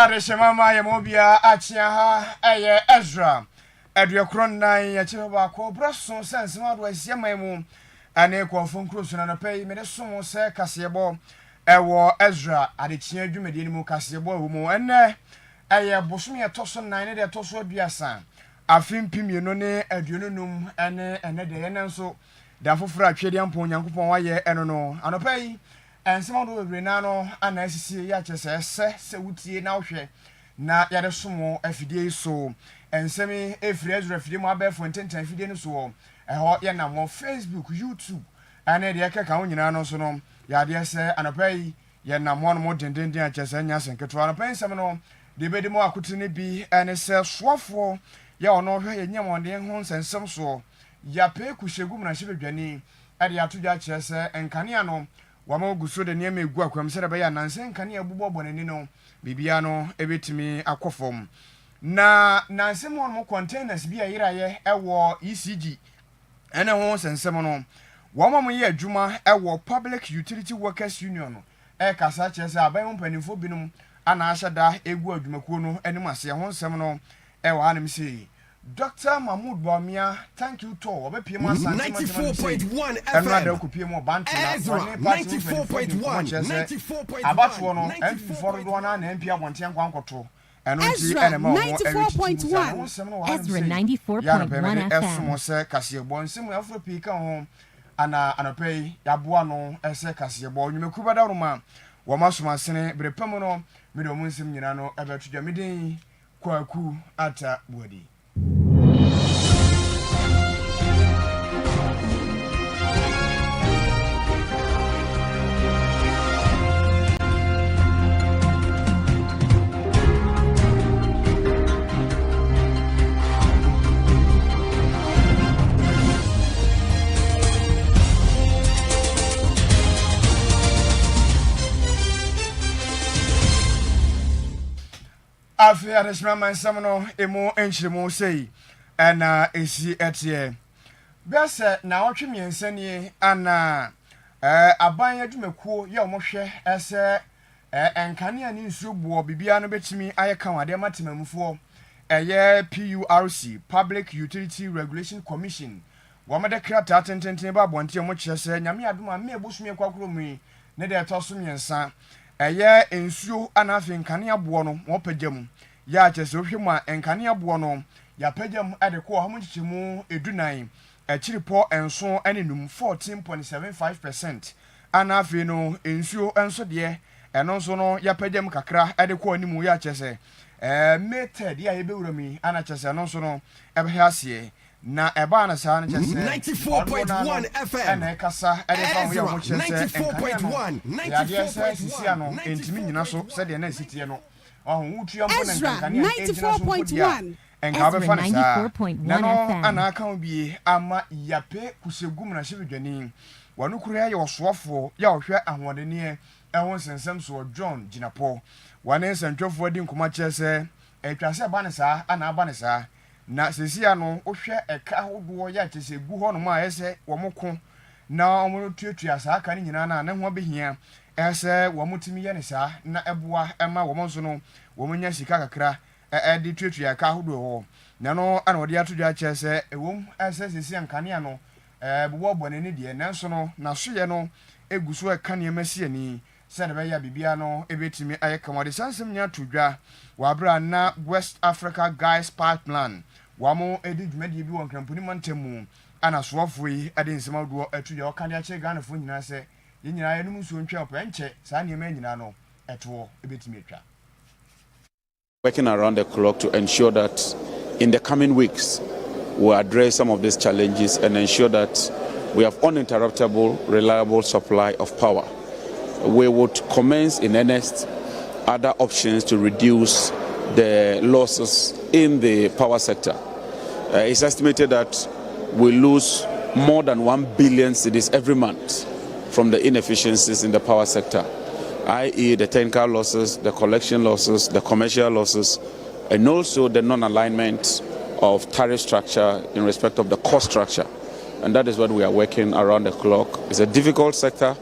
Arishemama Yamobia Achiaha Aye Ezra Adriakron nine Yachaba ko braso sense ma do asia mamu ane ko fon cruise na pay me so mo se kasebo ewo Ezra adechia dwumede ni mu kasebo mu ene aye bosom ye toso 9 de toso aduasa afim pimieno ne aduonunum ene de ene nso da foforo atwede ampo nyankopon waye eno no anopai ensema do bebre na no ana asisi ya chese se wutie na ohwe na yade somo afidie so ensemi efri Ezra afidie mu abefo ntenten afidie no so eho ye na mo Facebook YouTube ana de keka ho nyina no so no yade se anopai ye na mo no mo dendenden a chese nya senketo anopai nsem no de bedi mo akote ne bi ene se soafo ye ono hwe ye nyamonde ho nsensem so ya pe kushegu mu na hyebedwani ade atodwa chese enkane no wama guso de niam egu akwam se be ya nanse nkane abubo bonani no bibia no ebetimi akofom na nanse mo containers bi ayiraye ewo ECG ene ho sensem no wama mo ye adwuma ewo Public Utility Workers Union kasa chese aban mpanimfo binum ana ahyada egu adwumakuo no enim ase ho nsem no ewo anem sei Dr. Mahmoud Bawumia, thank you to Asante 94.1 FM. Ezra 94.1. About one on MP MP Abontian Kwankoto. Ezra 94.1. Ezra 94.1 FM. Say Kasiebo nsimu Africa home ana anopei yaboa no ese Kasiebo nyumekuba da roma wo masoma sene brepam no me do munsim nyina no ebetudwa medin kwaku ata bodi. Afia Reshman Samano emo enchimo sei ana esi etie bese na otwe miensani ana aban adwumekuo ye omohwe ese enkane ani nsuo buo bibia no betimi ayeka wade matemamfo eye PURC Public Utility Regulation Commission wamade krata tententen ba bonte mo kyese nyame adoma me ebosumi kwakoro mu ne de etoso miensa eye ensuo ana afi nkane abo no mo pagam ya kyese ohwemu nkane abo no ya pagam ade ko ho mchichimu edunan achiripo enso anenum 14.75% ana afi no ensuo enso de eno nso no ya pagam kakra ade ko animu ya kyese method ya ebewurami ana kyese eno nso no ebehase na eba na sa na kyese 94.1 FM na kasa ade fa ho ya ho kyese 94.1 ya de sa sisi ano entimi nyina so se de na sitie no ohun wutu ampo na kankane 94.1 enka be fa na sa 94.1 FM ana aka bi ama yape kusegum na hyebedwani wanu kuru ya osofo ya ohwe ahwodene ehon sensem so John Ginapo wane sentwofo di nkoma kyese etwase ba ne sa ana aba ne sa na sesi ano ohwe eka hodo ya kyese gu ho no ma ese womoko na omo tuatua sa aka ni nyina na ne ho behia ese womotimi ye ne sa na eboa ema womo nso no womunya sika kakra di tuatua aka hodo ho na no ana odi atodwa kyese ewom ese sesi ankane ano bubo bonene de na nso no na soye no eguso eka ne masi ani sede be ya bibia no ebetimi ayekamode sansem nya todwa wabra na West Africa Guys Pipeline wamo edi dwumade bi won kramponi mantemu ana soafo yi ade nsema do atudwa okade ache Ghana fo nyina se yenyina yenum nso ntwa opanche sa ne ma nyina no eto ebetimi atwa. Working around the clock to ensure that in the coming weeks we'll address some of these challenges and ensure that we have uninterruptible, reliable supply of power. We would commence in earnest other options to reduce the losses in the power sector. It's estimated that we lose more than 1 billion cedis every month from the inefficiencies in the power sector, i.e. the technical losses, the collection losses, the commercial losses, and also the non-alignment of tariff structure in respect of the cost structure. And that is what we are working around the clock. It's a difficult sector,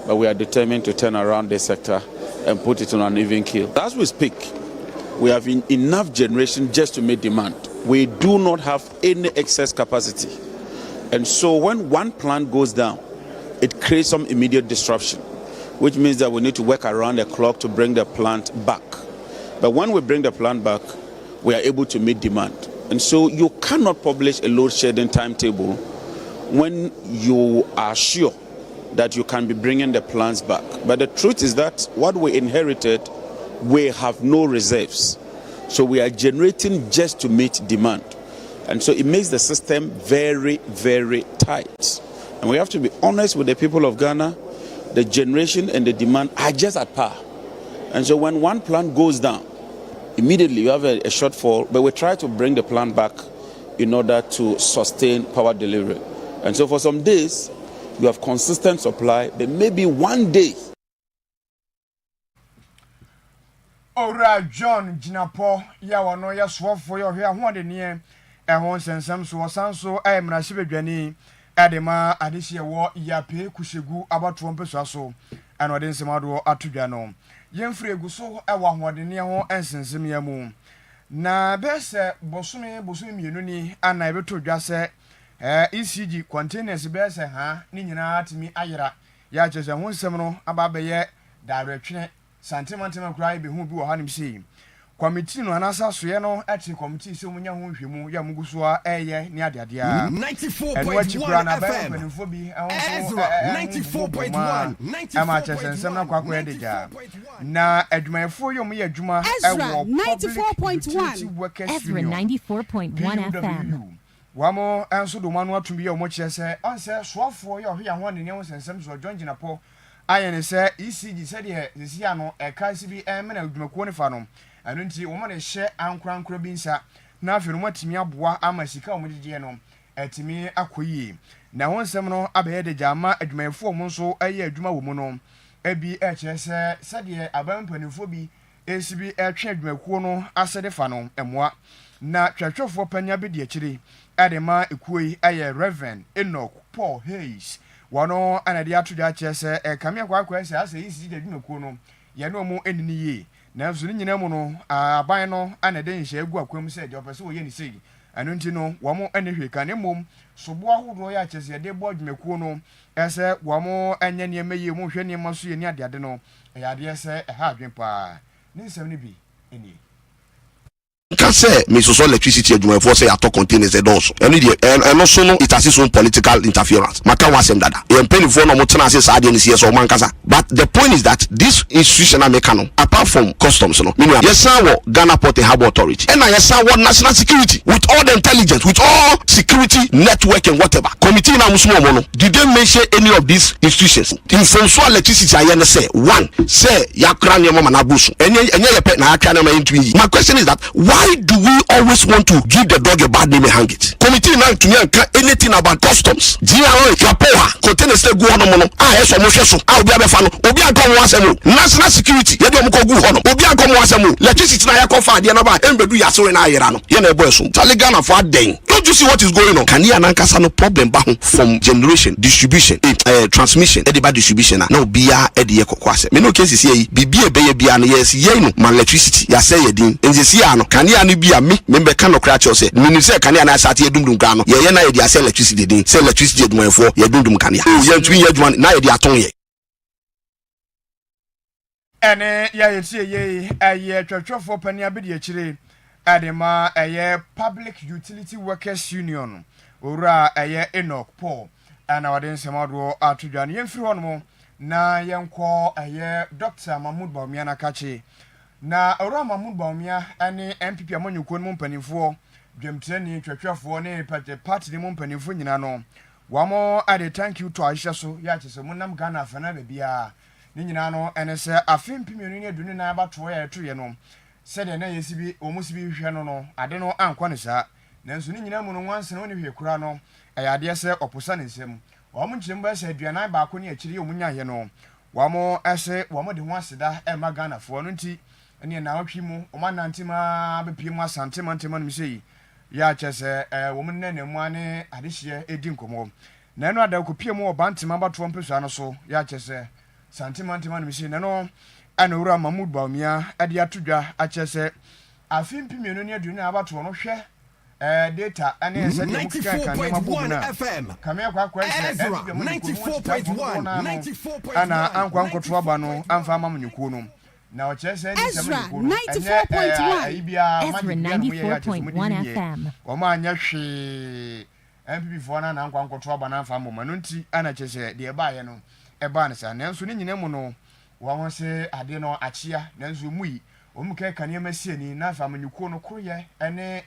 but we are determined to turn around this sector and put it on an even keel. As we speak, we have enough generation just to meet demand. We do not have any excess capacity. And so when one plant goes down, it creates some immediate disruption, which means that we need to work around the clock to bring the plant back. But when we bring the plant back, we are able to meet demand. And so you cannot publish a load shedding timetable when you are sure that you can be bringing the plants back. But the truth is that what we inherited, we have no reserves. So we are generating just to meet demand. And so it makes the system very, very tight. And we have to be honest with the people of Ghana. The generation and the demand are just at par. And so when one plant goes down, immediately you have a shortfall, but we try to bring the plant back in order to sustain power delivery. And so for some days, you have consistent supply, but maybe one day. Ora John Jinapo, ya wano ya swafo ya hwea huande niye, ehon sensem so wasanso ayemna shibedwani, adema adishye wo yape kushegu abatuwa mpeso aso, ano adinsemado atudwano. Yemfri eguso ewa huande niye hon ensensem ya mu. Na bese bosumi mienu ni ana ebeto dwase, ECG containers bese ha ni nyina atimi ayira ya chese ho nsem no ababeye daretwe santimantima krai be hu bi wo hanim sei committee no anasa soye no ati committee se munya ho hwemu ya muguso a eye ni adeadea 94.1 FM Ezra 94.1 ama chese nsem na kwakọ edeja na adwumayefo yom ye adwuma Ezra 94.1 Ezra 94.1 FM Wamo enso do manu atumbi ya omoche se onse soafo ya hwe ho ne ne sensem so John Jinapo ayene se ECG se de sisia no eka sibi emena adwumakuo ne fa no anu nti wo ne hye ankorankora bi nsa na afi no matimi aboa ama sika omodije no etimi akoyi na ho nsem no abaye de jama adwumayefo omo nso aye adwuma wo mu no ebi eche se de abampanifo bi esibi etwe adwumakuo no asede fa no emoa na twatwofo panya bi de akiri adema ekuyi aye Reverend Enoch Paul Hayes wano anade atoja chese kamia kwa ese ase isi de dwumakuo no ye no mu enini ye na nso ni nyina mu no aban no anade nhye egu akwam se de opese wo ye ni sei anu nti no wamo enehwe kan mom sobo ahodo ya chese de bo dwumakuo no ese wamo anya ne meye mu hwe ne maso ye ni ade no ade ese ha adwen pa ni nsem ni bi eni can say me so electricity adwumayefo say ato containers e also and also no it has its own political interference maka wasem dada e penifo no mo tena say sa ade ni sie so man kasa but the point is that this institutional mechanism apart from customs no meaning yes wo Ghana Port and Harbour Authority and yes wo national security with all the intelligence with all security network and whatever committee na musumo mo no did they mention any of these institutions in so electricity ayen say one say yakra ne mo na busu enye ye pe na atwa na ma ntwi my question is that why do we always want to give the dog a bad name and hang it? Committee now to me anything about customs. GRO Kapoa container stay go on mono. Eso mo hweso. Obi abefa no. Obi akom wasemu. National security. Ye do mo ko gu ho no. Obi akom wasemu. Electricity na yakofa de na ba embedu yasore na ayera no. Ye na ebo eso. Taligana for den. Don't you see what is going on? Can you anankasa no problem ba ho from generation, distribution, transmission, ediba distribution na obia ede ye kokwase. Me no case see bibie ebe bia na yes ye no man electricity. Ya say ye din. Enzi ano. Can you ani bia me membe kan no kra cho say me say kan ya na asate edumdum kra no ye na ye dia say electricity din say electricity edumafo ye dundum kan ya ye ntwi ye adwuma na ye dia ton ye ene ya yetie ye aye twatwofo pani abedi akire adema aye Public Utility Workers Union ora aye Enoch Paul ana waden semado atudwan yemfiri hono na yenko aye Dr. Mahmoud Bawumia kache na ora Mahmoud Bawumia ane MPP amanyuko no mpanimfo dwemteni twatwafo ne party ne mpanimfo nyina no wamo ade thank you to Aisha so ya chese munam Ghana afana bebia ne nyina no ene se afempienu ne adunu na abato ya eto ye no se de na yesibi omusibi hwe no ade no ankwa ne sa nanso ne nyina mu no wanse no ne hwe kura no ayade se oposa ne nsem wamo nkyemba se aduanan ba ko ne akiri omunya ye no wamo ese wamo de ho aseda e ma Ghana fo no nti ene na watwi mu omanantima bepie mu Asante mantema no misei ya chese women nene mu ane adehye edi nkomo na eno ada kopie mu obantima bato mpeso ano so ya chese Asante mantema no misei na no ana wura Mahmoud Bawumia ade atodwa a chese afim pimienu ne aduonu abato no hwɛ data ane se de mukika kan ne mabobuna kamia kwa Ezra 94.1 ana ankwa nkoto aba no amfa amamnyukuo no na o chese ni Ezra 94.1 Ezra 94.1 FM o ma anya hwe MPP fo na ankwa nkoto aba na amfa amoma no nti ana chese de eba ye no eba ne sa nanso ni nyina mu no wo ho se ade no achia nanso mui o mu ka kan yemasie ni na amfa amnyukuo no kroye ene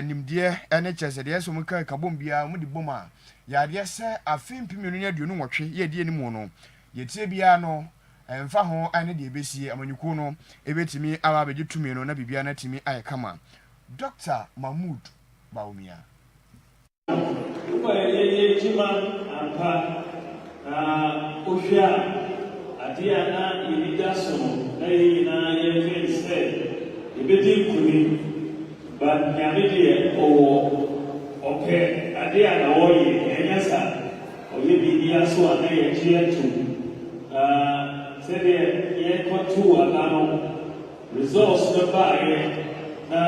nimdie ene chese de so mu ka kabombia mu di boma ya de se afim pimenu ne aduonu nwotwe ye die ni mu no ye tie bia no emfa ho ane de ebesie amanyuko no ebetimi aba beji tumi no na bibia na timi aye kama Dr. Mahmood Baumia ko ye chima ampa ohia adia na ilida so na yina ye fense ebedi kuni ba nyamede okay adia na oyi enyasa oye bidia so ana ye chietu said ye kontu alano results the buy na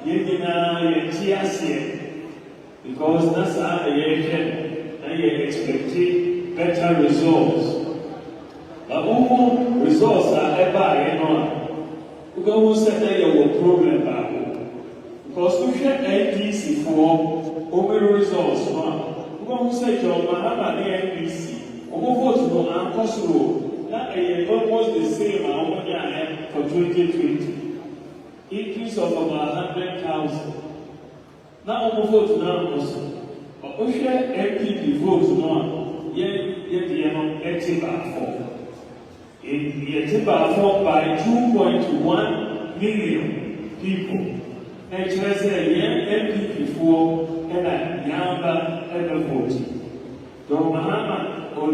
yedina ye tiasie because that's how ye can and ye expect better results but all results are ever no because who said that you will problem back because we share NDC for over results one who said your mahama the NDC vote no ankosoro na almost the same for 2020 increase of about 100,000 now vote now also but share MPP vote no ye no 84 by 2.1 million people and just say MPP for and yamba ever vote Don Mahama we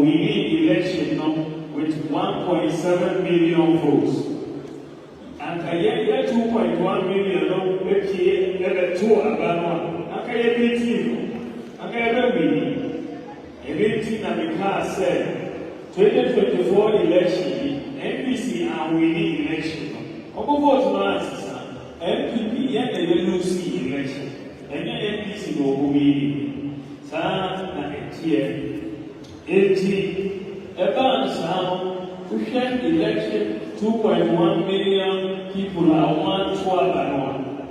need election with 1.7 million votes. And I get 2.1 million which ever two about one. I get 18. I get every 18 and the car said 2024 election, NPC and we need election. Ogo vote no answer. MPP yet they will lose the election. And NPC no we need. Sa na here. 80 about we had election 2.1 million people are 112 and 1.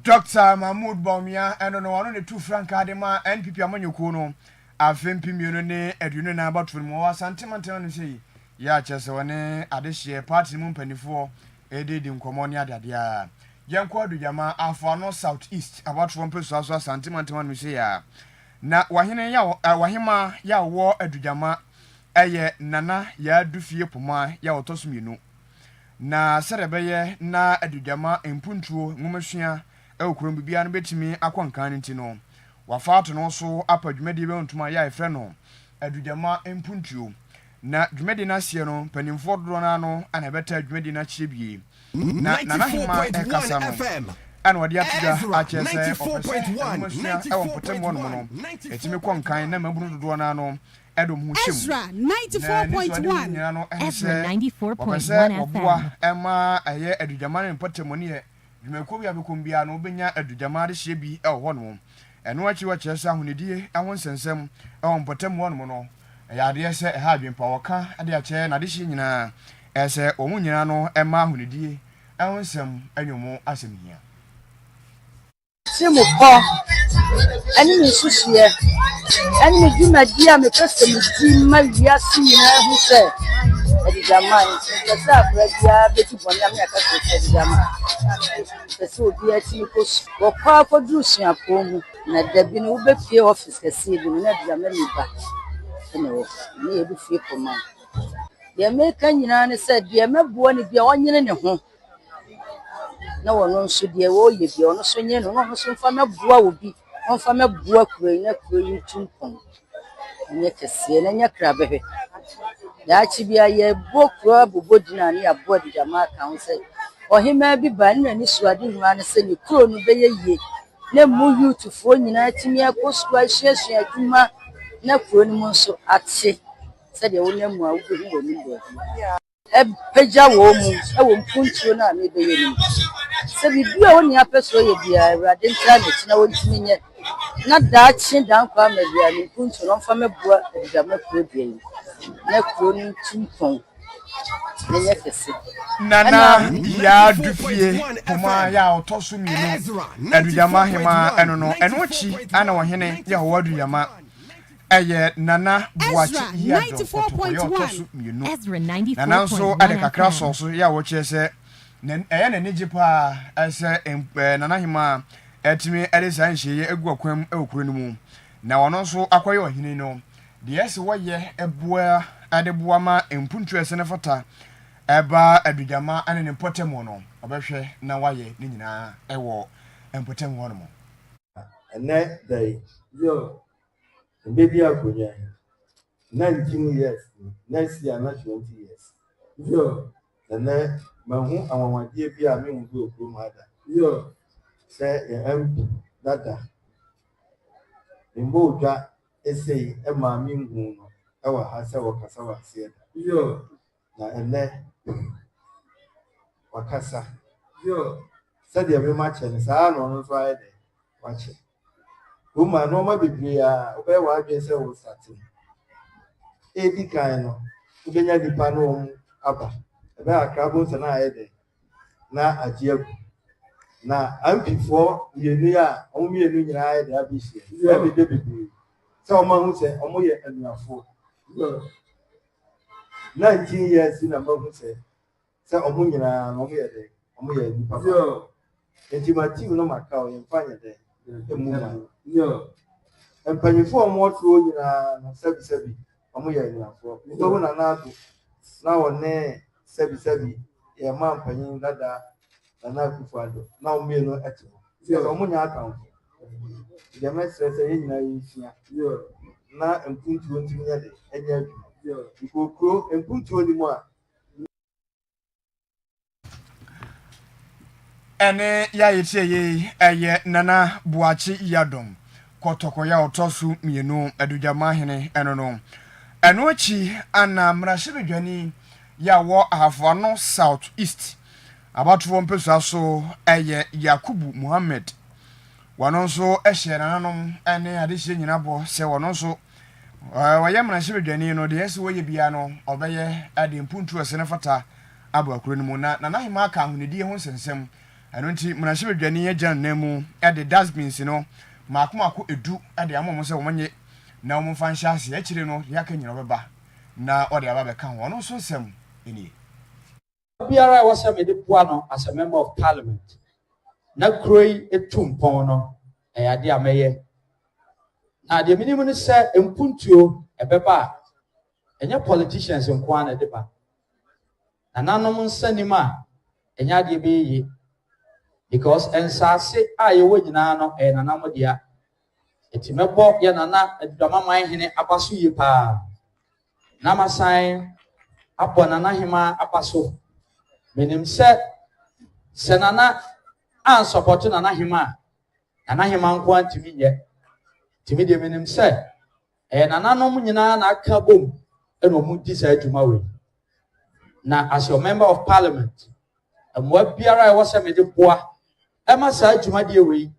Dr. Mahmood Baumia and no one the two frank adema NPP amanyuko no afem pimio ne aduno na about mo Asante no say ya chese woni adehye party mu mpanifo ededi nkomo ne adadea Yanko Adujama Afano Southeast about one person so Asante no say ya na wahene ya wahema ya wo Adujama eye nana ya dufie poma ya otosumienu na serebeye na Adujama empuntuo ngumahua ekurom bibia no betimi akwankan nti no wafato no so apadwumadi be ntuma ya efre no Adujama empuntuo na dwumadi na sie no panimfo dodo na no ana beta dwumadi na chiebie na hema ekasa no ana wadi atuga achese opese ewopotemo no etimi kwankan na mabunu dodo na no edom hu him Ezra 94.1 Ezra 94.1 FM ema aye Adujama ne potemo ne dwumako bia bekombia no obenya Adujama de hye bi ewo no eno achi wa chese ahonedie ahonsensem ewo potemo no ya de ese ha adwempa woka ade ache na de hye nyina ese omu nyina no ema ahonedie ehonsem anyomo asemhia Simu ko ani mi susie ani mi dima dia me pese mi di ma wiase nyina hu se Adujama pese afradia beti bonya me aka se Adujama pese obi ati ko ko ko drusia ko mu na dabi no be fie office kase bi na Adujama mi ba no ni ebi fie ko ma ya me kan nyina ne se dia meboa ni bia onyene ne ho na wono nso de wo ye bi ono so nye no no so mfa meboa obi onfa meboa kuro na kuro yitumpon nye kese na nya krabehwe ya chi bia ye bokuro abobodina ne abo Adujama kan se ohima bi ba na ni suade hwa ne se ni kuro no beye ye na mu youthfo nyina timi akosua hyehyia adwuma na kuro no nso ate se de wo na mu a wo bi wo ni pagya wɔ mu ɛwɔ mpuntuo na me be yɛ ni sɛ bibi a woni apɛso yɛ bia awurade ntra ne tina wontimi nyɛ na daakye dan kwa ma bia ne mpuntuo no mfa mɛboa adigama kuro bia yi na kuro no timpɔn ne nyɛ kɛse nana ya dufie kuma ya otosu mienu adigama hema ɛno no ɛno chi ana wɔhene ya ho adigama ɛyɛ nana buachi ya do otosu mienu Ezra 94.1 nana nso ade kakra so ya wo kyerɛ sɛ ɛyɛ na nigi pa ɛsɛ nana hema ɛtimi ɛde san hye egu akwam ɛwokuro no mu na wɔno nso akɔyɛ ɔhene no deɛ ɛsɛ wɔyɛ ɛboa ade boa ma mpuntu ɛsɛ ne fata ɛba adugama ane ne mpɔtɛmu no ɔbɛhwɛ na wayɛ ne nyinaa ɛwɔ mpɔtɛmu hɔ no mo ɛnɛ dai yo baby akonya 19 years next year na 20 years yo ɛnɛ mahu awawade bi a me hu bi okuro mu ada yo sɛ MP dada mbo dwa esei e ma me hu no ɛwɔ ha sɛ wɔkasa wɔ aseɛ da yo na ɛnɛ wakasa yo sɛdeɛ me ma kyɛ ne saa no no so ayɛ dɛ wakyɛ uma no ma bebree a wobɛyɛ wadwen sɛ wo sate edi kan no wobɛnya nipa no aba ɛbɛyɛ akrabo nsa na ayɛ dɛ na agye agu na ampifoɔ mienu a ɔmo mienu nyinaa ayɛ dɛ abɛhyia ɛbɛ de bebree sɛ ɔmo ahu sɛ ɔmo yɛ anuafoɔ 19 years na mahu sɛ ɔmo nyinaa ɔmo yɛ dɛ ɔmo yɛ nipa ba enti ma team no maka ɔyɛ mfa nyɛ dɛ emu ma mpanyinfoɔ ɔmo ɔtoro nyinaa no sɛbi ɔmo yɛ anuafoɔ ntɔho na naado na wɔne sɛbi yɛ ma mpanyin dada na akufo ado na ɔmo yɛ no ɛte hɔ sɛ ɔmo nya akamfo deɛ mɛsrɛ sɛ yɛn nyinaa yɛnhyia na mpuntuo ntumi nyɛ de ɛnyɛ adwuma ikokuro mpuntuo ni mu a ɛne ya yɛtie yɛ ɛyɛ nana buachi yadom kɔtɔkɔya otosu mienu adugama hene ɛno no ɛno akyi ana mrahye bedwani ya wɔ ahafano south east abatoɔ mpɛsua so ɛyɛ yakubu muhammad wɔno nso ɛhyɛ nananom ɛne adehye nyina bɔ sɛ wɔno nso wɔyɛ mrahye bedwani no deɛ ɛsɛ wɔyɛ bia no ɔbɛyɛ ade mpuntu ɛsɛ ne fata abo akuro no mu na nanahema aka ahonedie ho nsensɛm ɛno nti mrahye bedwani agya nnamu ɛde dustbins no maako edu ɛde amom sɛ wɔmanye na wɔn fa nhyɛ ase akyire no yɛaka nyina ɔbɛba na ɔde aba bɛka ho ɔno nso nsɛm ɛnie biara was a medipuano as a member of parliament. Na kroi etumpon no ade ameye. Na the minimum say empuntuo ebeba enya politicians nko na deba. Na nanom nsanima enya de be yi because ensase a ye wo nyina no nanam dia etimebo ye nana adwama man hene abaso yi pa. Na masan apo nana hema abaso menim se nana an support nana hema nko antimi ye timi de menim se nana no nyina na aka bom eno mu di sa adwuma we na as your member of parliament amwa biara e wose me de boa ema sa adwuma de we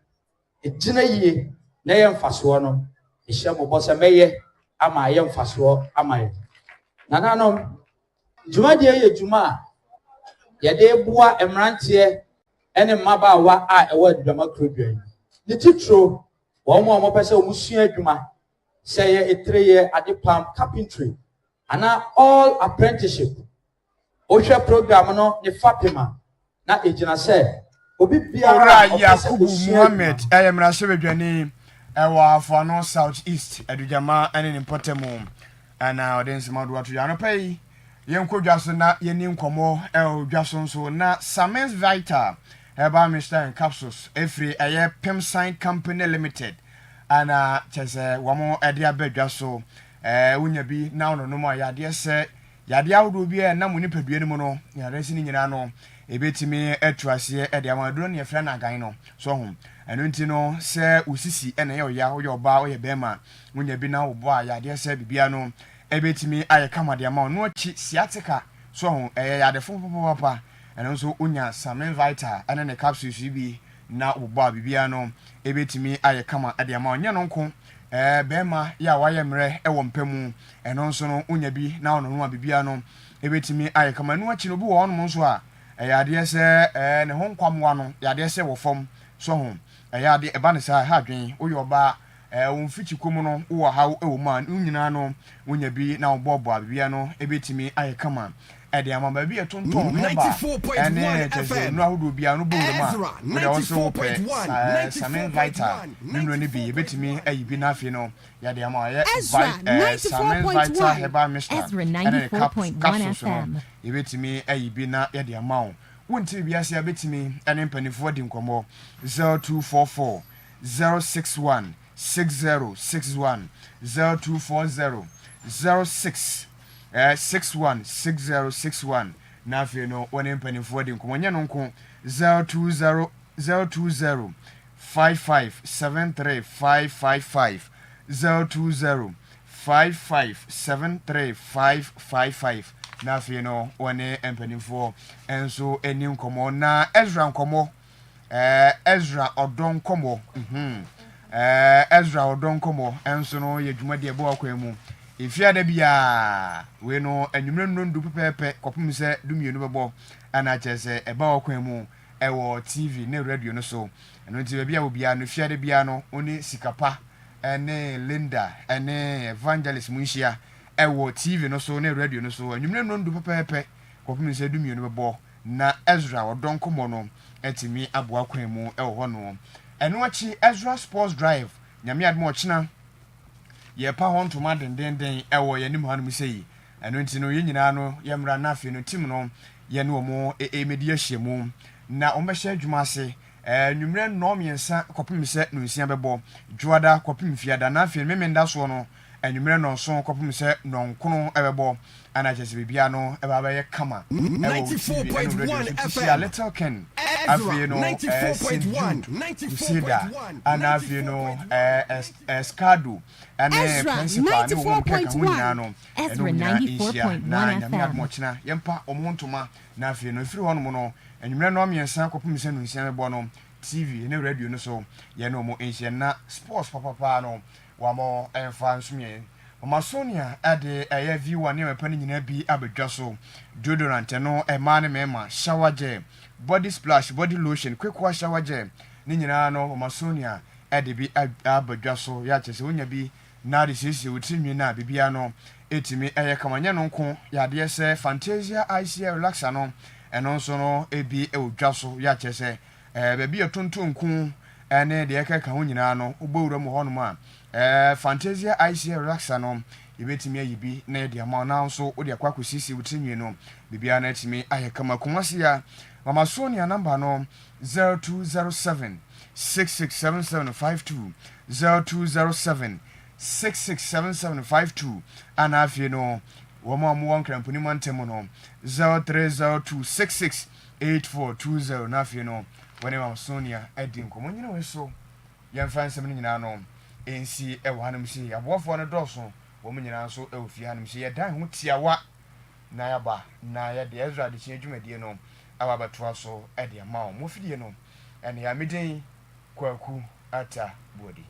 egina yie na ye mfaso no ehye mo bo se meye ama ye mfaso ama ye nana no dwuma de ye dwuma yɛde boa emrantie ene mmabaawa a ɛwɔ adwama krodwan ne titro wɔn mo a wɔpɛ sɛ wɔn sua adwuma sɛ yɛ etreye adepam carpentry ana all apprenticeship ohwɛ program no ne fapema na egyina sɛ obi biara Yakubu Muhammad ayemrashe bedwani ɛwɔ afano south east adujama ene ne mpɔtɛmu ana ɔden sema do ato ya no pɛyi yenko dwaso na yeni nkomo dwaso nso na Samens Vital Herbal Mixture and Capsules every aye Pemsign Company Limited ana chese wamo ade abadwaso unya bi na ono no ma yade se yade awdo bi na mo nipadua mu no yade si ni nyina no ebetimi atuase ade amaduro ne efra na gan no so ho eno nti no se usisi ene ye oya oya oba oya bema unya bi na obo a yade se bibia no ebetimi aye kamade ama no achi siatika so yade fo papa ɛno nso unya samin vita ɛne ne capsules bi na wo bibia no ebetimi aye kama ade ama onye no nko bema ya waye mre ɛwɔ mpamu ɛno nso no unya bi na ono no bibia no ebetimi aye kama no achi no bi wɔ no nso a yade sɛ ne ho nkwamwa no yade sɛ wɔ fam so ho yade eba ne sa ha dwen wo yoba wonfichi komu no wo ha ewo ma nyina no unya bi na wo bobo bibia no ebetimi aye kama ede ama ba bi etonton heba ene tese no ahodo bia no bondo ma we dey also pe samin vita nunu ne bi ebetimi ayi bi na afi no ya de ama ya samin vita heba mixture Ezra 94.1 FM ebetimi ayi bi na ya de ama wo wonti bia se ebetimi ene mpanifo di nkomo 0244 061 6061 0240 06 616061 na afi no one mpanifo di nkomo nya no nko 020 5573555 020 na afi no one mpanifo enso eni nkomo na Ezra nkomo Ezra odon komo Ezra odon komo enso no ye dwumade ebe wakwa mu ifia da bia we no anwumre nondu pepepe kopum se dumienu bebo ana chese eba wakwa mu ewo TV ne radio no so eno nti bia obia no fia da bia no oni sikapa ene Linda ene evangelist munhia ewo TV no so ne radio no so anwumre nondu pepepe kopum se dumienu bebo na Ezra odon komo no etimi aboa kwan mu ewo hono eno achi Ezra Sports Drive nyame admo ochina ye pa hon to madenden ewo ye nim hanom sei eno nti no ye nyina no ye mra na afi no tim no ye no mo media hyemu na ombehye adwuma ase nwumre no miensa kopim se no nsia bebo juada kopim fiada na afi memenda so no nwumre no so kopim se no nkono ebebo ana chese bibia no eba ba ye kama 94.1 FM Little Ken afi no 94.1 ana afi no Escado ane principal ne wo keka hunyina no Ezra 94.1 mochina yempa omontoma na afi no ifiri hono no enwumre no miensa kopim se no nsia bebo no TV ne radio no so ye no mo enhye na sports papa no wa mo enfa nsumie Masonia ade V1 ne mepani nyina bi abedwa so deodorant no ma ne mema shower gel body splash body lotion quick wash shower gel ne nyina no Masonia ade bi abedwa so ya chese wonya bi na de sisi wotinwi na bibia no etimi kamanya no nko ya de se Fantasia ICL relaxer no eno nso no ebi odwa so ya chese bebi etontonku ene de ka ho nyina no obowura mu hono ma Fantasia ICL relaxer no yebetimi ayibi na ye de ama na nso wo de akwa sisi wotinwi no bibia na etimi kama kumasi ya Mama Sonia number no 0207 667752 0207 667752 ana afie no womo amu kramponi mantemo no 0302668420 na afie no wone Mama Sonia edin komo nyina we so yemfa nsem nyina no ensi ewo hanum si abofo no doso wo nyina so ewfi hanum si ye dan ho tiawa na yaba na ye de Ezra de chiadwumadie no awabatoa so ede ma o mo fidie no ene ya meden kwaku ata bodi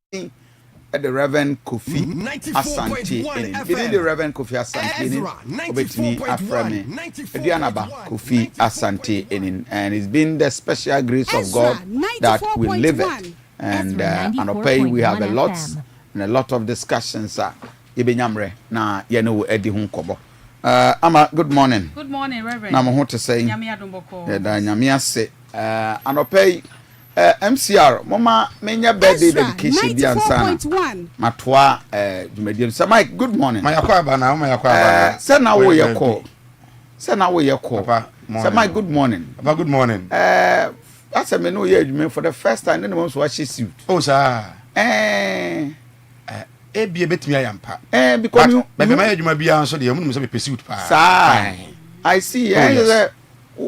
the Reverend Kofi Asante Ennin. The Reverend Kofi Asante Ennin. Obetini Aframe. Aduanaba Kofi Asante Ennin. And it's been the special grace of God that we live it. And Anope, we have a lot of discussions. Ibenyamre na yenu edi hunkobo. Ama, good morning. Good morning, Reverend. Na mo to say. Nyame adomboko. Da nyame ase. Anope MCR mama menya birthday dedication bi ansana. Matwa dwumadie. Sir Mike, good morning. Mayakwa ba na mayakwa ba. Sir na wo ye call. Sir Mike, good morning. Papa, good morning. That's a menu ye adwuma for the first time no one so wash suit. Oh sir. Ebi betimi ayampa. Because you me my adwuma bia so de amunum so be suit pa. Sir. I see.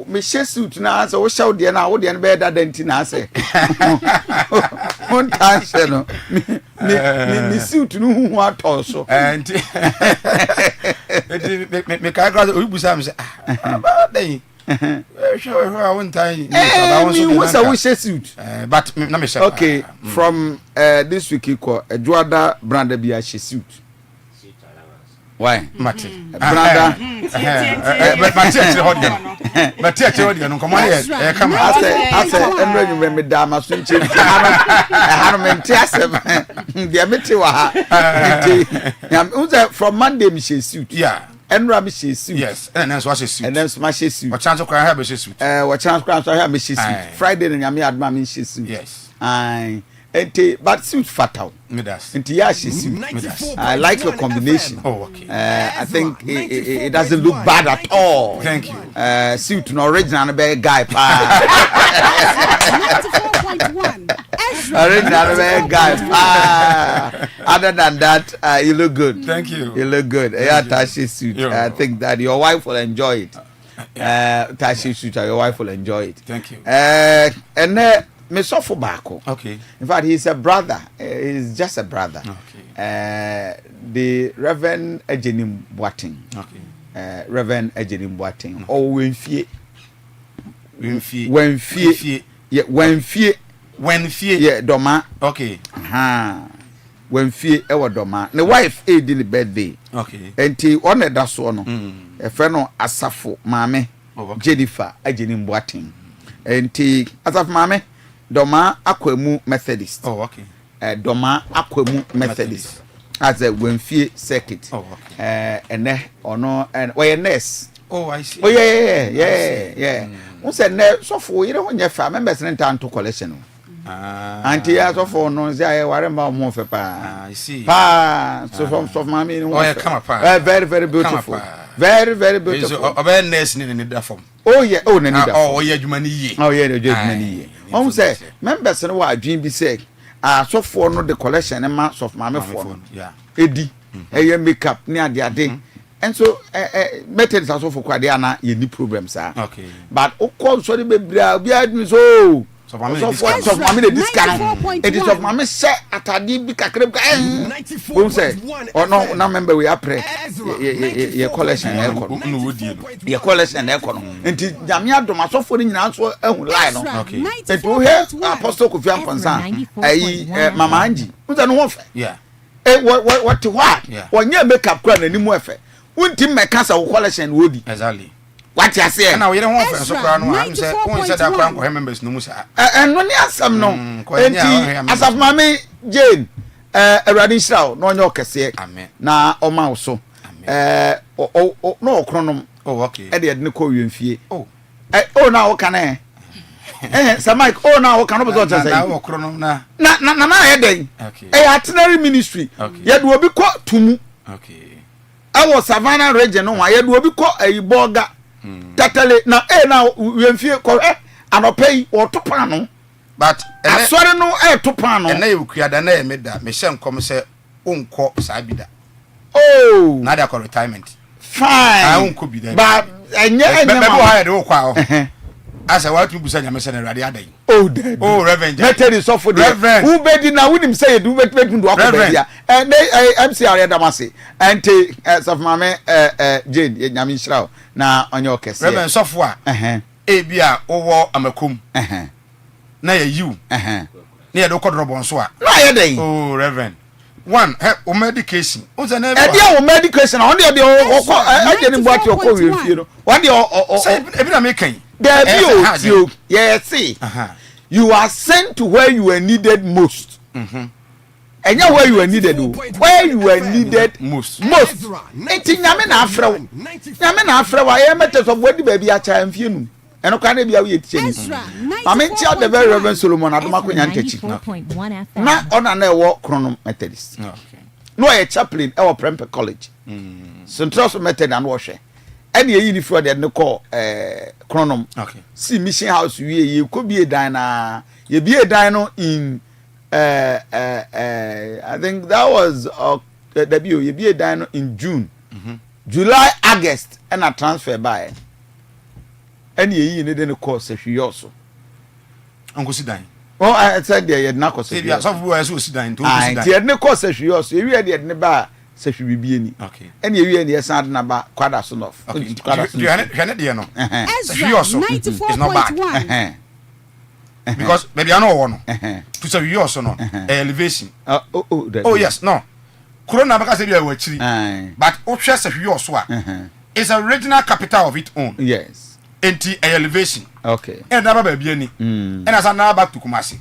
Me share suit na so wo shaw de na wo de na be da danti na say. On tension no. Me suit no hu ato so. And me ka ga obusa me say ah dey. Sure I won't tie. What's a wish suit? But na me say. Okay, from this week equal Eduarda brand be she suit. Why? Mate. Brother. But no come on here. Come on. I say Emre you me dama so nche. I mente asem. Dia meti wa ha. From Monday me she suit. Yeah. Emra me she suit. Yes. And then so she suit. And then smash she suit. What chance cry have she suit. What chance cry so have me she suit. Friday na nyame adma me she suit. Yes. But suit fatal. Me das. Yeah, she suit. I like your combination. Oh, okay. I think it doesn't look bad at all. Thank you. Suit no original bad guy. 94.1. Original bad guy. Other than that, you look good. Thank you. You look good. Yeah, Tashi suit. I think that your wife will enjoy it. Tashi suit, your wife will enjoy it. Thank you. And me suffer back. Okay. In fact, he's a brother. He's just a brother. Okay. The Reverend Ejenim Boating. Okay. Reverend Ejenim Boating. Oh, Wenfie. Yeah, Wenfie. Yeah, Doma. Okay. Wenfie ewa Doma. The wife did the birthday. Okay. And on the daso no. A friend of Asafo Mame. Jennifer Ejenim Boating. And Asaf Mame. Doma Akwemu Methodist. Oh, okay. Doma Akwemu Methodist. As a Wenfie circuit. Oh, okay. And and a nurse. Oh, I see. Oh, yeah. Who said, so for you don't have family members in town to collection. Auntie, as of for no, I worry about more for pa. I see. So from mammy, come up. Very, very beautiful. Very, very beautiful. Awareness in the form. Oh, yeah. Oh, yeah, you money. Oh, yeah, the money. One say, members and what dream be say, so for no the collection and mass of mammy phone. Yeah. Eddie, a makeup near the day. And so, methods are so for Quadiana, you need problems, sir. Okay. But, of course, so the baby, so. So mammy discount. It is of mammy say at a deep crib. Who say, or no, remember we are pre your collection, your collection, and Jamia Domaso for in answer a line. Okay. It will hear Apostle Kofi Amponsan, Mama Angie, who's an offer. Yeah. What to what? When you make up crown any more effort. Wouldn't him make us a collection woody? Exactly. What you say? Now we don't want so crown. I'm saying, who said that crown for members no musa. And when you have some no, as of Mammy Jane, a radisha, no your cassette, na o mouse so. No chronom. Oh, okay. Eddie had no Korean fee. Oh, now can I? Sir Mike, now can I say? Now, chronom na. Na heading. Okay. A itinerary ministry. Okay. Yet will be caught to mu. Okay. I was Savannah region, no, I will be caught a boga. Tatale now we feel correct and I'll pay or to pano. But I swear no to pano. And they will create a name made that Michelle come say unco sabida. Oh, not a retirement. Fine. I won't could be there. But I never hired Oka. As I want to be saying, I'm saying, Radiade. Oh, Reverend. Method is off for the Reverend. Who bed now with him say, do make to Reverend. And they MCR Damasi and take as of Mamma Jane, Yamin Shroud. Now on your case. Reverend software. Abia, over Amakum. Na you. near the code robon so. Oh, Reverend. One, o medication. O say na o medication on the I didn't what your COVID, you know. One ebi na make kan. There you see. You are sent to where you were needed most. And you where you were needed, where you were needed most. Enti nyame na afra wa ye metes of what the baby a cha amfie and o can be a we teach. Mama tia the very Reverend Solomon Adomako Nyankechi. Na ona na wo Chronom Methodist. No a chaplain e wo Prempe College. Central Method and washe. Any ye ni for the no call Chronom. See Mission House we could be a diner. Ye be a dino in I think that was debut. You be a dino in June, July, August, and a transfer by. And you need any course if you also. Uncle Sidine. Oh, I said there you had not course. Some boys who sit down to had no course if you also. You had the bar, say she be any. Okay. And you and your son about quite a son of. You also is not bad. Because maybe I know one. To say you also know elevation. Oh yes, no. Corona because you are actually. But Oshas you also is a regional capital of its own. Yes. Enti elevation. Okay. And never be any. And as now back to Kumasi.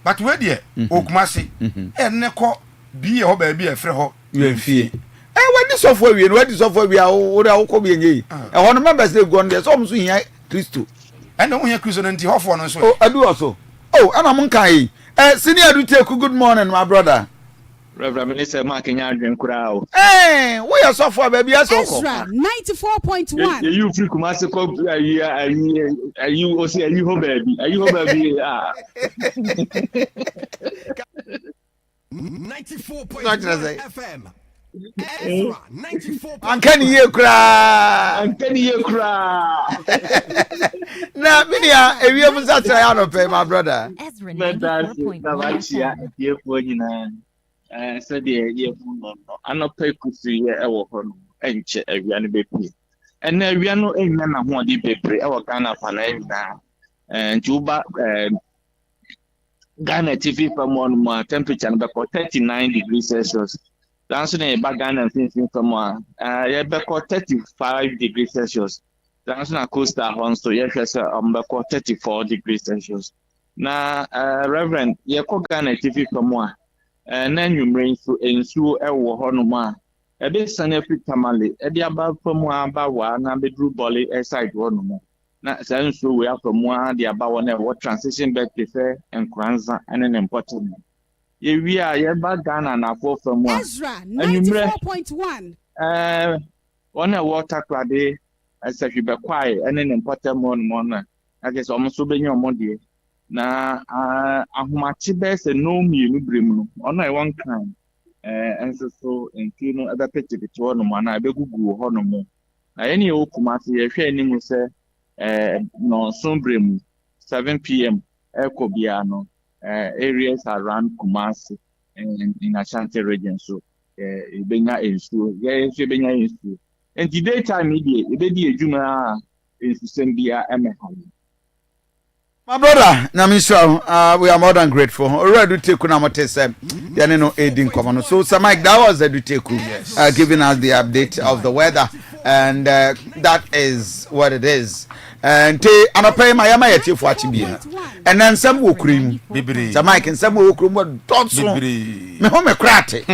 But where dear O Kumasi and neko be a baby a freho you fear. When this software we where this software we are what I will be ye. And one members they gone there some here Christo. And no one Christian anti half one so. Oh, I do also. Oh, and I'm Kai. Senior do take good morning, my brother. Reverend Minister Marking Adrian Kurao. Hey, we are so far, baby. Ezra 94.1. You free Kumasi, are you also are you home, baby? Are you home, baby? 94.1 FM. Ezra 94. Uncanny you cry. Now, Minia, if you ever sat down to pay my brother. Ezra 94.1 said the year I not pay Kofi our and check every baby. And then we are no in men who the baby our kind of an and Juba Ghana TV from one temperature about 39 degrees Celsius. That's in a bagan and things from one. Yeah, back 35 degrees Celsius. That's not coastal on so yes, back 34 degrees Celsius. Now, Reverend, you call Ghana TV from one. And then you bring to ensure a war honoma. A bit sun every tamale, a dear about from one by one, and the drew bolly aside one more. Not sense we are from one, the about one what transition back to fair and Kranza and an important. If we are about Ghana and I from one. Ezra 94.1. One a water clade as if you be quiet and an important one. I guess almost so being your money. Na ahumachi best no me brim on I one kind and so in you other picture the one man I be gugu honomo na any okumasi ye hwe ni mu se no sombrem 7 p.m. Ekobiano areas around Kumasi and in Asante region so ibenya ensu ye benya ensu and the daytime media e be di ejuma ensu sembia emehali. My brother, Namisha, we are more than grateful. Already take Kunamotesem, Yanino aiding common. So, Sir Mike, that was the Duteku giving us the update of the weather, and that is what it is. And I pay my Yamachi for Chibia, and then some will cream, Sir Mike, and some will cream, but don't so me home a cratty.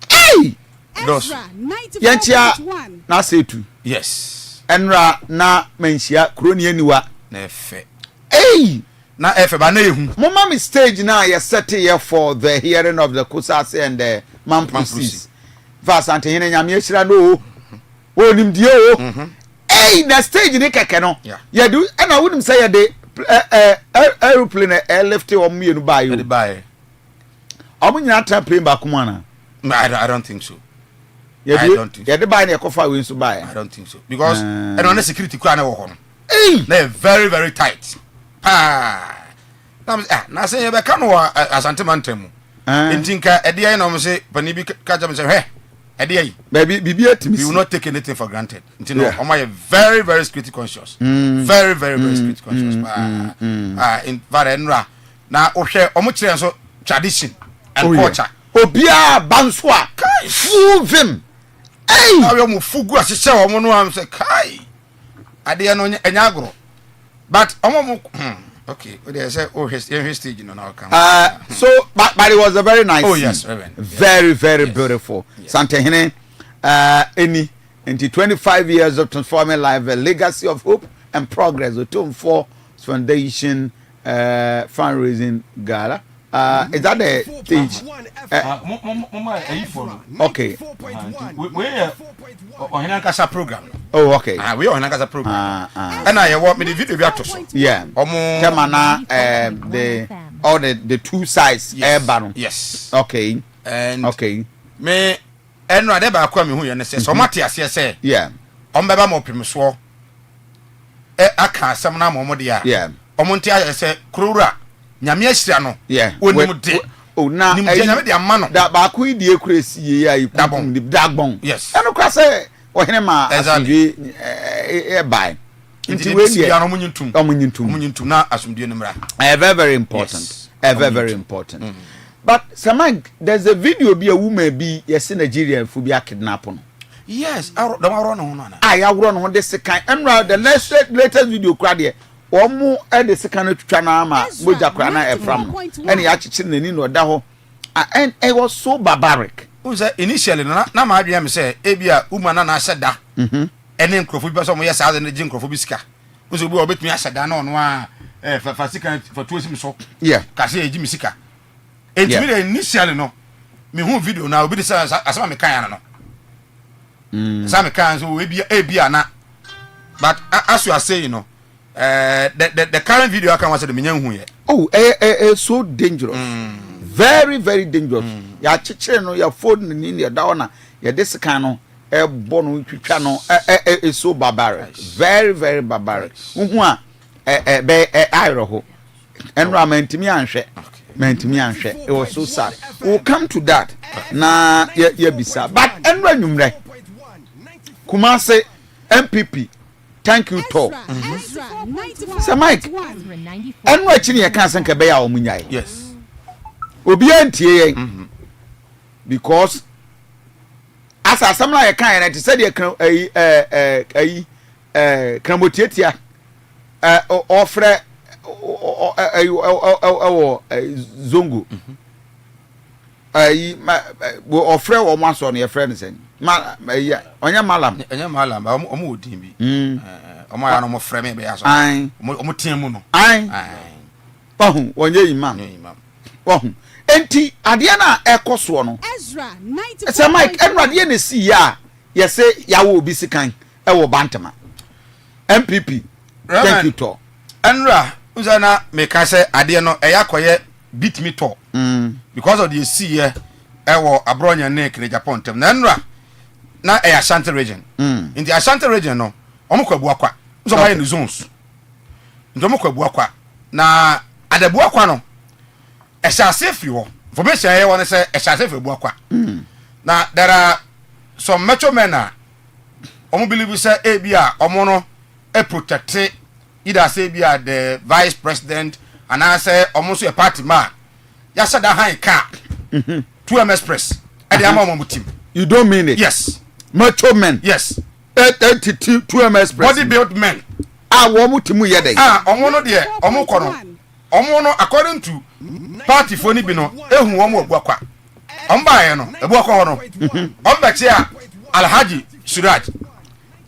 Hey, Yantia, Nasetu, yes, and na Mensia, Cronianua. Hey, na efe ba na ehu. Mama me stage now you set here for the hearing of the Kusase and the Mampusis. Asante hene nyame ehira no. O nim die o. Hey, na stage ni keke no. Ya do and I wouldn't say the aeroplane airlift o mu yenu ba yo. The buy. Omo nyina tra plane ba kuma na. I don't think so. I don't think so. Ya de buy na ekofa we nso buy. I don't think so. Because and on the security kwa na wo ho no. They're very, very tight. Now say, I can't Asante Mantemu. In Tinka, a dear, no, say, Panibi Kajam say, hey, a dear, baby, we will not take anything for granted. You know, I'm very, very security conscious. Very, very, very security conscious. In Varenra, na ohwe omo kire so tradition and culture obia banswa full vim na we mo fugu asese omo no am say kai ade no enya agro but omo okay they say his stage no now come so but it was a very nice yes very very beautiful Asante hene Ennin into 25 years of transforming life, a legacy of hope and progress. The Tom 4 Foundation fundraising gala. Is that the stage? Okay. We on Hankasa program. Oh, okay. We on Hankasa program. And I want me the video we have to. Yeah. Kamana the two sides air baron. Yes. Okay. And okay. Me enra de ba kwa me hu ye ne se so mate ase se yeah ombeba mo pemso aka asem na mo de ya yeah omonti aye se krowura nyame ahira no yeah onim de o na nyame de ama no da ba ko die kresi ye ya ikum dagbon yes eno kwa se ohene ma asumdwe bai nti we dia no munyintum na asumdwe no mra very very important very important but Samag, there's a video be a woman be yes in Nigeria for be a kidnap no. Yes, I run on. I run on this kind and the latest video crowd here. Omo e the second channel ma moja krana e from and he actually nani no da ho and it was so barbaric. Who say initially na ma adwem say e bia woman na aseda ene nkrofo bi so mo yes as na jin nkrofo bi sika who say obi obetumi aseda na ono a fa sika fa tuosim so yeah ka say ejimi sika enti me initially no me hu video na obi say asama me kan no some can so e bia na but as you are saying, you know, the current video I can watch the minyan hu ye. Oh, so dangerous. Very, very dangerous. Ya chichire no ya phone ni ya dawana ya this kind no e bonu twitwa no is so barbaric. Very, very barbaric. Hu a be ayro ho. Enra mantimi anhwe. Mantimi anhwe. It was so sad. We'll come to that. Na ya bisa. But enra nwumre Kumase MPP thank you to Sir Mike and what you can send a bear or munyai yes obi antie because as a some like kind and said kramotiatia offer zongo offer or once on your friends ma onya malam omo odin bi omo ya no mo frame be ya so omo tien mu no ohun onye imam ohun enti ade na ekoso no Ezra 94.1 Sir Mike enrade na si ya yese yawo obi sikan ewo bantama MPP thank you to enra uzana me ka se ade no eyakoye beat me to because of the see here ewo abronya ne kire Japan tem na enra na Asante region in the Asante region no omukwabu akwa so my in zones ndo omukwabu akwa na adabu akwa no ehase free wo information here won say ehase free bu akwa na there are some metro men omu believe say ebia omo no e protect either say bia the vice president and I say omo so a party man ya said that high car 2M Express e dey am team. You don't mean it? Yes. Macho men. Yes. 2M Express. Body built men. Womu timu yede. Omo no de omo kono. Omo no according to party for ni bi no ehu omo obuakwa. Omba ye no ebuakwa ho no. Omba che a Alhaji Suraj.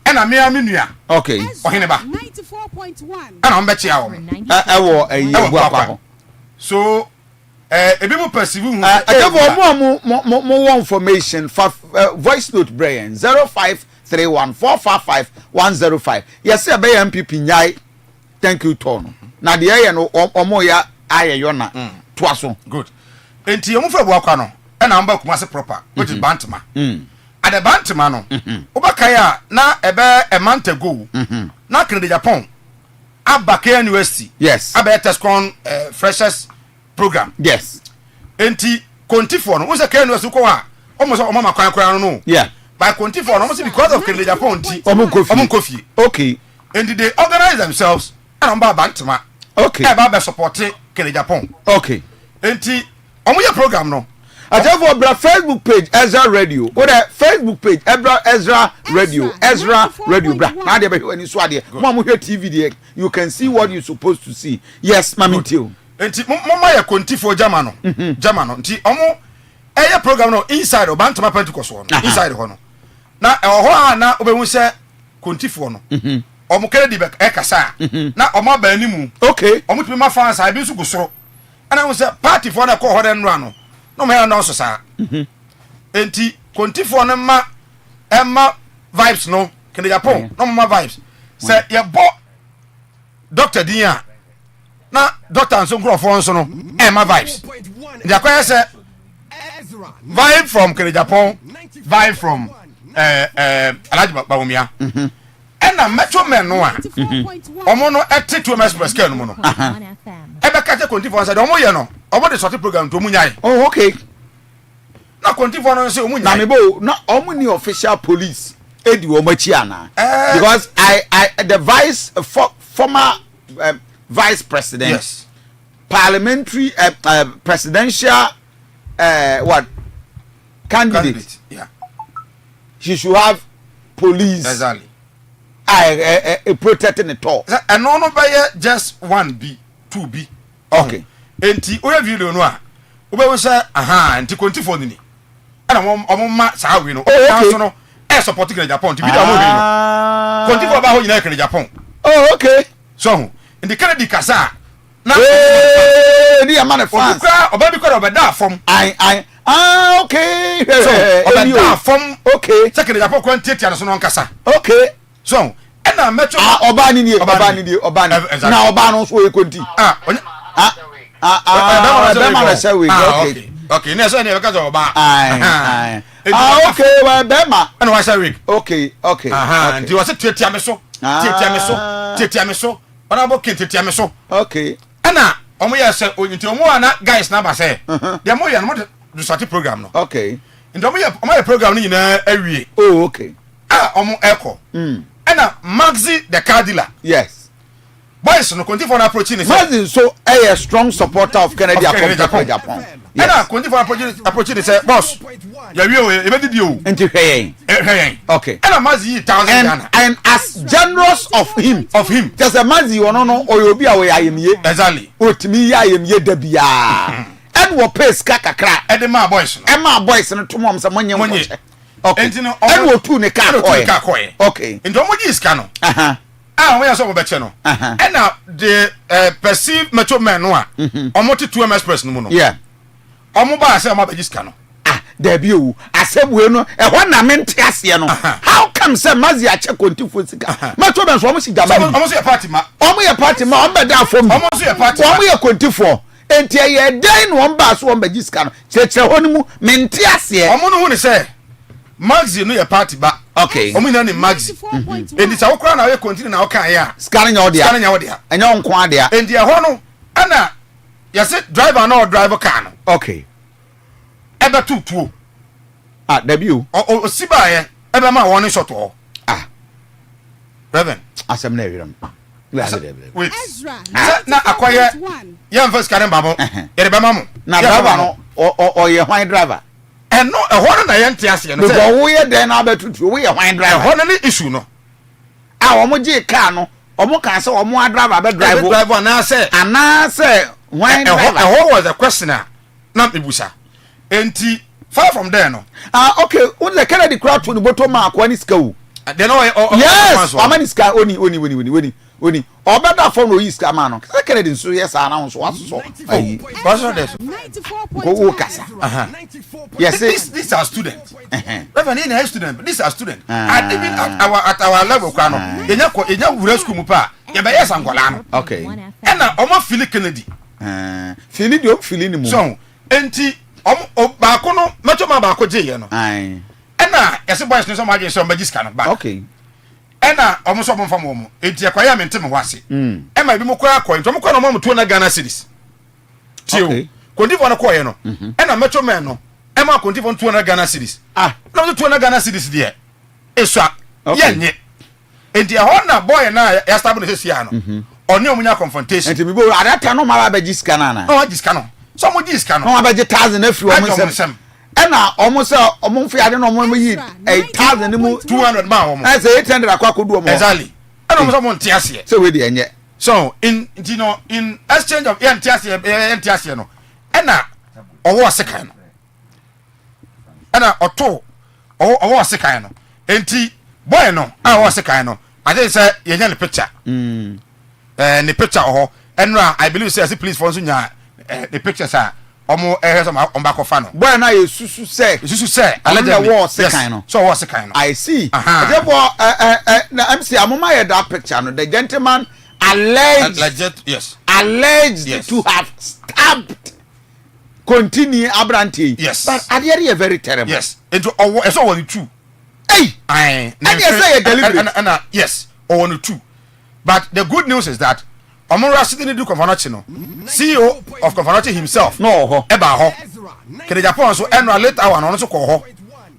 Ena me aminua. Okay. Ohene ba. 94.1. Ena omba che a wo. Ewo ebuakwa ho. So ebi mu perceive hu more information for voice note Brian 0531455105 yes e be MPP nyai thank you Tono na de ye no omo ya ayeyo na toaso good enti omo fa buakwa no e na mba Kumase proper which is Bantama at the Bantama no obakaya na ebe a month ago na Kennedy Japan abaka university yes aba tescon freshers program yes enti kontifo no unse kenu asu ko a omo so omo makwan kran no yeah by kontifo no because of Kennedy Japan ti omo Kofi Kofi okay and they organize themselves and on Bantama Okay. E ba be support Kennedy Japan. Okay. Enti omo ye program no. Ajafo bra Facebook page Ezra Radio. Go there Facebook page Ezra Radio. Ezra Radio bra. Na dey be when so ade. Mo am hear TV there. You can see what you supposed to see. Yes, mami tio. Enti mo ya kontifo jama no. Jama no. Nti omo eye program no inside Obantama Pentecost no. Inside ho no. Na ho na obehu se kontifo no. Omo Kennedy be e kasa. Na omo ba animu. Okay. Omo tumi ma fans I be so go soro. Ana wo se party for na ko ho den no. No me na so sa. Enti kontifo no ma emma vibes no Kennedy Japan no ma vibes. Say ye bo Dr. Dia na Dr. Anson Crawford so no emma vibes. They akwa say vibe from Kennedy Japan, vibe from Alhaji Bawumia. Na metro men no a omo no ete to express care no no e be ka te kontifo say omo ye no omo de sort program to munyai. Oh, okay. Na kontifo no say omunyai na me bo na omo ni official police edi wo machi ana because I the former vice president, yes, parliamentary presidential what candidate, yeah, she should have police. Exactly. Protecting the top. And no buy just 1B, 2B. Okay. Enti o video no a we say aha enti kontifo ni. Ana omo ma sa we no. So no e support Kennedy Japan. Video mo we no. Kontifo ba ho nyina Kennedy Japan. Oh, okay. So in the Kennedy kasa na ni amana fans. Oba bi ko da fom. Okay. So oba da fom. Okay. Kennedy Japan ko ntiatia so no nkasa. Okay. So na metro oba ni na oba no so e konti okay na so na because oba okay well bema and why say week okay and you was tiatia me so ona bo tiatia me so okay ana omo ya say onti omo ana guys na ba say dem mo ya no do start program no okay and omo ya program ni nyina awie oh okay omo echo Ena Maxi the car dealer. Yes. Boys no kontifo na approach ni. Maxi so a strong supporter of Kennedy Japan. Ena kontifo approach ni say boss. Ya wi o e be didi o. Enti hweyen. Okay. Ena Maxi 1000 Ghana. And as generous of him. Just a Maxi no oyobi a we ayemie. Exactly. Otimi ya ayemie da bia. And wo pay ska kakra. E de ma boys no. E ma boys no to mom say monye mo. Okay. Enti no and wo tu ne car koy. Okay. Enti omo gi iska no. We are so beche no. And now the perceive metro men no a. Omo ti 2M express no no. Yeah. Omo ba say omo be gi iska no. There be o. Asebwe no e ho na mente ase no. How come say Mazi a check kontifo sika? Metro men so omo si gaba ni. Omo so party ma. Omo ye party ma, omo be da fom. Omo so party. Omo ye kontifo. Enti ye den no omo ba so omo be gi iska no. Cheche ho ni mu mente ase. Omo no hu ni say Maxi no your party ba. Okay. Omo na ni Maxi. Endi sa wokra na we continue na okan ya. Scanning your dia. Enyo nko adia. Endi e ho no ana ya say driver na driver car no. Okay. Ebe tutuo. Debut. O siba ye ebe ma won shot o. Reverend. Asem na ewiram. Wait. Na akoye ye mfa scanning babo. Ye be mamu. Na driver no o ye hwan driver. And no a one na yente ase no say wo ye den na betutu wo ye hwan driver ho na ni issue no omo je car no omo kan say omo driver be driver na say hwan driver ho was a question na mebusa enti far from there no okay who the Kennedy crowd to the bottom mark when ska wo they know yes amani ska oni obeda for no iska man no Kennedy so yes na so waso what's this go kasa yes this are student Reverend in a student this are student and even at our level kwa no enya wura school mu pa ye be yes angola no okay na omo fili Kennedy fili ni mu so enti omo ba ko no meto ma ba ko je ye no na yesi boys no so ma je so magiska no ba okay na omo so bomfa mo enti akwa ya mente me wase ma bi mo kwa akwa enti omo kwa no mo to na Ghana series tio kondivo na kwa ye no na metro men no ma kondivo to na Ghana series na to na Ghana series de esua ye nye enti ho na boy na ya stable no sia no oni omunya confrontation enti bibo adata no ma ba jiska na oh jiska no so mo jiska no no ba je 1000 afiri omo nsem ena omo se omo mfi ade no omo yi 8000 mu 200 ma omo I say 800 akwa kodu omo exactly ena omo so mo ntiase so we dey enye so in exchange of ntiase no ena owo sekan no ena oto owo sekan no enti boy no owo sekan no I think say yenya the picture the picture oho enra I believe say as police for nya the picture say omo some back of no boy na yesusu say allegedly war sekan no so war sekan no I see therefore na MC amoma hear that picture no the gentleman alleged to have stabbed continue abranti yes but adere very terrible yes into owo eso was true hey and you say deliberate and yes or no true but the good news is that Omura sitting do Konfanochi no CEO of Konfanochi himself no ho eba ho kede Japan so enra later one no so ko ho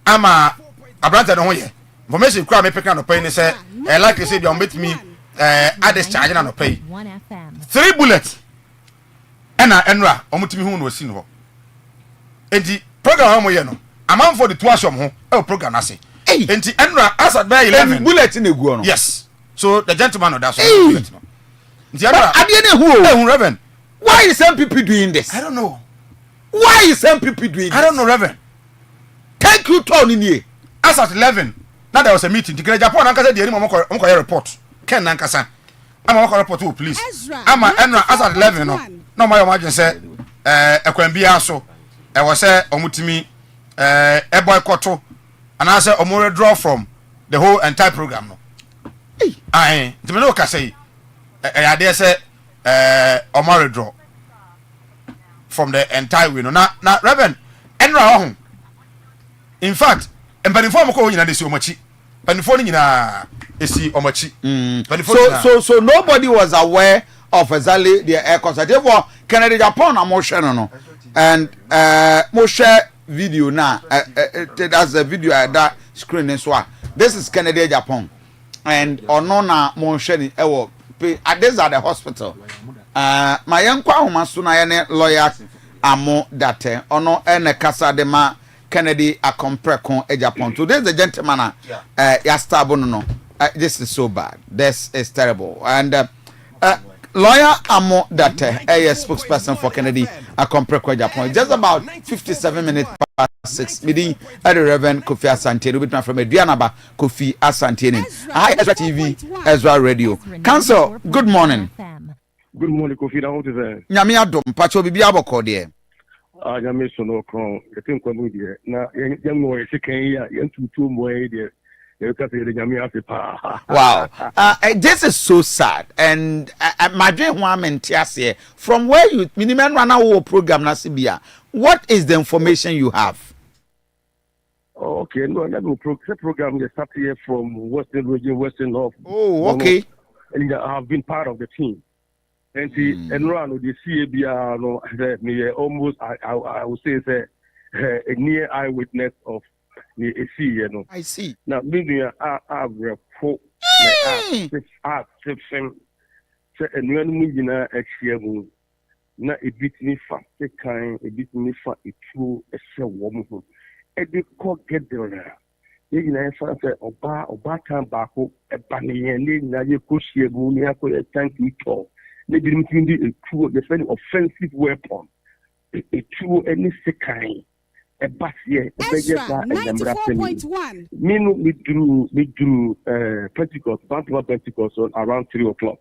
ama abrante no ho ye information kura me pick no pay ni say like you say they meet me address charge na no pay 3 bullets enra omutimi hu no si no enti program mo ye no amount for the two ashom ho program na say enti enra asad by 11 bullet na egu no yes so the gentleman no that's bullet no enti enra adie who Reverend why is some people doing this I don't know why is some people doing this I don't know Reverend thank you Tony nie asat 11 now there was a meeting the Japan ankasa the mo ko report ken nankasa ama mo ko report to police ama enra asat 11 no my imagine say ekwambia so e was say omutimi boycott and I say omo withdraw from the whole entire program no to me no ka say I dare say omo withdraw from the entire way no na Reverend enra ho in fact empanifo mo ko nyina de si omachi panifo nyina esi omachi so nobody was aware of exactly the air concert therefore Kennedy Japan na mo hwe no and mo share video now that's the video that screen so this is Kennedy Japan and ono na mo hwe ni ewo this at the hospital my yankwa homa so na ye ne lawyer amo that ono ene kasa de ma Kennedy akompreko e Japan so this is the gentleman ya stable no this is so bad this is terrible and lawyer amo that a spokesperson for Kennedy akompreko Japan just about 57 minutes past 6 meeting at the Reverend Kofi Asante we been from Aduanaba Kofi Asante Ennin hi Ezra TV Ezra Radio Council good morning Kofi na what is there nyame adom pacho bibi aboko de nyame so no kron etin kwamu de na yanwo yesekan ya yantutu mo de wow this is so sad and my dream from where you minimum run our program na Sibia what is the information you have okay no that program you start here from Western region Western North okay and I have been part of the team and run with the CABR no me almost I would say a near eyewitness of I see. Now, maybe I report and when we actually na a bit me fast, a kind, a bit me fast, a true, a shell woman. A bit court get there. You know, say, Oba can back up a banny and then you push your moon, a tank you talk. Maybe a true, the very offensive weapon, a true, any kind. A bus here, Ezra 94.1. Me drew Pentecost, Pentecost on around 3 o'clock.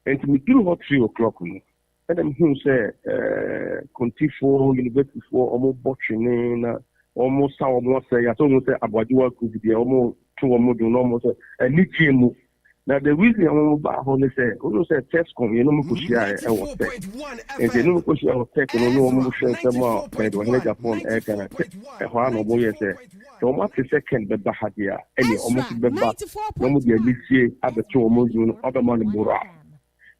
And me drew at 3 o'clock. And then who say, Contifo, University for almost botching, almost how almost say, I told say, Abadua could be almost 2 or more, almost a Nichi move. Now the reason I'm about only say test come, you know, Mukushia and was tech. And the no Mukushia was tech, and no motion some more, and when Japan air can a one or more say. So much a second, but Bahadia, any almost the back, no more the Alicia at the 2 million other man in Bura.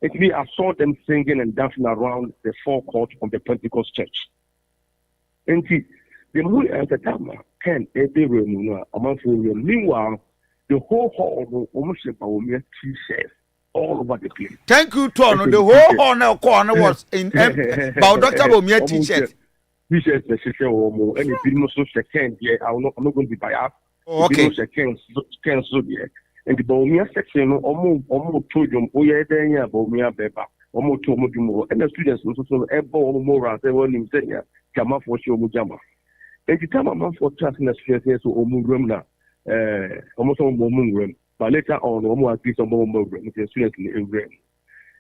It me, I saw them singing and dancing around the forecourt of the Pentecost church. And see, the moon at the time can every room, a month. Meanwhile, the whole hall almost about mere T-shirts all over the place. Thank you, Tono. The whole corner was in about Dr. Bomia t-shirt. T-shirt, the share or any business second. Yeah, I'm not going to be biased. Okay. Second, so yeah. And the Bomia section, almost told them, oh yeah, then yeah, Bomia Beba, almost told more. And the students also able more as they were in Kenya, Jama for show Mujama. And the time I'm for trusting the sphere, so Omugrum now, almost on Momungram. But later on, almost at least on Momungram, with the students in the room.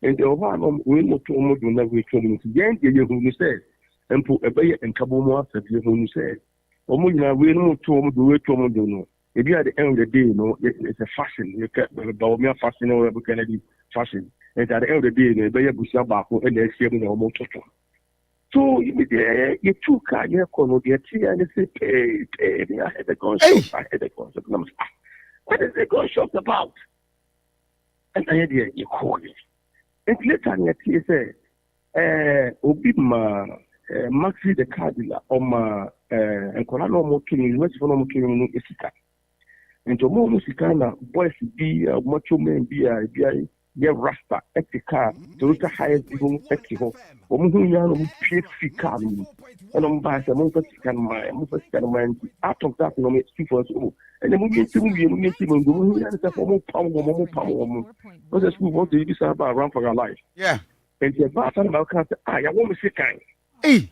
And the one we not to almost do never coming to the end, you said, and put a bay and Kabomo after you said. Almost now, we know to almost do it to almost do no. If you at the end of the day, it's a fashion. You can't about me fashion or Kennedy fashion. And at the end of the day, they buy a Bushabako and they're saving almost total. So you took a year corner, the tea, and they say, pay, I had a gun shop, what is the gun shop about? And I had you call it. And later, you say, Obima, Maxi the Cardinal, or my, and Colano Mokin, West for Mokin, Isika. And to more Musicana, boys be a macho man, be a rasta, at the car, to look at highest people at the home. Omuyan, car, and on by the Mufasican mind, out of that, no, it's people. And then we get to me, we get to me, we have to more power. What does we want to do about around for our life? Yeah. And the pattern about I want to say kind. Hey.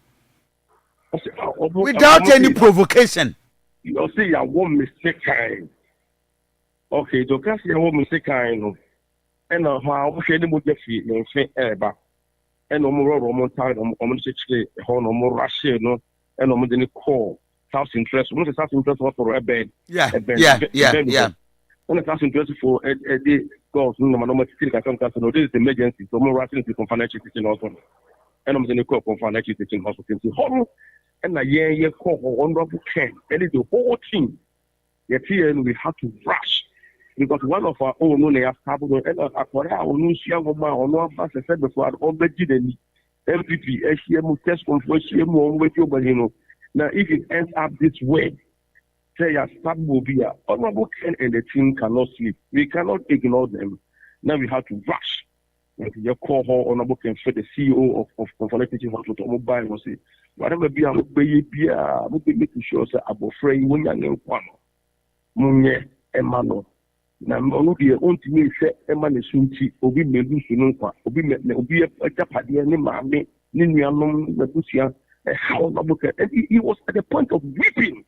Without any provocation. You say I want mistake kind. Okay, so can't say I want mistake kind. And how we should move the feet and say ever. And no more Roman time on 60 no more Russia, no, and no more than a call. South interest, what is South interest for a bed? Yeah. When the South interest for a day goes, no matter I come to know this is emergency, so more Russian from financial teaching also. And I'm going to call from financial teaching hospital. And a year call for wonderful can, and it's the whole team. Yet here we have to rush. Because one of our own only have happened, and our own young woman or no one said before, already the MPP, SCM, test confusion, with you, but you know. Now, if it ends up this way, say a start will be a honorable Ken and the team cannot sleep. We cannot ignore them. Now we have to rush. And you call her honorable Ken for the CEO of Conflict Hospital Mobile was it. Whatever be a making sure that about free when you're in one. Munye, Emano. Na ono de ontimi hwe ema ne sunti obi medu sunu nkwa obi ajapade ne maame ne nuanom na busia how naboka and he was at the point of weeping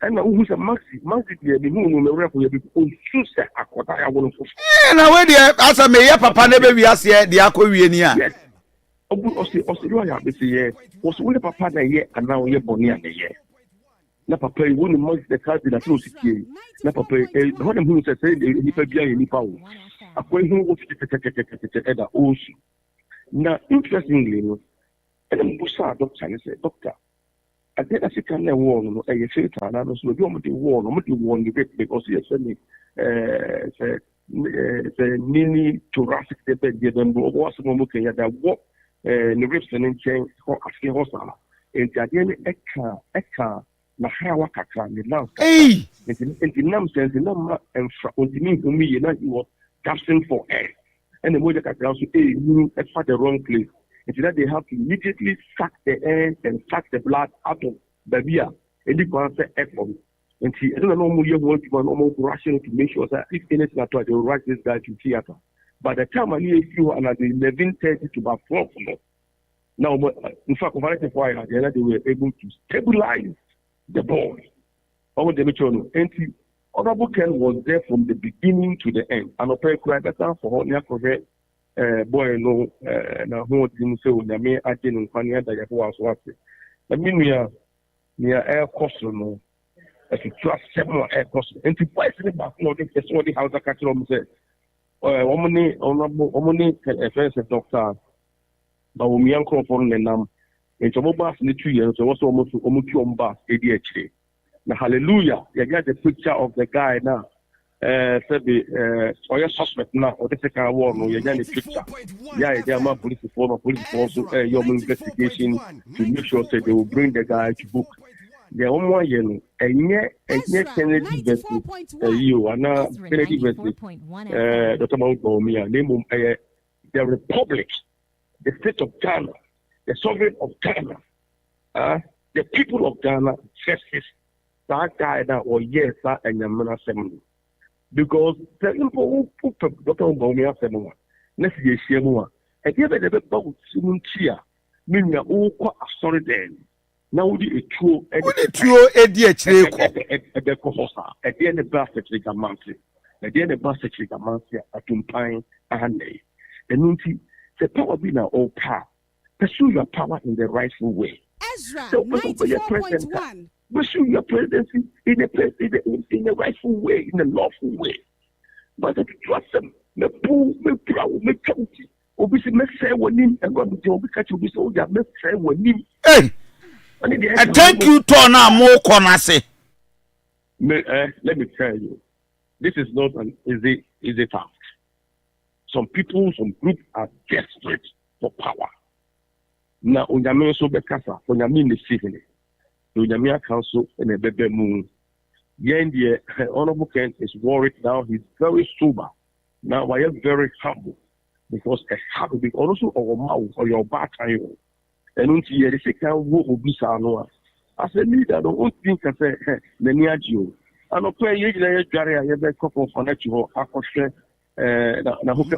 and who say maxi de be hu no rep ye be on susa akoda ya wonu fo na we de asa me ye papa na be wi ase de akowie ni a yes obu o ya be say ye was we papa na ye ana o ye boni ana ye na papa yi wonu mo the card na so sikie na papa ho dem hu say ni pa bia ni pa wo akwai hu wo tete eda osu na interestingly no and busa doctor and say doctor I think I can na warn no e filter na no so bi o mo dey warn the bit because yes me say mini thoracic debate dem bo was mo mo kan ya da wo ne rips and chain ho afi ho sala and the eka na hawa kakra ni now eh in nam sense na ma enfra ontimi humi ye na he was gasping for air and the moja kakra so you at the wrong place and that they have to immediately suck the air and suck the blood out of the beer and the cancer effort and see I don't know more you want to almost rushing to make sure that if anything at all they will rush this guy to theater by the time I knew you and at 11:30 to about 12 now in fact they were able to stabilize the boy. Over the Michono. And Honorable Ken was there from the beginning to the end. And Opera cried better for her boy no na who didn't say when me I didn't find that you was watching. I mean we are air cost no as you trust several air cost. And to buy the back no this is what the house catch on say. Omni first doctor but we am come for them. And some bus in the 2 years, so also almost bus ADHD. Now, hallelujah, you got the picture of the guy now. Said the or suspect now, or the second war, no, you got the picture. Yeah, they are police force, your investigation to make sure that they will bring the guy to book. the one yen Kennedy versus you and now Kennedy versus Dr. Mount Bomia, name the Republic, the state of Ghana, the sovereign of Ghana, the people of Ghana versus that guy that or yes and Yamana Assembly. Because the people who put Dr. Bomia Assembly, let's get Shemua, and give it a bit about Simuntia, meaning all sorry then. Now we a true ADH at the Kohosa, at the end of Basset Ligamansi, at the end of Basset Ligamansi, at Tumpine, and Nunti, the power be now all power. Pursue your power in the rightful way. Ezra So, 94.1. pursue your presidency in the rightful way, in the lawful way. But if you trust them, the poor, the proud, the county, obviously, let's say one name, and God will be catch you with all that, let's say one name. Hey! And thank you, Tona Mo Konase. Let me tell you, this is not an easy task. Some people, some groups are desperate for power. Now, Onyame so bekasa, Onyame the civil, Onyame council and a baby moon. The Honorable Kent is worried now. He's very sober. Now, I am very humble because a habit, because also our mouth or your back time. And until you can walk with Bissano. As a leader, I don't think I say, Neniagio. And I'll play you there, Gary, I have a couple of financial, Akoshe,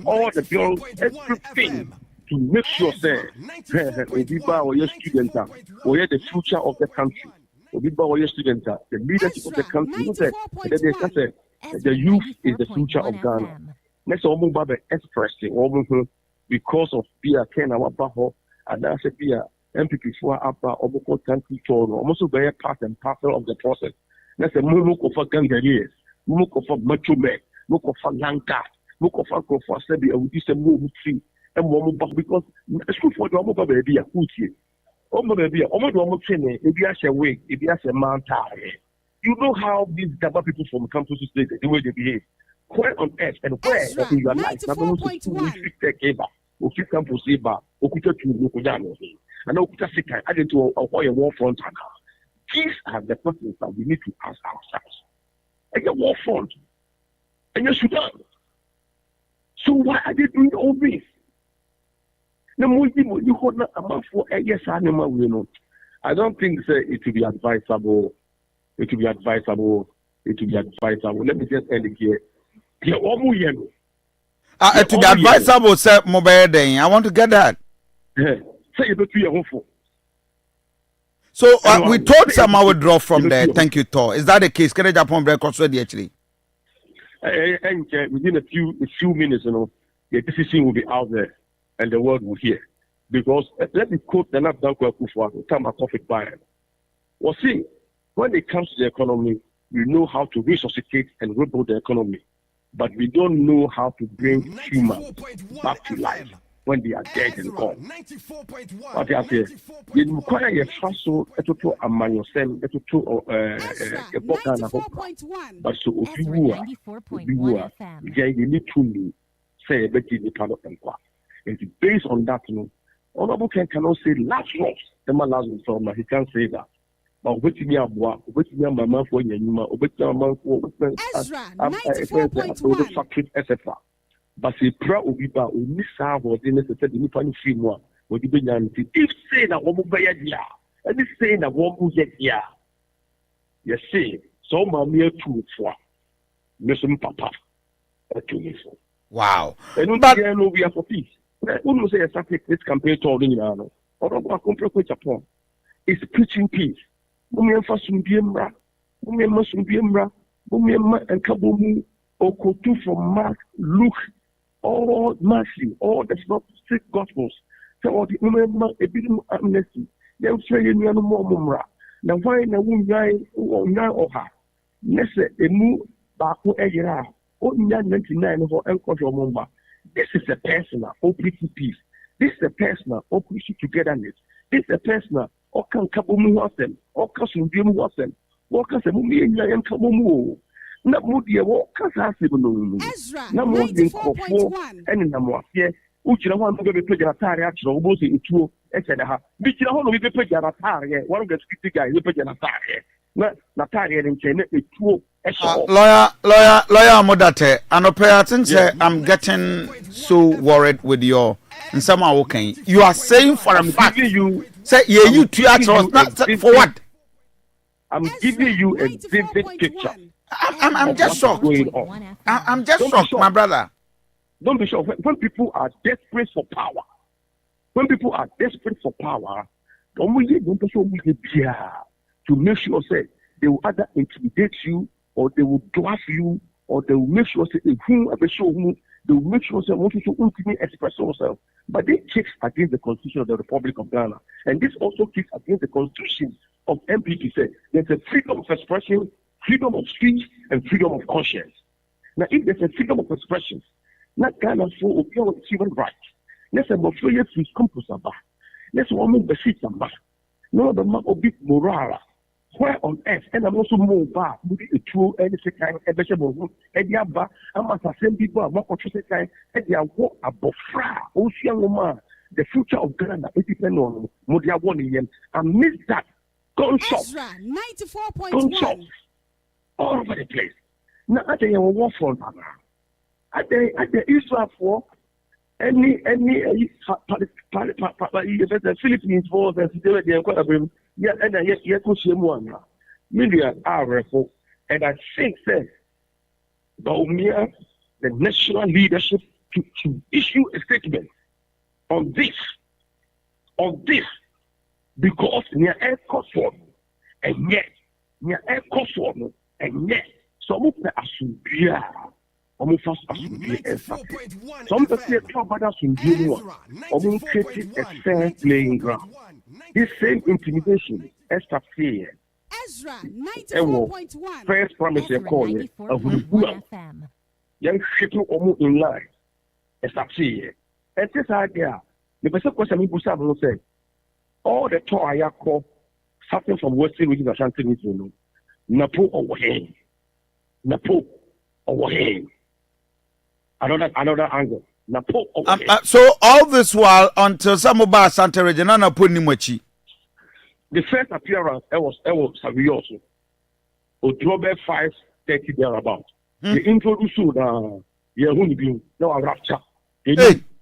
all the girls, everything to make sure that Obiba or your students are, or the future of the country. Obiba or your students are, the leadership of the country. The youth is the future of Ghana. Next, all move expressing, because of Pia Ken, our Baho. And that's a beer MPP for Abba Oboko Tanki Toro, almost very part and parcel of the process. That's a Mumuko for Gangaries, Mumuko for Machume, Muko for Lanka, Muko for Sebi, and we say move tree and one because it's good for the Omoba baby, a cookie. Omo baby, Omo training, if you ask a way, if you ask a man, you know how these Gaba people from campus state, the way they behave. Where on earth and where in your life, not only to take Eva. Oki campus eba, okuta tu nukujano, and okuta sika, added to a war front. These are the questions that we need to ask ourselves. And your war front, and your Sudan. So why are they doing all this? No more you hold not a month for a yes animal, you know. I don't think it would be advisable. It would be advisable. Let me just end it here. Yeah, almost yellow. To be advisable, sir, mobile day. I want to get that. So we thought somehow withdraw from there. Thank you, Thor. Is that the case? Can I jump on break also actually? And within a few minutes, you know, the decision will be out there, and the world will hear. Because let me quote the Nabdan Kwakufa, time a profit buyer. Well, see, when it comes to the economy, we know how to resuscitate and rebuild the economy. But we don't know how to bring humans back to life when they are dead and gone. What I say, you require a fossil, a total among yourself, a total a book and a hope. But so if you are, you need to say a bit in the part of them. And based on that, you know, Honorable Ken cannot say last loss, the man last from he can't say that. But waiting me up, waiting me my mouth for you, waiting my mouth for factory, etc. But say proud of people who miss out or didn't necessarily need to free more. What you bring if say that one by a year, and this saying that one will get here. You see, so my mere truth for Mission Papa. Wow. And but no, we are for peace. When we say a subject, this campaign told you, or a complex upon is preaching peace. Mumienfa sumbiemra, mumienma sumbiemra, mumienma and kabomu, okotu from Mark, Luke, all mercy, all the strict gospels. So all the mumienma a bit of amnesty. Then say you no more mumra. Now why na wunyai oha? Nese emu baako ejira. Onya 99 for encounter mumba. This is a personal, preaching peace. This is a personal, preaching togetherness. This is a personal. Okan kabomu wasem, okan sumbiemu wasem, okan semumi enya kabomu. Na mudi okan sasibu no. Na mudi nkofo ene na moafie. Uchira ho anto be pejara tare achiro obosi etuo eche da ha. Bichira ho no be pejara tare, one of the security guys be pejara tare. na tare den che na etuo lawyer Modate, and I think I'm getting so worried with your in some okay. You are saying for a fact you say you two not for what? I'm giving you a vivid picture. I'm just shocked. I'm just shocked, my brother. Don't be shocked. When people are desperate for power, don't to make sure say they will either intimidate you or they will dwarf you or they will make sure say they will make sure say want to ultimately express yourself. But they kicks against the Constitution of the Republic of Ghana, and this also kicks against the Constitution of MPP. Say there's a freedom of expression, freedom of speech, and freedom of conscience. Now, if there's a freedom of expression, not Ghana for human rights. Let's say more free free campus about. Let's woman be sit about. No the man of big moral. Where on earth, and I'm also more bad, maybe a true any kind of vegetable, and the abba, I'm at the same people, I'm not conscious kind, and they are what above fra, ocean woman, the future of Ghana, it depends on Modia 1 a.m. I miss that gunshots, Ezra 94.1 all over the place. Now, I think I'm a war for Ghana. At the Israel for any the Philippines for the yeah, and yet one million RFO, and I think that the national leadership to issue a statement on this, because near air cost and yet near air cost and yet some of the asubia. Almost some of the brothers in June almost created a fair playing ground. This same intimidation, extra fear. Ezra 94.1 First promise you call it a Hulu. Young shit almost in line. Extra fear. And this idea, the person question me Busa will say, all the toy I call something from Western region of Asante, Napo over him. Napo over him. Another angle. So all this while until some of us Asante region na put nimachi. The first appearance I was Savioso. October 5:30 thereabout. They introduced Yehuni no rapture.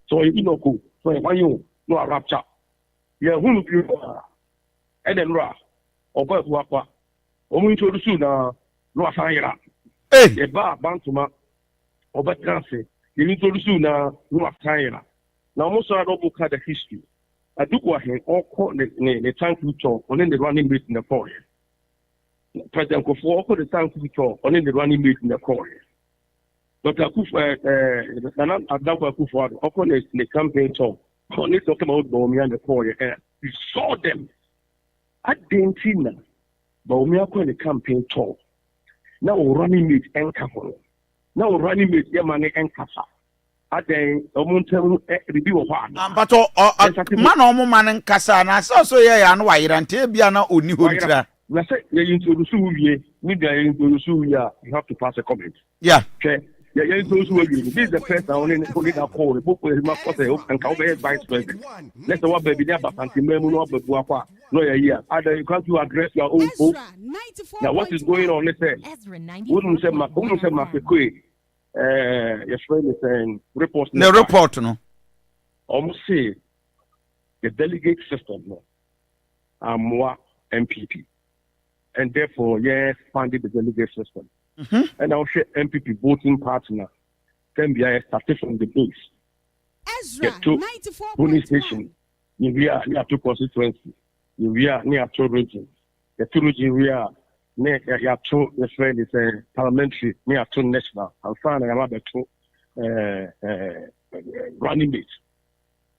So you know go. So you no rapture. Yehuni and then Ra Oba Wapa. Introduced no Asanyra. The bar Bantuma Oba Transit. You introduce now China. Now, most of the had the history. I do go ahead all call the tank we talk on the running mate in the corner. President Kofi all the tank we talk on the running mate in the corner. Dr. Kufa, Adamba Kufa, all the campaign talk. On it talking about Bomia and the corner. We saw them at Dentina. Bomia called the campaign talk. Now, running mate and Capo. Now running with your money and casa. At the review of one. But man, man and casa, and I saw so yeah, and why and Tabiana only who let's say you introduce you, you have to pass a comment. Yeah. Okay. Yeah, this is the first I only a call the book with my and cover vice president. Let's what baby there, but Memo, no, yeah. Either you can't address your own folk. Now, what is going on? Let's say, wouldn't say my your friend is saying report. The report, no. Almost say the delegate system, no. More MPP, and therefore, yes, funded the delegate system. And I'll share MPP voting partner. Then we are starting from the base. Ezra 94.1 police station. We are near two constituencies. We are near two regions. The two regions we are near two. The friend is parliamentary near two national. I'm trying to have two running mates.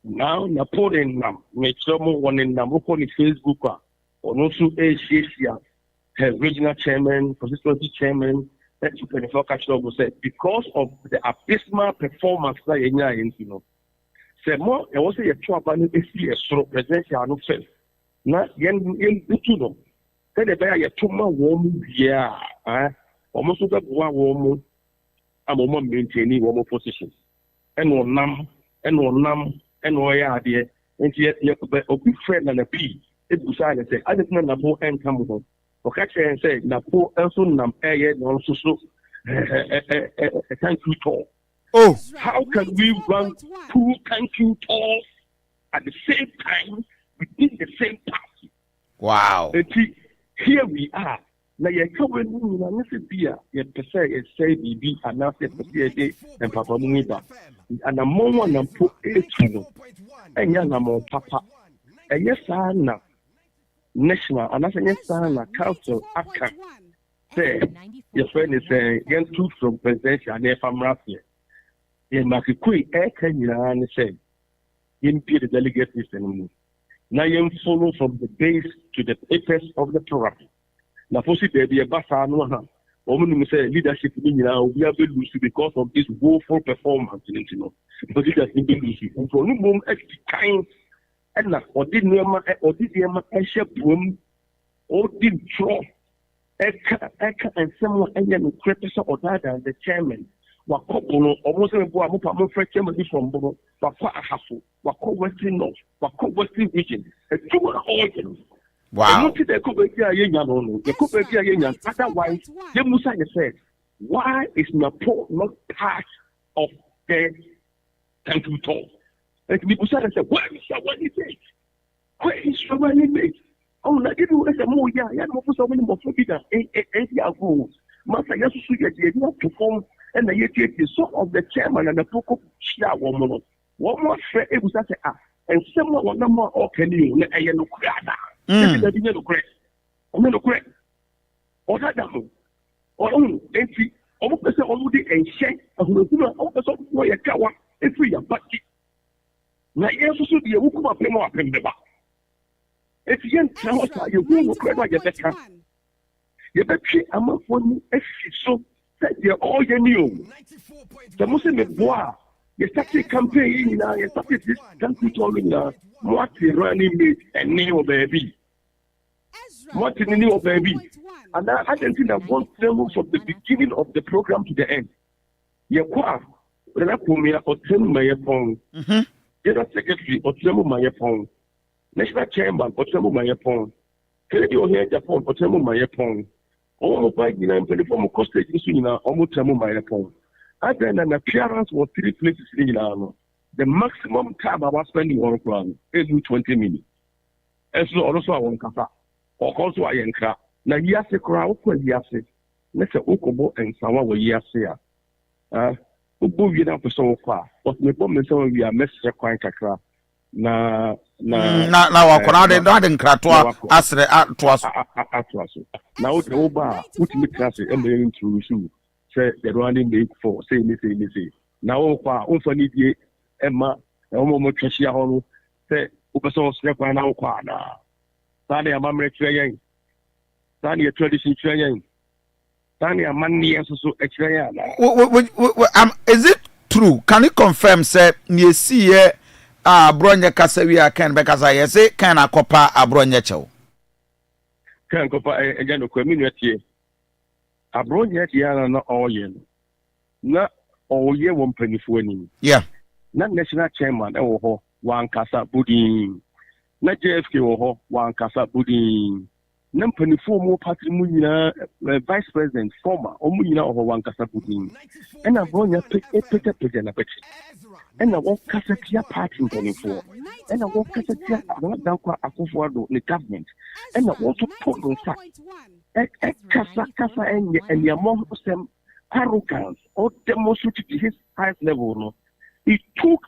Now Napoleon make some one in Namuko Facebook or also ACCA. Her regional chairman, constituency chairman, that you can will say because of the abysmal performance that you know. Say more, I was a true abandon if so presidential no fail. Not yen you know. Then the bear 2 months warm yeah, almost over 1 warm. I'm a moment maintaining warm position. And one numb, and why dear, and yet you're a big friend and a P. It was silent say, I didn't know and come home. OKATAKYIE say na po also nam aye no so thank you tour. Oh, how can we run 2 thank you tours at the same time within the same party? Wow. Here we are. Now you're coming in and this beer, you say BB and now say day and Papa Munida. And a moment and put 8 and young Papa. And yes, Anna national and as a yes, Anna council Aka say your friend is against two from presidential and if I'm right here. In Makikui, can you say, in the delegate system. Now you follow from the base to the apex of the program. Now, for there be a bassa no one. Woman say leadership now we are lose because of this woeful performance, you know. Because it has been losing. And for no moment at the time, and or did Nema or did Yama Asia Boom or did draw Eka and someone and critics or that and the chairman. Wakobono almost a boy from Bono, Waka Hafu, Wako Western North, Wako Western region, a 2 organs. Wow. Otherwise, the Musa said, why is Nepal not part of the country talk? And the Musa said, where is Shawani Base? Where is Shawani Base? Oh, I didn't know that more, yeah, more for so many more forbidden, 8 years ago. Master Yasu did not perform, and the yet some of the chairman and the Poko Shia woman. One more fair, it was that, and someone no more or can you, I am no crada. This is no correct. I'm not correct. Or that down. Or only entry, almost already and shake, who do also for your cow, and free your bucket. Now, yes, also be a woman of them up in the back. If you can't tell us, you will credit your better. You bet I'm a funny, so that you're all you knew. The Muslim boy, you started campaigning now, you started this country talking now. What is running me and new baby? What is the new baby? And I didn't think that one film from the beginning of the program to the end. You qua, when I come here, or tell my phone. General Secretary, or tell my phone. National Chairman, or tell my phone. Tell you here, Japan, or tell my phone. All of my uniform costage is almost tell my phone. I then an appearance was 3 places in the maximum time I was spending on plan is 20 minutes. And so also I want Kasa. Or also I enca. Now yes, a crowd for yes. Let's say Okobo and Sawa were yes here. Ubu you up so far. But the bomb so we are message quite kakra. Na wakonade no aden kratwa asre atwas. Now the oba which me class and the introduce say the running mate for say me. Now kwa need ye Emma, a woman Tricia Holo, say, Upaso Snap and Alquana. Tanya Mamre Train, Tanya Tradition Train, Tanya Money and so extra. Is it true? Can you confirm, say, you see here, Bronya Casavia can because I say, can I copa a Bronya Chow? Can copa a general community. A Bronya Tiana not all yen. Not all year 1 penny for winning. Yeah. Na national chairman ewo wan kasa budin na JFK wo wan kasa budin na mpanifo mo party mu nyina vice president former omu nyina wan kasa budin ena bronya pete na pete ena wo kasa tia party mpanifo ena wo kasa tia dan kwa akofo ado the government ena wo to put on sa kasa enye mo sem arrogance or demonstrate to his highest level no. It took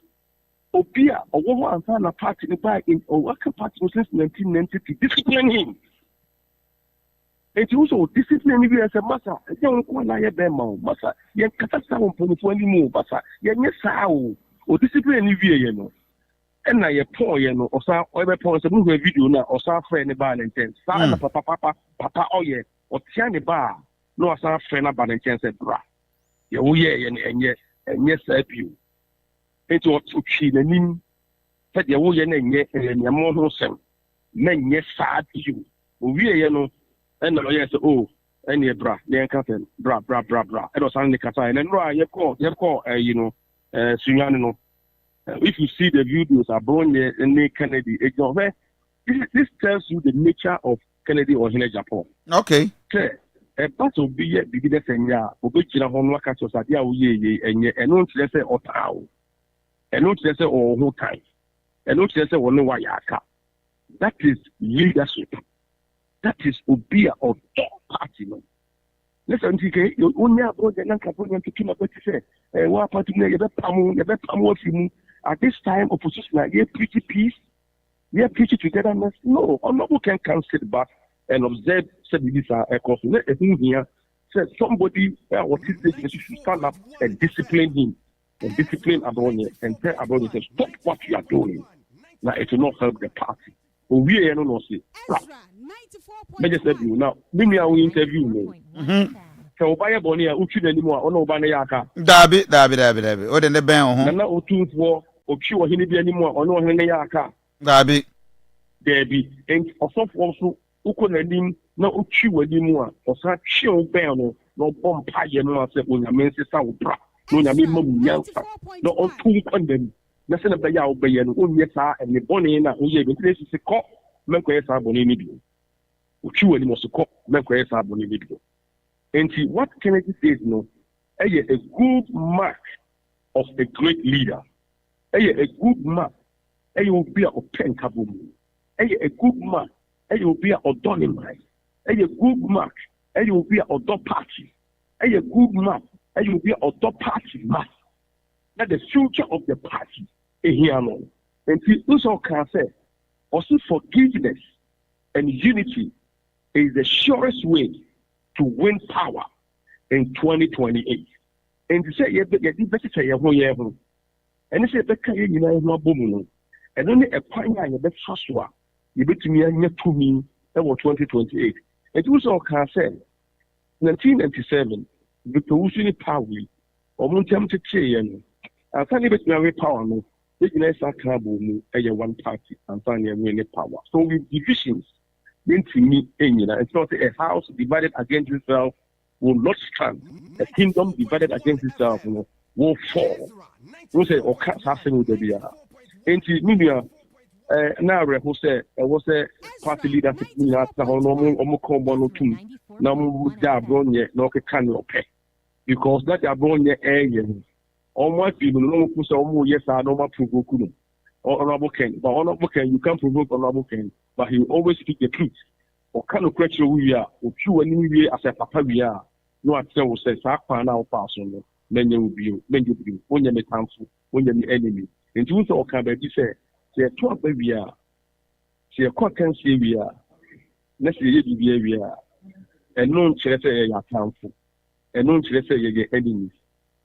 Obia or one and a party in a worker party since 1990 to discipline him. It also discipline him as a master. Young Kwana Bemo, Massa, Yan Catasa on 20 more, Bassa, Yan Yesao, or discipline him, and I poor, or some other points of movie video now, or some friend about intense. Papa, Oye, or Tiani Bar, no, some friend about intense at Bra. And yes, help you. It was to cheat and in that the old and yet and your more sem. Men, yes, sad you. We know, and yes, oh, and your bra, the captain, bra. It was only Kasa and right, you call, Sunyano. If you see the videos are born there and they Kennedy, this tells you the nature of Kennedy or Hine Japan. Okay. A part of be a beginner and ya, Obicina Honwaka Society, and not let's say or tau, and not let's say or whole time, and not let's say or no wayaka. That is leadership. That is Obia of all party. Listen, you only have the Nankapoon to keep up what you say. What party you pamu at this time, opposition, you preach peace, you preach togetherness. No, Honorable can sit back and observe this here. Said somebody what is this should stand up and discipline him and discipline Adonia and tell Adonia stop what you are doing. Now it will not help the party. We are not say. I just said you now. We are interview me. So buy a bonia uchi anymore or no banayaka. Dabi. Or then the band. Now two for or cure him anymore or no henayaka. Dabi. There be and also Ukonadim no uchi anymore or such chill bano no bomb pie no say when your men say sound bra. No yamin yansa. No on two condemn. Nothing of the yaw bay and unyeta and the bonnie in a place is a cop. Menquest abonini. Uchi anymore so cop. Menquest abonini. And see what Kennedy says, no, a good mark of a great leader. A good mark, a will be a pen kaboom. A good mark, a will be a O'Donnell. A good mark, a will be a dog party. A good mark, a will be a dog party mass. That the future of the party is here alone. And see, also can say, also forgiveness and unity is the surest way to win power in 2028. And to say, you did better say, you won't. And say, you know, no boom. And only a pioneer, you bet Sasua, you bet me and to me, that was 2028. It was all can say, 1997, the Perusian power, or Montam to say, I can't even marry power, no. They can say, one party, and finally win power. So with divisions, into me, it's not a house divided against itself will not stand. A kingdom divided against itself will fall. We say, or cats happening with the beer. Into media, now, who said, I was a party leader, because that are born near area. All my people know who say, yes, I know my provoke or honorable Ken, but honorable Ken, you can't provoke honorable Ken. But he always speak the truth. Or kind of question we are, or true anyway as a papa we are. No, I tell you, says, I find out person, then you will be, when you're thankful, when you're the enemy. And you also can be said, say, a 12 baby are, say, a cotton say we are, let's say, we are, and no church say you're thankful, and no church say you're enemies.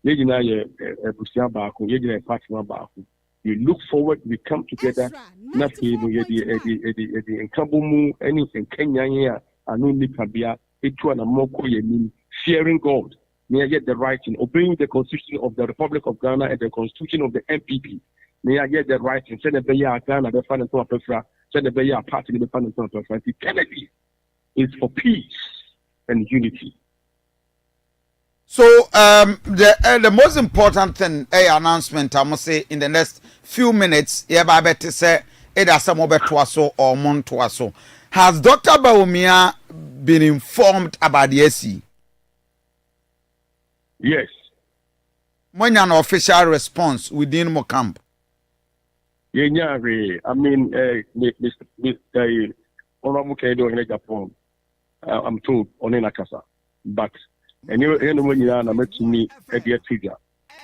You know, a Busia Baku, you're a partner Baku. You look forward, we come together. Nothing, and Kabumu, anything, Kenya, and only Kabia, Etuana Moko, fearing God. May I get the right in obeying the Constitution of the Republic of Ghana and the Constitution of the MPP. May I get the right in send a Beya Ghana, the financial preference, send a Beya party, the financial preference. Kennedy is for peace and unity. So the most important thing, announcement, I must say, in the next few minutes, I better say either some over Twaso or Montwaso. Has Dr. Bawumia been informed about the SC? Yes. When an official response within my camp? Yeah, I mean, Mr. Honorable Kedo in Japan, I'm told on Nakasa, but anyone you met to me at the figure.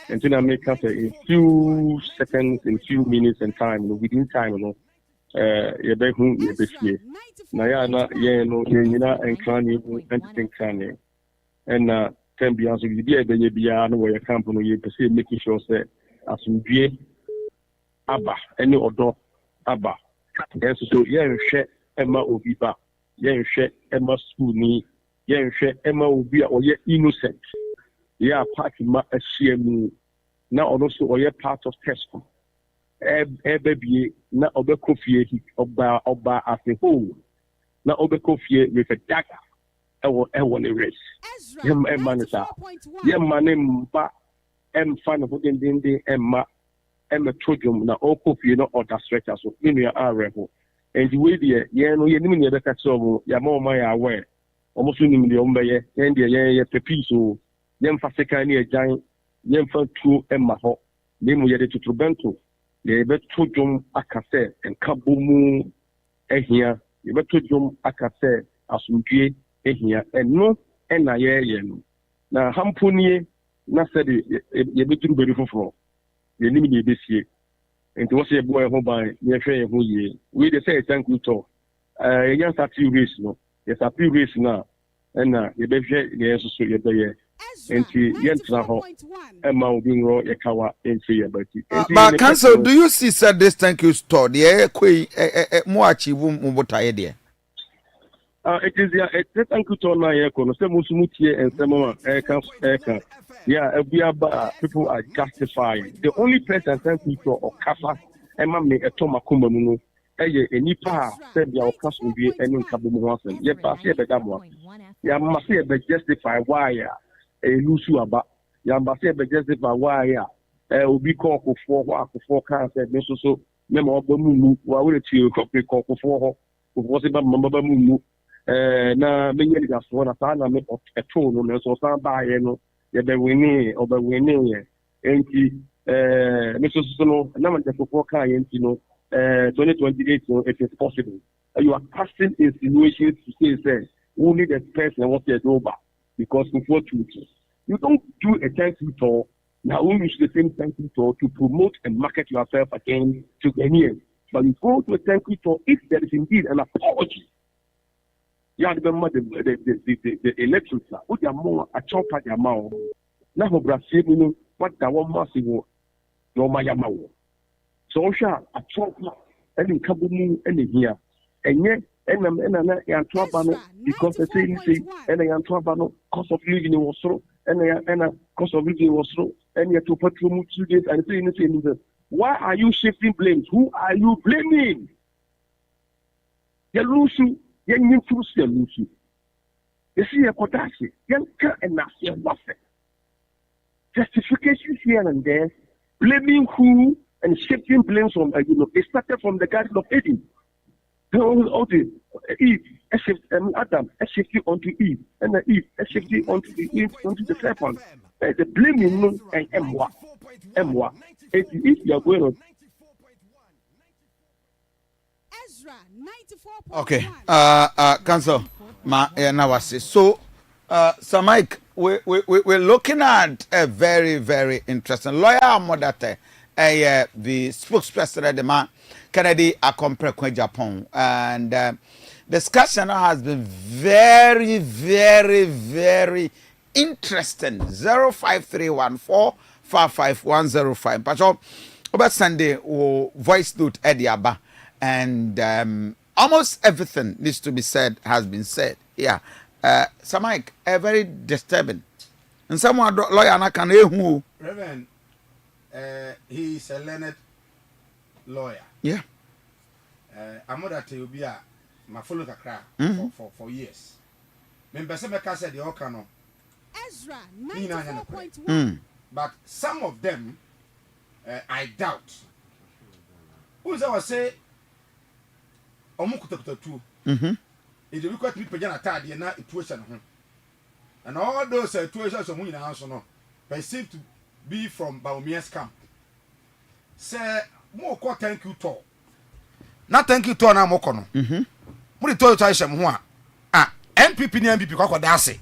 And then I make us in few seconds, in few minutes and time, within time, you be whom you be here. Nayana, and clanny, and clanny. And can be answered with the Biano where you come from, you perceive making sure that as you be Abba, any odor Abba. And so, share Emma Obiba, share Emma Spoony. Emma will be or yet innocent. Yeah, part of my CMU. Now also or yet part of Tesco. Baby, now Obe Kofi Oba as a whole. Now Obe Kofi with a dagger. I want a race. Manisa. Manem ba fan of Emma Emma Trojum. Now all Kofi not order stretchers. So in your rebel. and the way the no ye nim ne be catch omo ya ma omo ya aware almost nim de ombe ye and ye pepi so yem fa seka ne agyan yem fa tuo emma ho ne mu ye de tutrubento ye be to dwom akase enkabo mu ehia ye be to dwom akase asumdue ehia eno ena ye no na hamponie na said ye be turu beri foforo ye nim ne be sie enti wo se boy ho ban ye hwe ye ho ye we dey say thank you to yan start race no yes a race na na ye be hwe ye so ye be ye enti yen tra ho emma obi nro ye kawa enti ye bati but cancel do you see said this thank you store the koi mo achieve mo botaye there it is thank you to na ye ko no se musumutie ensemo eka yeah people are justifying the only person thank you to okafa emma me etoma kumba mu no eye enipa said ya okaso bi eni nkabo mu ho asem ye ba se be damo ya ma se be justify why lusu aba ya ba se be justify why obi ko akofo kan se me so me ma oba mu wa we ti ko akofo ho ko se ba mama mu na menye ni gaso na sa na me eto no me so san ba ye no ye be wini ye enti me so no na man akofo kan ye enti no 2028 no it is possible you are casting insinuations to say only the person what they do back because before you don't do a thank you tour now only use the same thank you tour to promote and market yourself again to Ghanaians. But you go to a thank you tour if there is indeed an apology. You have the elections what they are more a chop at your mouth. Now Brazil what the one massive no my yamao. So shall a chop any kabumu any here and yet and Yantuabano because they say and Yantuabano cost of living was through and cost of living was through and yet to put 2 days and say why are you shifting blames? Who are you blaming? Yalusu, Yan Yalusu. You see a Kotashi, Yanka and Nasia Buffet. Justifications here and there, blaming who and shifting blames from it started from the Garden of Eden. Eve, Adam, shifting onto Eve, and Eve, shifting onto the serpent. The blaming and Emwa. If you are going on. Ezra 94.1. Okay. Cancel. Now I say so. So Mike, we're looking at a very, very interesting lawyer Modate, the spokesperson of the man Kennedy Akompre Japan, and discussion has been very, very, very interesting. 05314555105. But over Sunday, voice note Ediaba, and almost everything needs to be said has been said. Yeah. So Mike, very disturbing. And someone lawyer na can who Reverend, he is a learned lawyer. Yeah. I'm not that you be a my follow the crowd for years. Member Sebeka said the Okano. Ezra 94.1. But some of them I doubt. Who's I say Omukuta two. If you look at people jana tadi and not situation and all those situations of winning house no perceived to be from Baumia's camp. Say more thank you to. Not thank you to na mokono. Muri to to Aisha ho a NPP ni MPP kwa dase.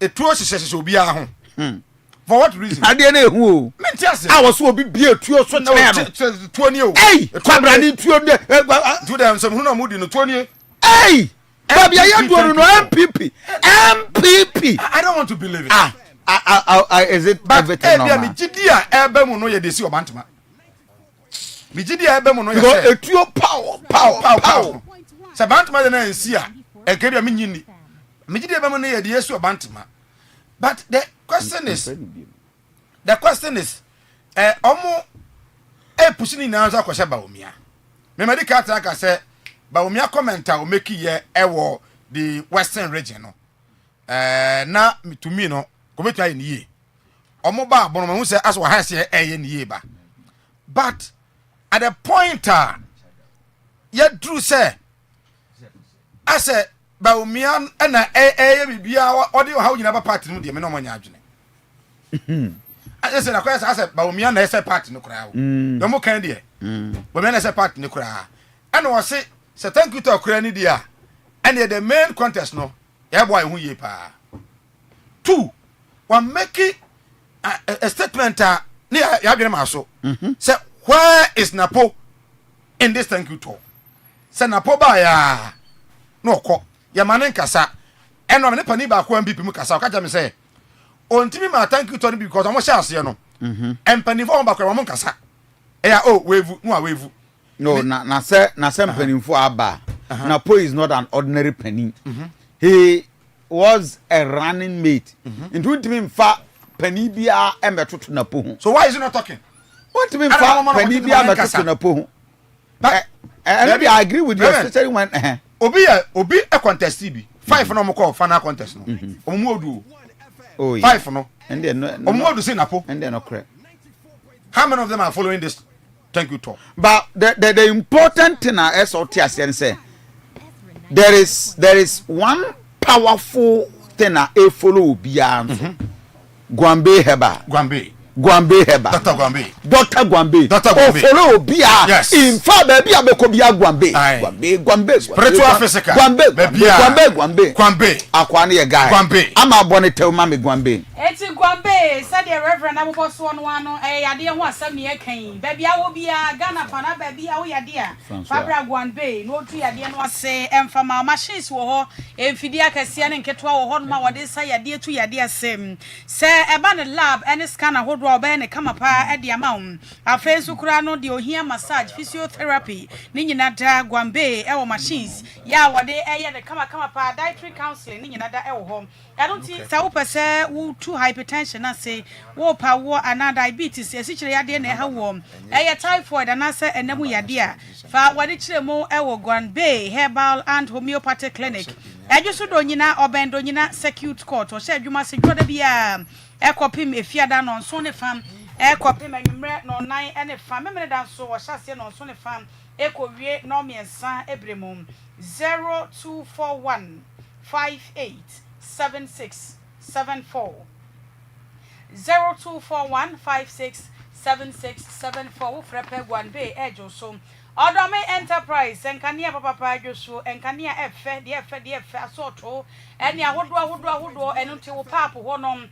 Etuo hyehyehye obi a ho. For what reason? Ade na ehu o. Mentiase. I was so be tuo so na no. Tuo ni o. Hey, kwabra ni tuo de. To them some no mudi no tuo ni. Hey! Baby, I don't know MPP. I don't want to believe it. Is it everything normal? But Mijidia ebe mu no ye desi obantama. Mijidia ebe mu no ye say. Etuo power. Se bantama de na ensi a, ekeria minyini. Mijidia ebe mu no ye desi obantama. But the question is, omo pushing na anza kwasha ba omia. Me medical attack say Baumia commenter o make ye ewo the western region no na to me no ko betu aye niye omo ba abono ma hu se aso ha se eye niye ba but at the point ye true say ase ba umia na bibia odi ha nyina ba party no de me no manya adwene ase na kwesa ase ba umia na ese party no kra wo do mo kan de bo me na ese party no kra and wo se thank you to kra ni dia and the main contest no e boy hu ye pa 2 one make a statement ni ya adwene ma so say where is Napo in this thank you to say Napo ba ya no ko ya manen kasa eno me pani ba ko MVP mu kasa o ka jam say ontimi ma thank you to ni because omo sha ase no empani fo ba ko omo kasa e ya wevu no wevu no na say empani fo aba Napo is not an ordinary penny he was a running mate into ntimi mfa penny bia emetoto Napo hu so why is he not talking what to me mfa penny bia emetoto Napo hu I agree with you especially when obi a contest bi 5 no mo call final contest no omo odu oh 5 no and then omo odu say Napo and then no correct how many of them are following this thank you talk but the important thing is what you say there is one powerful thing a follow beyond Gwambe Heba Dr. Gwambe follow Bia yes. In fact baby abekobia Gwambe spiritual physical Gwambe akwane ye guy Gwambe ama bone tell mama Gwambe eti Gwambe said the reverend abubo so no ano yade ho asam ne kan baby awo bia Ghana fa na baby awo yade a fabra Gwambe no tu yade no ase emfama machines wo ho emfidi akase ne nketo wo ho no ma wode sa yade tu yade asem se eba ne lab ene scanner ho oba ne kama pa e dia ma afensu kura no de ohia massage physiotherapy ni nyina da Gwambe e wo machines ya wode eye de kama pa dietary counseling ni nyina da e wo ho I don't see sa wo pese wo too hypertension na say wo pa wo ana diabetes esichire yade na ha wo eye typhoid ana say enemu yade a fa wode chire mo e wo Gwambe herbal and homeopathic clinic ejusu do nyina obendo nyina circuit court o she adwuma se dwoda bia ekopim efiada no nso ne fam ekopim anwumre no nan ene fam memre dan so wo hyase no nso ne fam ekowie no miensa ebremum 0241 587674 0241 567674 wo frepe Gwambe ejo so Odome enterprise enkania papa joso enkania efe de efe asoto eni ahodo enu ti wo papo honom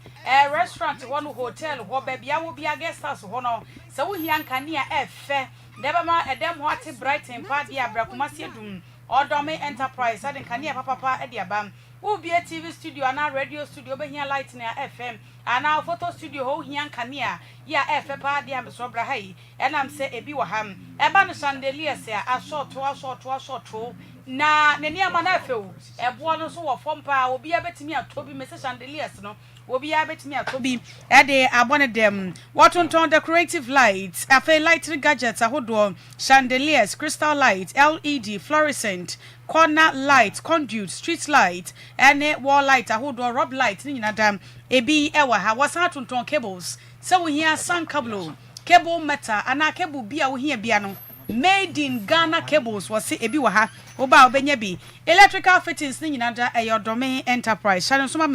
restaurant hono hotel ho bia wo bia guest house hono se wo hia nkania efe deba ma edem ho ati brighton pa dia brakumasi edum Odome enterprise ade nkania papa e dia bam wo bia TV studio ana radio studio be hia light na FM ana photo studio ho hia nkania ya efe pa dia so bra hai enam se ebi wa ham eba no chandelier se asoto na neni ama na afewu ebo no so wo fompa obi abetimi atobi me se chandeliers no obi abetimi atobi e de abone dem watonton decorative lights afa lighting gadgets ahodo chandeliers crystal light LED fluorescent corner light conduit street light ene wall light ahodo rob light ni nyina dam ebi ewa ha wasan tonton cables se wo hia san cable metal ana cable bia wo hia bia no made in Ghana cables was ebi wa ha oba obenya bi electrical fittings ni nyina da Odome enterprise sharon so ma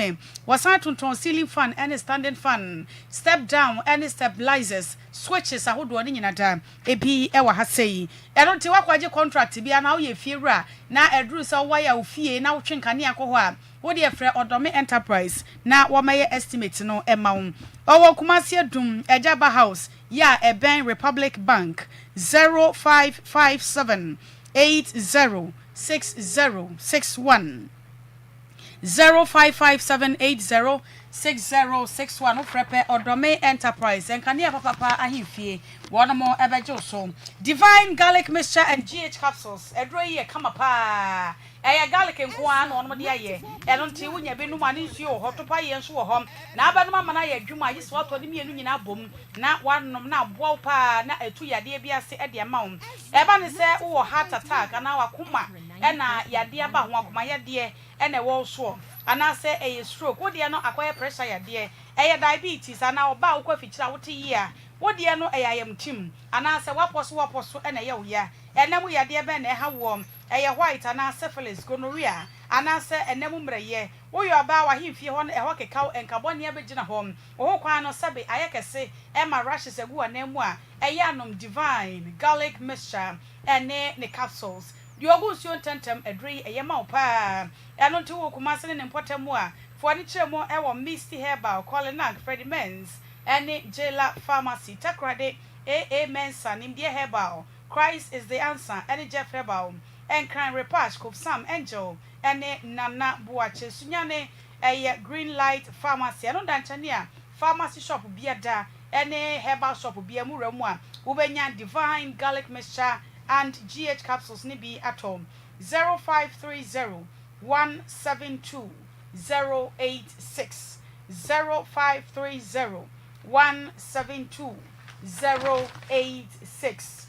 wasan tonton ceiling fan and standing fan step down and stabilizers switches ahodo ni nyina da ebi ewa ha sei eno ti wakwaje contract bia na wo ye fiewura na eduru so wire ofie na wo twenka ne akoho a wo de frɛ Odome enterprise na wo maye estimate no emawo owo Kumasi Adum Ejaba house ya Eben Republic Bank 0557 806061 0557806061 ofrepe Odome enterprise enkania papa ahimfie wonomo ebejo so divine garlic mixture and GH capsules edroye kama pa eya garlic nko an wonomo de aye enonti wunya benu mane nsuo ho topa ye nso wo ho na aba no mama na ye dwuma yi so atode mienu nyina bom na wanom na aboa pa na etu yade bia se ede ma wo eba ne se wo heart attack na wakoma ena yade aba ho akoma yade ene wo so ana say stroke wo de no akoye pressure yade diabetes ana oba wo kwafichira wo te yi a wo de no eyayam tim ana se waposo na ye wo ya enam ya de be na ha wo eye white ana syphilis gonorrhea ana se enam mreye wo yo ba wa himfie ho e ho keka enkabone abegina ho wo kwa no sebe ayekese e ma rashes egu anemu a eye anom divine garlic mixture ene ne capsules diogu nsuo ntentem adrei eye ma opa eno nti wo kuma se ne mpotemu a fo ni kiremo e wo misty herbal Colinac Freddy Men's ene Jela Pharmacy takrade Mensa nimdie herbal Christ is the answer ene Jeff herbal and crime repash Kof Sam Angel ene Nana Buache sunyane eye Green Light Pharmacy eno danchania pharmacy shop biada ene herbal shop biamu ramu a ubenya divine garlic mixture and GH capsules ni bi atom 0530 172 086 0530 172 086.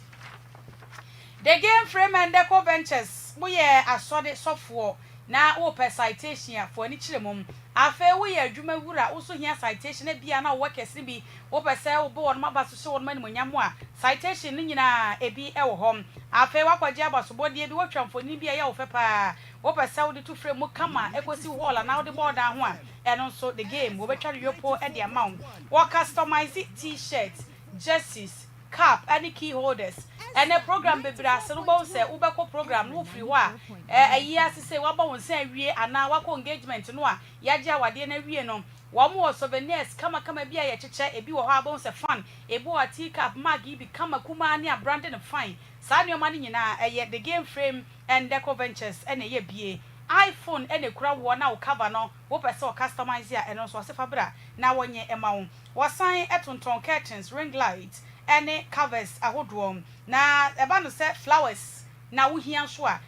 The game frame and deco ventures we asode software na wo per citation for any chiremum afa we adwuma wura wo so hia citation bia na wo kese bi wo pese wo bo won maba so so won mani monyamo a citation ni nyina ebi e wo hom afa wakwaje abasobode bi wo twamfoni bia ya wo fepa wo pese wo de to frame mu kama ekosi wall na wo de board ho a eno so the game wo betwa yopo e de amount wo customize t-shirts jerseys cap any key holders and a program baby as no bo say ubeko program no free wa year say wa ba won say awie ana wako engagement no a yaje awade na wie no wo mo souvenirs kama bia ye cheche ebi wo ha ba say fan ebi wa tea cap mag bi kama kuma ani a branding fine sa ne ma ni nyina the game frame and deco ventures and ye bie iPhone ene kura wo na wo cover no wo pese o customize ya eno so sefa bra na wonye ema wo sign etonton curtains ring lights any covers ahodom na eba no say flowers na wo hia so a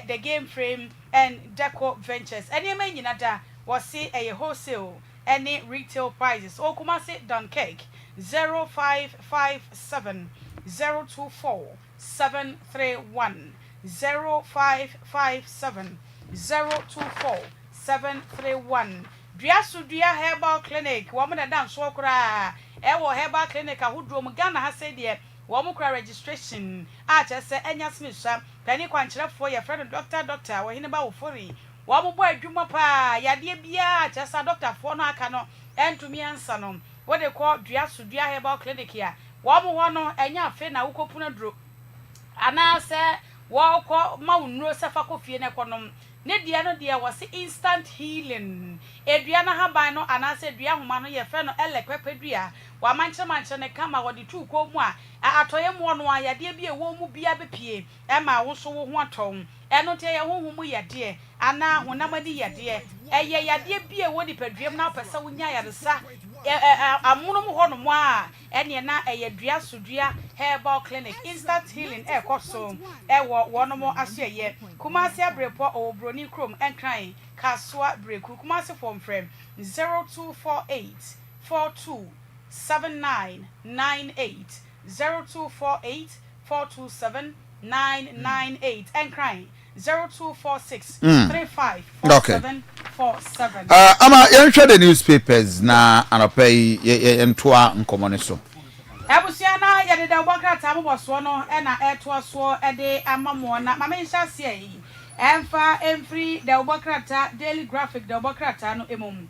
the game frame and deco ventures any ma nyina da wo see wholesale any retail prices o kuma say don cake 0557 024 731 0557 024 731 Dua Herbal Clinic woman da dan so kra ewo Herbal Clinic ahodrom Ghana ha say de wo mo kra registration a chese enya smisa pani kwankyerefo ye friend doctor wo hine ba wo fori wo mo bo adwuma pa yade bia chese doctor fo no aka no entumi ansa no wo de ko Dua Herbal Clinic ya wo mo ho no enya afi na wo kopuna dro ana se wo ko ma wonro sefa kofie ne konom ne dia no dia was instant healing edua na haban no anase dua homa no ye fe no elekpepedua wa manche ne kama wodi tu ko mu a atoye mu no ayade bi ewo mu bia bepie e ma wo so wo ho atom eno te ye honhom mu yade ana honamadi yade eye yade bi ewo di peduam na pesa wonya yaresa amunum ho no mu a ene na eye dua sodua Herbal Clinic instant healing e koso e wo no mo aseye kumasi abrepo obroni krom enkran kaswa breku kumasi form frame 0248 42 7998 0248 427 998 enkran 0246 35 4747 ama yenhwe the newspapers na anopay yentoa nkomone so Abusia na yede da bokrata moboso no e na eto so e de amamo na mamenhya se yi emfa emfri da bokrata daily graphic da bokrata no emom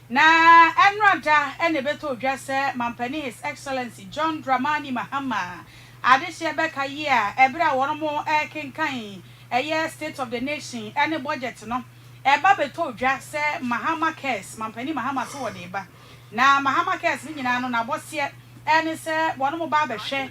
na enrada ene beto odwase mampani his excellency John Dramani Mahama adehye beka yi a ebra wono mo kenkan eye state of the nation ene budget no eba beto odwase Mahama case mampani Mahama so wode ba na Mahama case ni nyina no na bosie ene se wono mo ba behwe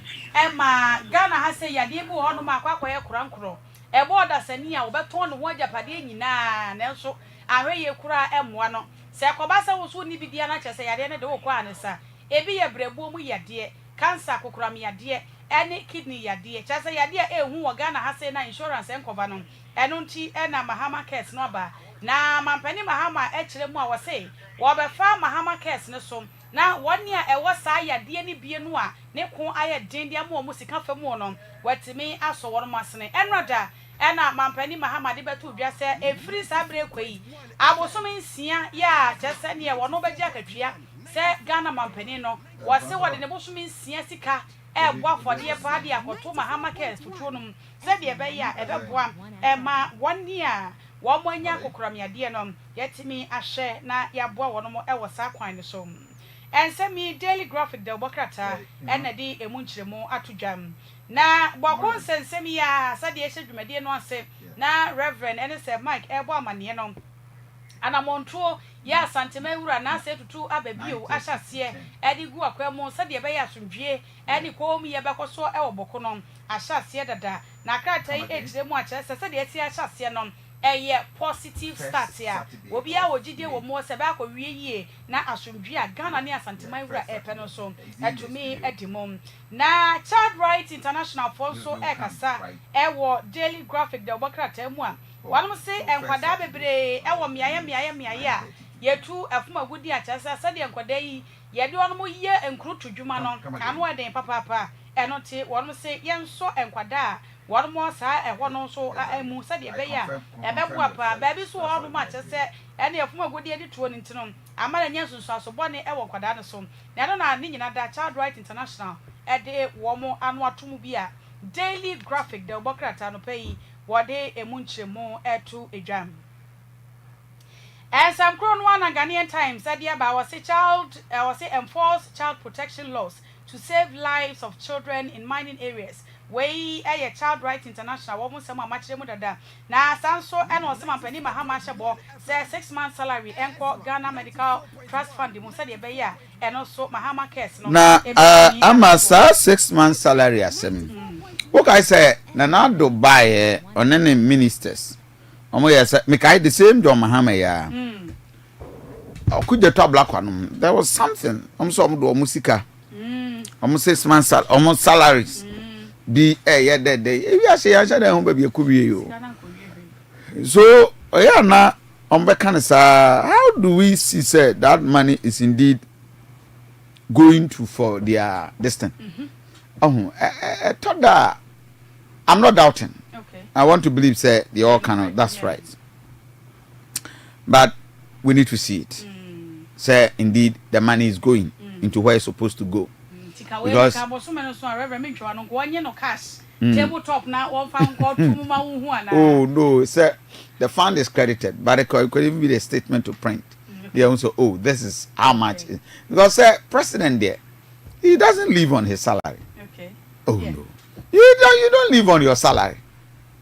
ma Ghana ha se yade bu wono ma akwakoye kurankuro ebo odasani a obeton no ho japade nyina na nso ahweye kura emwa no se akobasa wo so ni bibia na chese yade ne de wo kwa anesa ebi ye brebuo mu yade cancer kokuram yade ene kidney yade chese yade ehu wo Ghana ha se na insurance enkoba no eno nti na Mahama case no ba na mampani Mahama ekire mu a wo se wo befa Mahama case ne so na woni a ewo sa yade ni bie no a ne ko aye dendia mo mo sika fa mu no watimi aso wo no masene enroda ena mampani Mahama de betu dwa se efri sabre kwei abosom nsia ya chese ne wo no beji akatwia se Ghana mampani no wase wode ne bosumi nsia sika ebo afode pa de akoto mahama cares futuonum se de be ya ebeboa ma 1 year wo monya kokramiade no yetimi ahwe na yaboa wono mo ewo sa kwan ne so ense mi daily graphic de obokrata ena di emunchiremu atudwam na boko nsensemi ya sade ehye dwumade no ase na reverend ene se Mike ebo amane no anamontuo ya Asante mewura na se tutu ababio ahyase edi gu akwamo sade be ya asundwie eni komi ye bekoso ewo boko no ahyase dada na krata yi ejiremu akyere sade eti ahyase no eye positive start ya obi a wogide wo mo se ba ko wie yie na asundwie a Ghana ne Asante mewura epe no so atumi edimom na Child Rights International Fonso ekasa ewo daily graphic de obokrata mu a wanum se enkwada bebre ewo miaye a yetu afuma gudi akyasa sade enkwada yi yede won mo ye enkrutu dwuma no anu eden papa eno te wanum se yenso enkwada won mo sa ehwo no so emu sade be ya ebeboa pa ba bi so won mo akyase ene afuma gudi edi tuo ntino amara nya sunsu asobone ewo kwada no so na no na ni nyina da Child Rights International ede wo mo anu atomu bi a daily graphic de obokrata no pay wode emunchiremu etu edwam and some crown one and Ghanaian Times said yeah was a enforce child protection laws to save lives of children in mining areas wey a Child Rights International wo musema machiremu dada na sanso and was some penny mahama shebo say 6 months salary enko Ghana Medical Trust Fund mu said be ya and also mahama case no na amasa 6 months salary asem okay say na Dubai onene ministers omo yes me kai the same John Mahama ya okuje to black one there was something so do musika 6 months salaries di yeah that day if you say ya sha da ho ba bi ekuwie yo so na be kan sa how do we see say that money is indeed going to for their destiny toda I'm not doubting. Okay. I want to believe say they all cannot. That's right. But we need to see it. Say indeed the money is going into where it's supposed to go. Because tabletop now oh no, sir. The fund is credited, but it could even be a statement to print. They also this is how much because president there he doesn't live on his salary. Okay. Oh no. You don't live on your salary.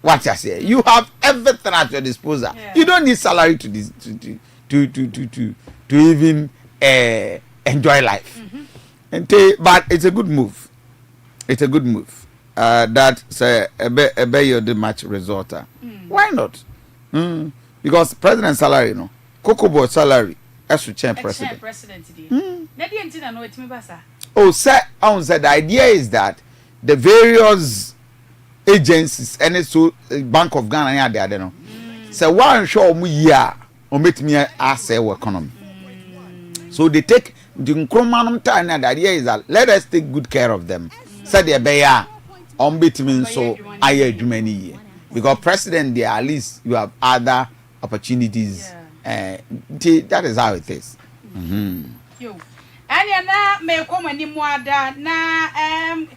What I say, you have everything at your disposal. Yeah. You don't need salary to even enjoy life. But it's a good move. It's a good move. That say a better match result. Why not? Because president salary, no, Kokobo salary, as to change president. Oh, sir, the idea is that the various agencies and so Bank of Ghana they no so one show mu year o metimi ase economy so they take the nkromanum time and the idea is that let us take good care of them said they be ya on betimi so aye adwumani year because president there at least you have other opportunities that is how it is. Anya na me komani mu ada na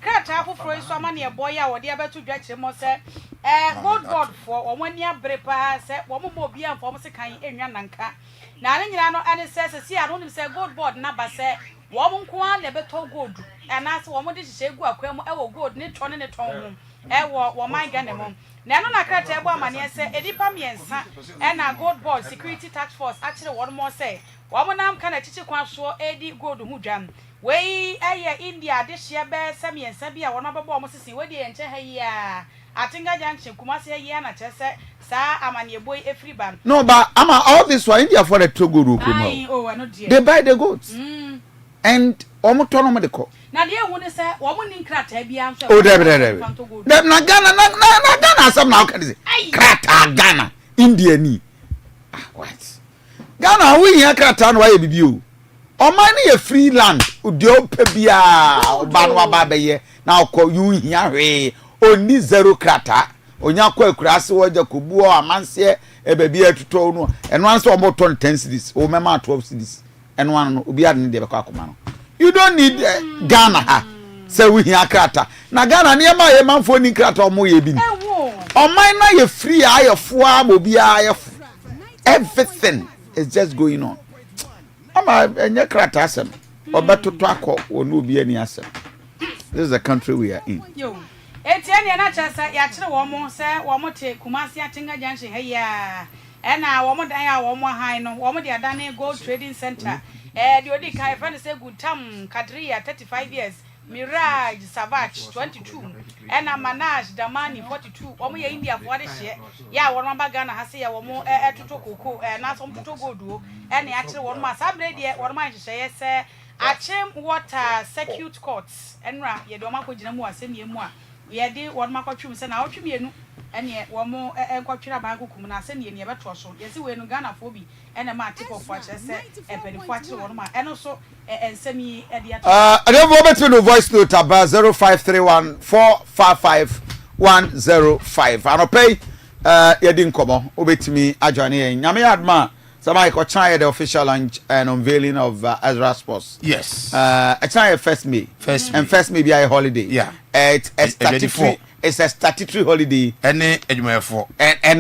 krata afoforo so amane eboy a wode abeto dwakire mo se good board for omani abrepa se wo mo obi amfo mo se kan enwa nanka na ne nyina no ane se anu nim se good board na ba se wo mo nko a na beto gold na se wo mo de hihye gu akwa mu ewo gold ne ton ne ton ho ewo wo man Ghana mo na no na krata ebo amane se edipa miensa na good board security task force akire wo mo se wamonam kana chichi kwaso edi gold hu dwam wei eye India de hye be samiensa bia wono bebo mo sisi wedi enche ha yi a atinga janche kumase ha yi na chese sa amane boy efriban no but all this for India for the Togo ru kuma they buy the goods and omo tono mo de ko na de hu ne se womo ni krata bia am so dem na Ghana some now can say krata Ghana India ni what Ghana we here krata no why bibio o man na free land odi o pe bia oba no aba beye na okọ yu hia hwe oni zero krata onya kwa akurase wo jakobu o amanse e baabi atuto no eno anse o moto 10 cities o mema 12 cities and one will be adding the Bakakumano. You don't need Ghana, ha. Say we hear krata. Na Ghana near my man for any krata or more ye bin. On mine now you free eye of four will be everything is just going on. I'm a krata asem. Or better to talk or no be any asem. This is the country we are in. Yo. Etienne na chasa ya kire wo mo se wo mo te Kumasi Atinga Junction he ya. E na wo mo dan ya wo mo han no wo mo de adane Gold Trading Center. The odi kai friend say good time Kadria 35 years. Mirage Savage 22 and a Manage Damani 42 omo ye India for the share ya won ma Ghana ha se ya wo mo etuto koko na so mputo godu and ya kire won ma sabre de won ma hye se Achem water circuit courts enra ye do ma ko gina mu asem ye mu a ye de won ma ko twum se na otwum ye nu ene wo mo enkwatwira ba agokum na se ne ye beto so ye se we nu Ghana for bi ene ma tip of watch se epeni for akire won ma eno so ensemi e de I don't want to voice note about 0531455105 and pay ye din komo obetimi adwane ye nyame adma somebody ko try the official launch and unveiling of Ezra Sports. Yes. A try first May and first May be a holiday. Yeah. It's a statutory holiday and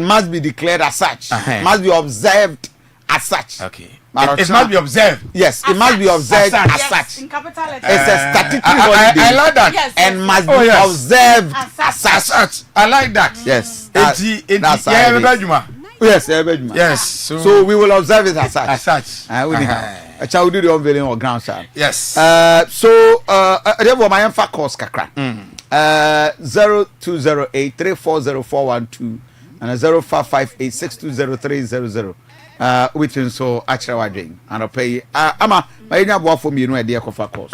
must be declared as such. Must be observed as such. Okay. It must be observed. Yes, it must be observed as such. In capital letters. It's a statutory holiday. I like that. Yes, and must be observed as such. I like that. Yes. That's yes, yes. So we will observe it as such. As such. A child do the unveiling or ground side. Yes. So therefore my emphasis course kakra. 0208340412 and 0558620300. Which is so actually wading and pay ama my nyabwa for me no e de kofa course.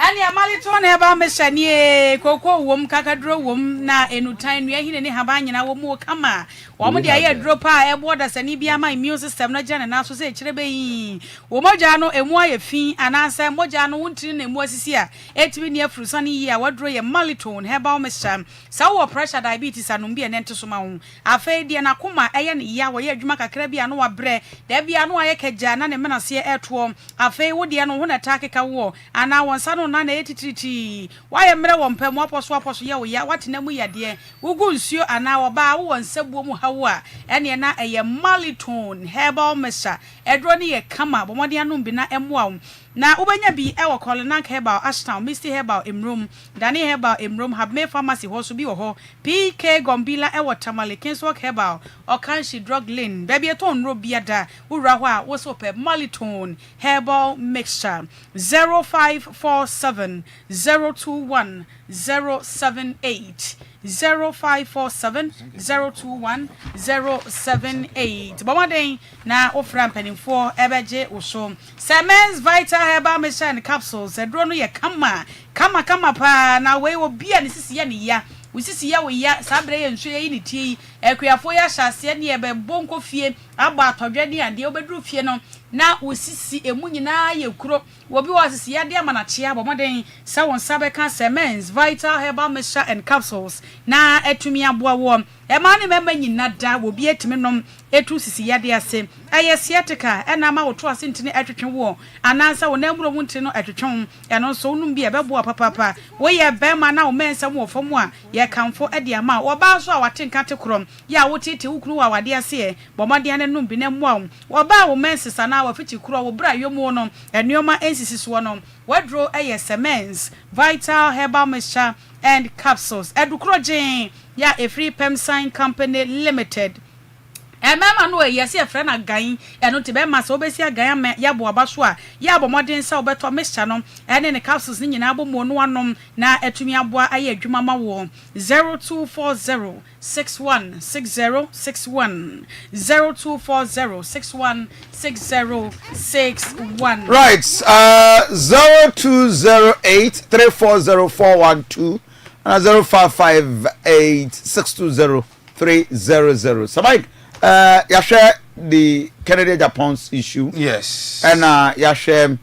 Ani amali to na ba meshanie koko wom kakadro wom na enutan nua hine ne haba nyina wom kama wom de aye drop a ebo da sani bia ma immune system na jana na so se kire be yi womoja no emu aye fin anansa moja no wuntiri na emu asisi a etimi ne afrusa ne yi a wadro ye maliton heba mesha sa wo pressure diabetes anum bia ne nteso ma wo afa die na koma eye ne ya wo ye adwuma kakra bia no wabre da bia no aye kagya na ne menase eto afa wo die no ho na takeka wo ana wonsa no na etitriti why mre wo mpem aposo ye wo ya watena mu yade ugu nsuo ana wo ba wo nsabuo mu hawo a ene na eye maliton herbal mesha edro ne ye kama bomode anum bi na emoa wo na ubenya bi e wo Kolinak herbal Ashtown Misty herbal Emrom Dani herbal Emrom have made pharmacy ho so bi wo ho PK Gombila e wo Tamale Kingswalk herbal Okanshi drug lane baby eton ro biada wura ho a wo so pe maliton herbal mixture 0547 021 078 0547 021 078 Bomaden na ofra mpanimfo ebeje uso Semens Vital Herbal Mission capsules edro no ye kama pa na we obi a ne sisi ya ne ya we sisi ya we ya sabre ye nso ye ni tie ekuafo ya hyase ne ye be bonko fie agba atodwe ne ade obedru fie no na osisi emu nyina ye kuro wo bi wasisi ya de amanache abomoden sa won sabe kan Semens Vital Herbal Mission and capsules na etumi aboa wo e ma ne memma nyina da wo bi etimi nom etu sisi ya de ase aye siatica e na ma wo to ase ntini atwetwe wo anansa wo na muro mu ntini no atwetwe e no so num bi e beboa papa wo ye be ma na wo mensam wo fam a ye kanfo e de ama wo ba so a watenka te krom ya wo tete wukuru wa wade ase e bomode ane num bi na mua wo ba wo mensesa na wo fiti kuro wo bra yomu no enuoma ensisi so no wadro eye Semens Vital Herbal Mixture and capsules edukrojen ya a free Pemsign Company Limited mama no yesi e frɛ na gan eno te be ma so obesi agan ya bo aba so a ya bo modern sa obeto mixture no ene ne capsules ni nyina bo mo no anom na etumi aboa aye adwuma ma wo 0240 616061 0240616061 right 0208340412 and 0558620300 Samai you share the Canada Japan's issue. Yes. And you share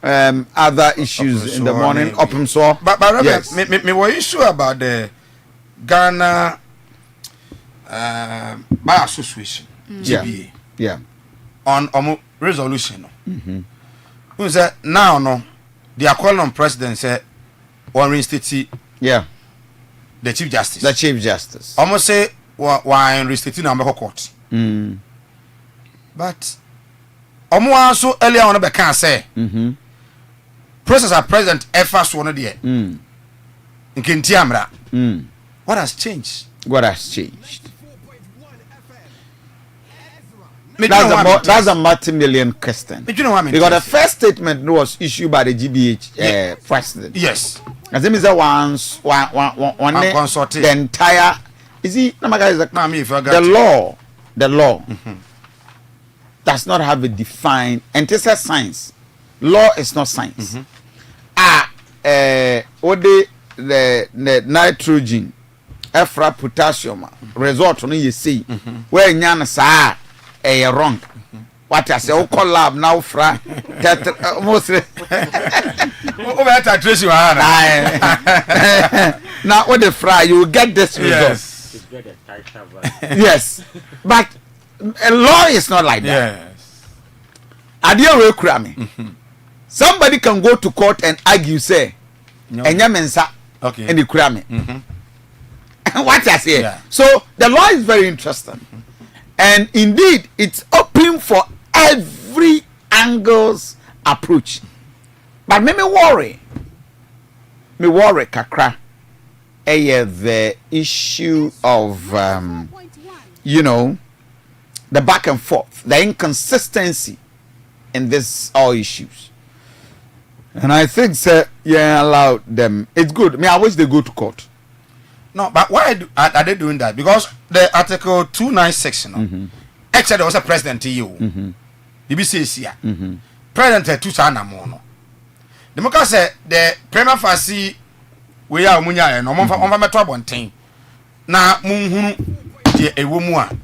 other issues in the morning. Open so. But yes. me what issue about the Ghana Bar Association GBA. Yeah. On resolution. Who said now no they are calling on president say or reinstate the chief justice almost say why reinstating number court but also earlier on can say process as president efforts one there in Kintiamra what has changed that's a multi-million question. Because the first statement was issued by the GBH president. Yes. As it is the entire. Is he? The law does not have a defined. And this is science. Law is not science. What the nitrogen, AFRIFA, potassium result on you see where yana sa. Wrong. What I say, call lab now, fra. Mostly. Now, what the fry, you will get this result. Yes. But a law is not like that. Yes. Somebody can go to court and argue, say, and Yamensa, and you cram it. What I say. Yeah. So the law is very interesting. And indeed, it's open for every angle's approach. But me worry kakra. The issue of the back and forth, the inconsistency in this all issues. And I think, sir, allow them. It's good. I wish they go to court. No, but why are they doing that? Because the Article 296, except there was a president to you. BBC is here. President to China mono. The Moka said the prima facie we are Munya and on trouble thing. Now, Munhunu, a woman.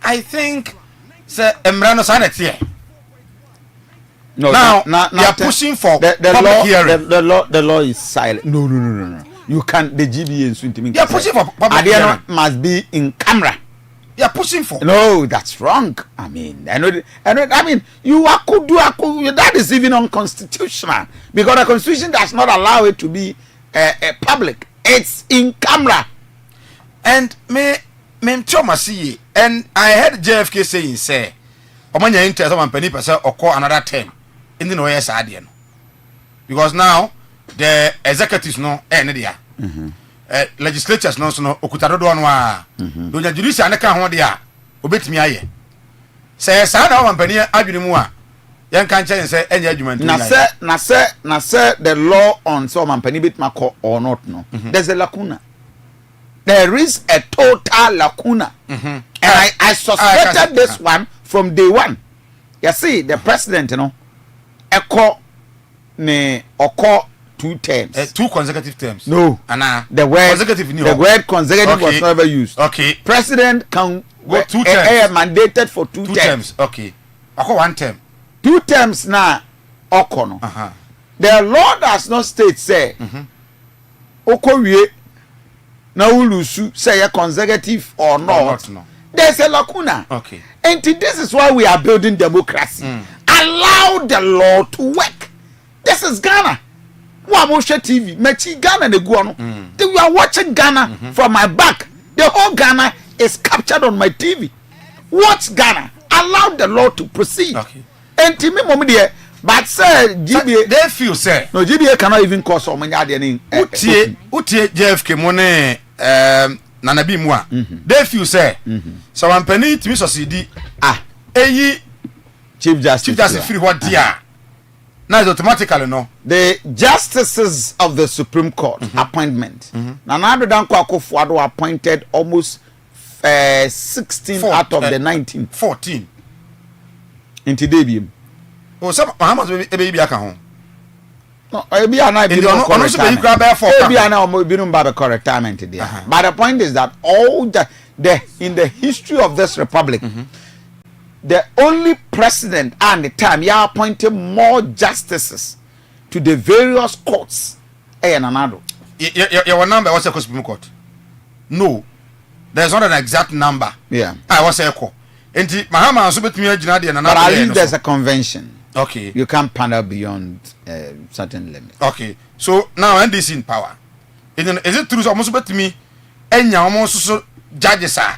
I think, sir, Emrano Sanet here. No, now they are pushing for the law. Hearing. The law is silent. No. You can't. The GBA is they are pushing for public hearing. Must be in camera. They are pushing for. No, that's wrong. I mean, I know. You could do. That is even unconstitutional because the constitution does not allow it to be public. It's in camera. And me see. And I heard JFK saying, "Say, Omanya interest of penny percent or call another term in the noise adian." Because now the executives no there. Legislatures no okutado do anwa. Do the judiciary na ho dia obetimi aye. Say na one penny adwene mu a yen kan chen say enya adwuma nti. Na say the law on some penny bit mako or not no. There's a lacuna. There is a total lacuna. And I suspected this one from day one. You see, the president, oko 2 terms. 2 consecutive terms. No. The word consecutive was never used. Okay. President can go 2 terms. Mandated for 2 terms. Okay. Oko 1 term. 2 terms na oko no. The law does not state say oko wie na ulusu say consecutive or not. No. There's a lacuna. Okay. And this is why we are building democracy. Allow the law to work. This is Ghana. TV, Mechi Ghana the Guano. We are watching Ghana from my back. The whole Ghana is captured on my TV. Watch Ghana. Allow the law to proceed. Okay. And to me, but sir, GBA they feel say no GBA cannot even cause so many Utie JFK money Nanabi Mwa. They feel say so one penny to me succeed. Chief Justice free what dear. Now it's automatically no. The justices of the Supreme Court appointment. Nanado Danko Akufo-Addo appointed almost 16 out of the 19. 14. Into Debium. Oh, some how much baby aka ho? No, maybe I be correct retirement there. But the point is that all the in the history of this republic, the only president at the time you appointed more justices to the various courts. Your number was a Supreme Court. No, there's not an exact number. Yeah, I was echo. But at least there's a convention. Okay. You can't pander beyond certain limits. Okay. So now NDC in power. Is it true? Almost bet me. Enya almost so judges are.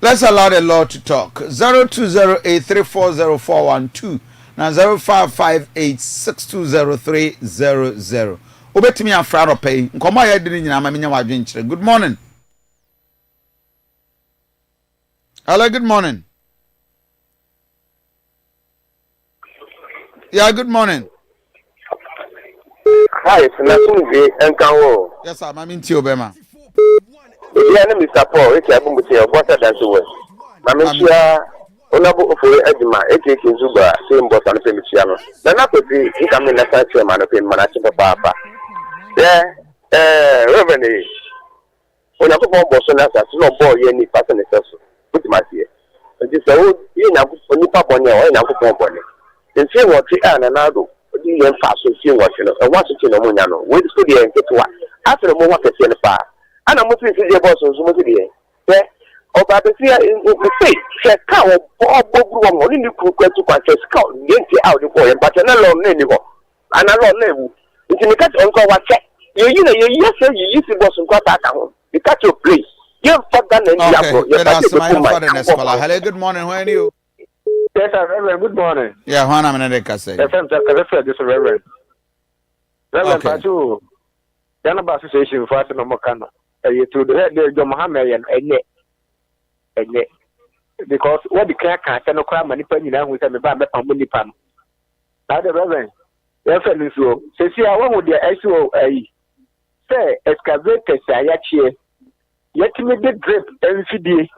Let's allow the Lord to talk. 0208340412 now 0558620300. Obetimi afraro pay. Nkoma ya dini nyina amanya wadwen kire. Good morning. Hello, good morning. Yeah, good morning. Hi, Nasunzi Enkanwo. Yes, sir. I'm in Obama. Yeah, Mr. Paul, it's a boom with your water dance away. Mamma, Onabu for Edma, Eti Zuba, same boss and Pemichiano. Then I could be incoming as a chairman of him, Manachapa Papa. Yeah, Reverend. When I put more boss on us, no boy, any person is also put my ear. And this old, you know, only Papa on your own, Uncle Pomp. And see what you are and Ado. You are fast to see what you know, and what's it in the Munano. Wait to the end to what? After the moment, I see the fire. And I'm moving to the boss on Zoom today. Yeah, or by the fear in the face, check out or Bob only you could go to purchase cow, get out the boy, but another anymore. Another level. It's in the catch uncle what check. You know, yes, sir, you use the boss and got that out. You catch your place. You're fucked down and hello, good morning. Where are you? Yes, Reverend, good morning. Yeah, Juan, I'm in the say. Yes, I'm just a Reverend. Reverend Patu, Yanaba Association for Asanamokano. You to the head of Mohammed and because what the crack can no crime and depending on with a bad money pan. Now the Reverend, Reverend, so says, I want with the SO say, excavators, I yet me the drip every day.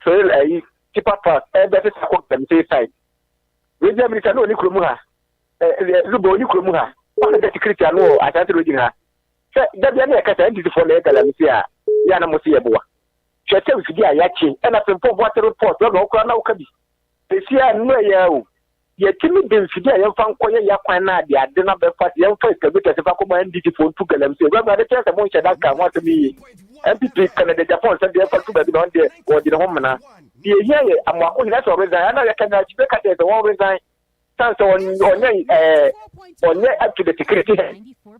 So I keep up fast, better support them, say side. With them, it's no Nikrumuha, Lubo Nikrumuha, one of the security I know, I can't read her. That the other cat entity for later, let me see. Yana Mosia Boa. She tells you, Yachi, and I can put water report, no crown, no cabby. They see I know you. Yet, Timmy didn't see a young fan, Yakwana, the dinner breakfast, young face, a bit as if I come and did it for two columns. Remember the chance of Moncha that can want to be MP Canada, Japan, and the effort to be on there or the home. Yeah, I'm walking that's already. I know I can expect at the one resign. Sounds on up to the security.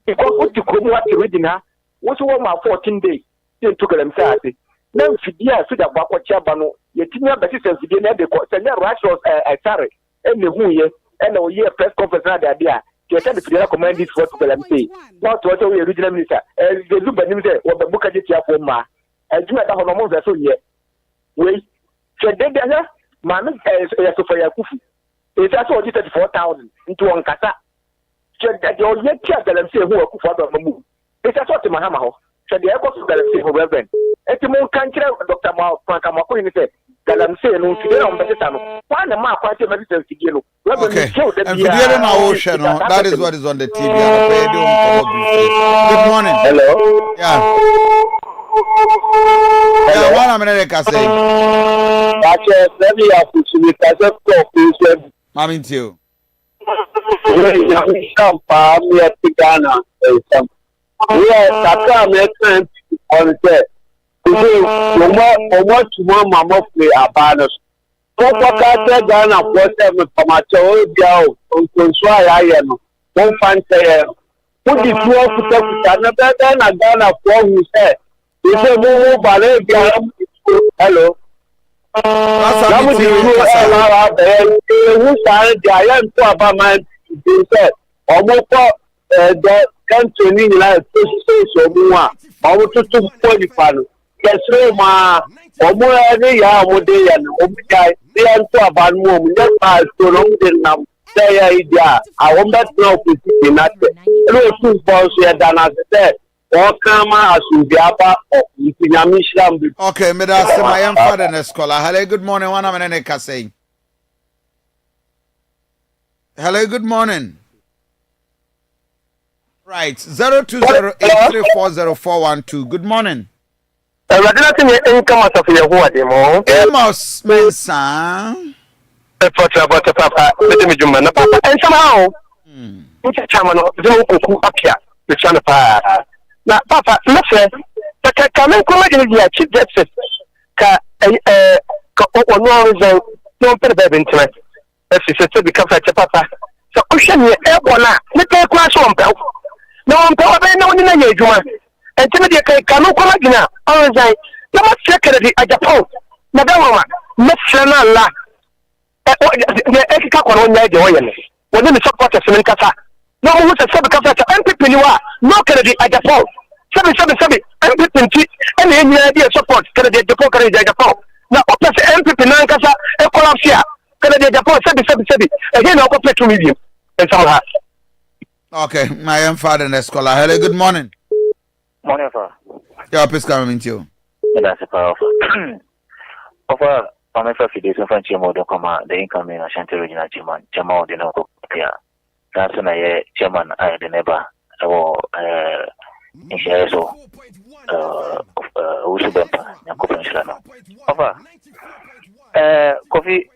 Because what you couldn't want to read in her was 14 days. Then took them say. Now, Fidia, so that what Chabano, yet Tina Basis and Fidia, the Costa Rashos, Atari, and the Hu year, and a year press conference idea. Get the Fidia command this for them say. Not what we original minister, as the Zuba or the book at the for Ma, and you had a hormone vessel yet. Wait. So then, man, as for Yakufu, it's also 34,000 into one kata. So that you're yet careful and say who are for the move. It's a sort of Mahama. So the airport of Galamsey for Reverend. At the moment, country, Dr. Pankamako, he said, Galamsey, no, today on Betano. One of my party medicine to you. Okay. And for the ocean, that is what is on the TV. Good morning. Hello. Yeah. Hello, what am I saying? I'm into you. Hello. Okay, me that's my young father in the scholar. Hello, good morning. One of them saying. Hello, good morning. Right, 0208340412. Good morning. Amos Mensa. Papa, and somehow, na papa listen ka men ko ma dia chief justice ka ka ono reason no pere be interest se bi kafa che papa so ohwe ne e bona ne kai kwa so mpa na mpa ba na woni na ye adwuma enti me de kai kanu kwa gina on zai na ma sekere di Japan na da wa me sena la e ka kwa wonya de woye ne woni me supporters ne kasa na mo se bi kafa cha MPP ni wa no kere di Japan sabi MPP nti ene nyina di support kere di Japan kere di Japan na opese MPP na kasa e collapse a kere di Japan sabi e na ko petrol medium and somehow. Okay, my father and scholar. Hello, good morning. Morning, sir. Yeah, please come in you. That's a powerful. Over on my first days in French mode, the income in Asante regional chairman, Jamal de Noco. That's when I chairman, I the neighbor, or in Shareso, Usubempa, and Copenhagen. Over Kofi.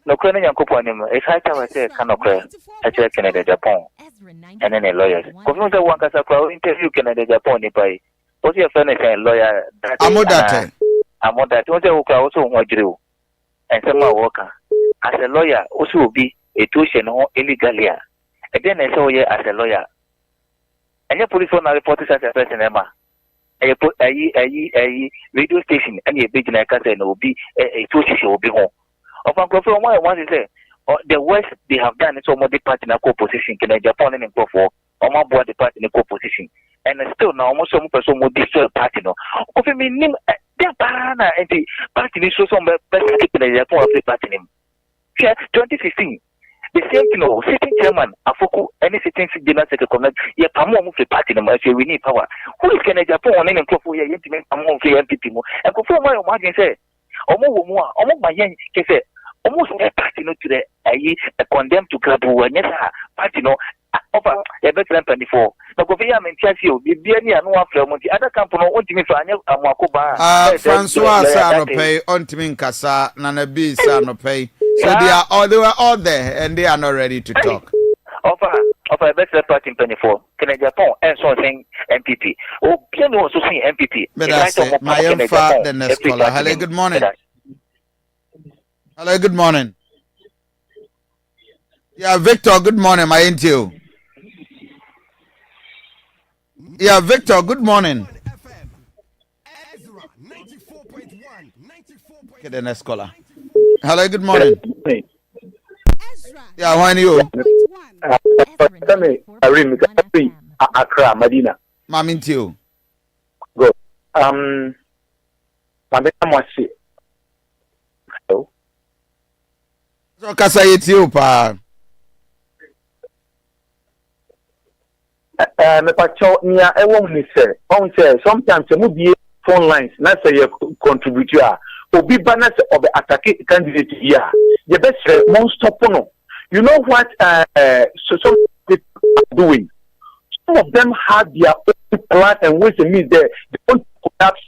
No crane and coupon, if I can say, cannot clear, I check Canada, Japan, and then a lawyer. Because one can interview Canada, Japan, by what's your friend and lawyer? I'm that. Also what you do, and some worker. As a lawyer, also will be a tuition or illegally. Again, I saw you as a lawyer. And your police phone reported as a person, Emma. A radio station, and a big like I will be a tuition will be home. Of Uncle from what I want to say, the worst they have done is almost the party in a co-position, can Japan and for or my boy the party in a co-position. And still now almost some person would destroy party. No, of me, their banana and the party is so some best in the Japan of the party name. 2015, the same thing, sitting chairman, Afoku, any sitting general secretary, yet Pamo of the party number, if we need power. Who is can Japan and for your intimate among the MPP and conform my margin say, almost my young say. Almost a party no to the a condemned to club who yes party no over a better 24. No go via Manchester, be near no after the other company want me for Amakuba. Francois Sanope, Ontimin Casa, Nana B Sanope. So they were all there and they are not ready to talk. Over a better party in 24. Can I Japan and something MPP? Oh, Piano also saying MPP. But I say, my young father, the scholar. Hello, good morning. Hello, good morning. Yeah, Victor, good morning. My into. Yeah, Victor, good morning. Okay, the next caller. Hello, good morning. Yeah, why are you? Accra, Medina. Mom into you. Go. Hello. So kasa yeti pa. Me pacho nia e won ni say. On say sometimes we be phone lines na say you contribute a obi ba na say obe attack candidate here. You best mon stop no. You know what so some people are doing. Some of them have their own plan and ways and means they want to collapse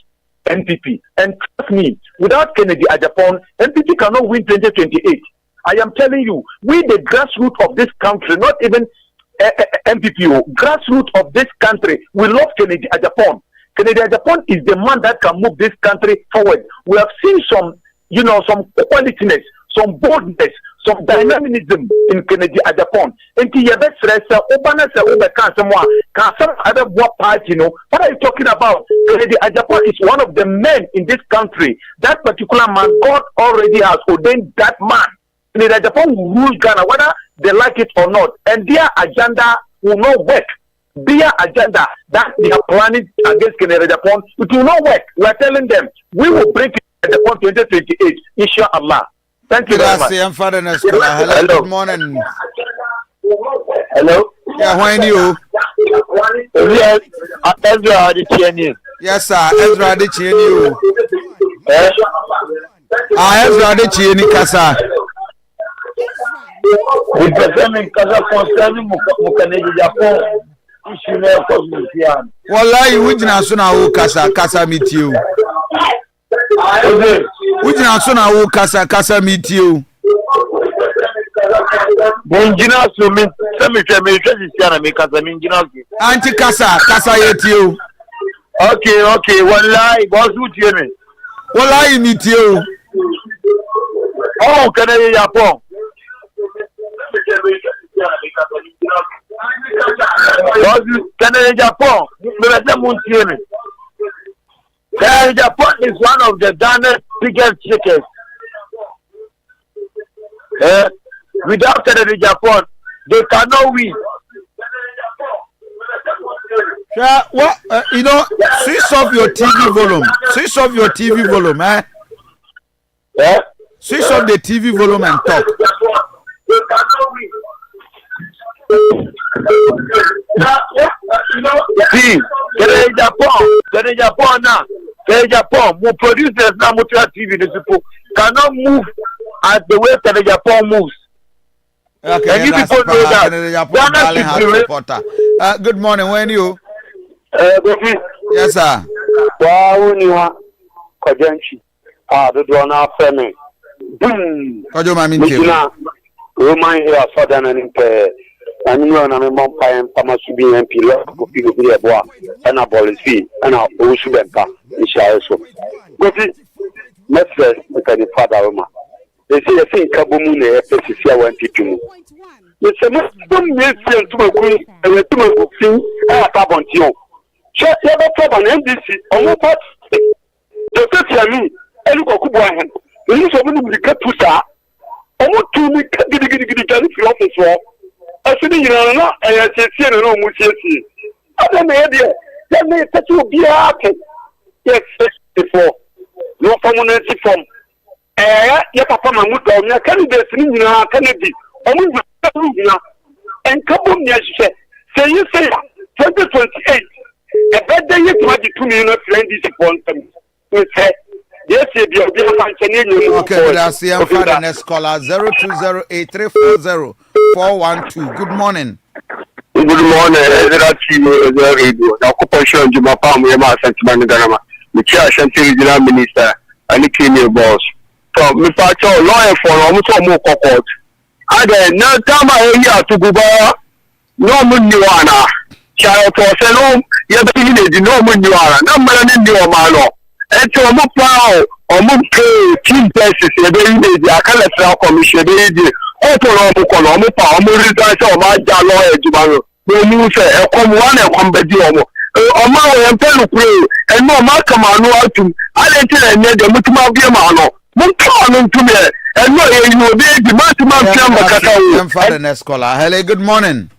NPP. And trust me, without Kennedy Agyapong, NPP cannot win 2028. I am telling you, we the grassroots of this country, not even MPP, grassroots of this country, we love Kennedy Agyapong. Kennedy Agyapong is the man that can move this country forward. We have seen some, some qualityness, some boldness, some dynamism in Kennedy Agyapong. And the best rest, can some other party, what are you talking about? Kennedy Agyapong is one of the men in this country. That particular man, God already has ordained that man. Kennedy Agyapong will rule Ghana, whether they like it or not. And their agenda will not work. Their agenda that they are planning against Kennedy Agyapong, it will not work. We are telling them, we will break Kennedy Agyapong 2028, inshallah. Thank you very much. Hello, good morning. Hello. Yeah, why are you? Yes, Ezra Adechini. Yes, sir, Ezra Adechini. Ezra Adechini, Kasa. We present Kasa concerning Kennedy Agyapong. Wallahi, which national Kasa meet you? Which national Kasa meet you? Anti Kasa yet you. Okay, wallahi, boss would you me? Wallahi meet you. Oh, Kennedy Agyapong. Canada, Japan, Japan is one of the Ghana's biggest chickens. Without Canada, Japan, they cannot win. Yeah, what switch off your TV volume. Switch off your TV volume, eh? Yeah. Switch off the TV volume and talk. See, Japan now. Japan, more producers now, more TV, the people cannot move as the way Japan moves. Okay, and you people know that. Good morning, when you? Kofi. Yes, sir. Wow, you are Kojanchi. The Aduanaba me. Kojo mami tio. Roman here southern and and you know I'm mom pay and Pamasubi and Pilo, Kofi go be a boy, and a ball is fee, and a Osubenka, Ishaso. Kofi, let's say, the father Roma. They say a thing Kabumune, FCC, 1 people. It's a Muslim to my queen, and a two thing, and a carbon tio. Shut your problem and this is almost the 30 I mean, and look at Kubahan. The use of the Katusa, almost 2 weeks, get the office. I said, you know, and I said, no, Musiasi. I don't know, that may touch you be happy. Yes, before. No community from. Your papa Mahmoud, your candidates in Kennedy, and Kabum Yash say you say 2028. A bad day you might be 2 million friends disappointed. We said, yes, you'll be a okay, that's the Father next caller 0208340412. Good morning. Good morning, Ezra Radio. The occupation of my farm, we have Asante Managama, the chair, Asante Regional Minister, and the Kenyan boss. So, Mr. Cho, lawyer for almost more court. I then no time I hear to go by no Munuana. Child for Salom, you're the no Munuana, no man in your malo. And so I'm proud or move to team places, a very lady, I can't let commission, lady, Otono, Colombo, Murray, my lawyer, Jumano. No news, come one and come back. Oma and Pelu pray, and no Makama no to I didn't tell you the Mutuma Biamano. Munton to me, and no, you will be the Matuma Father next caller. Hello, good morning.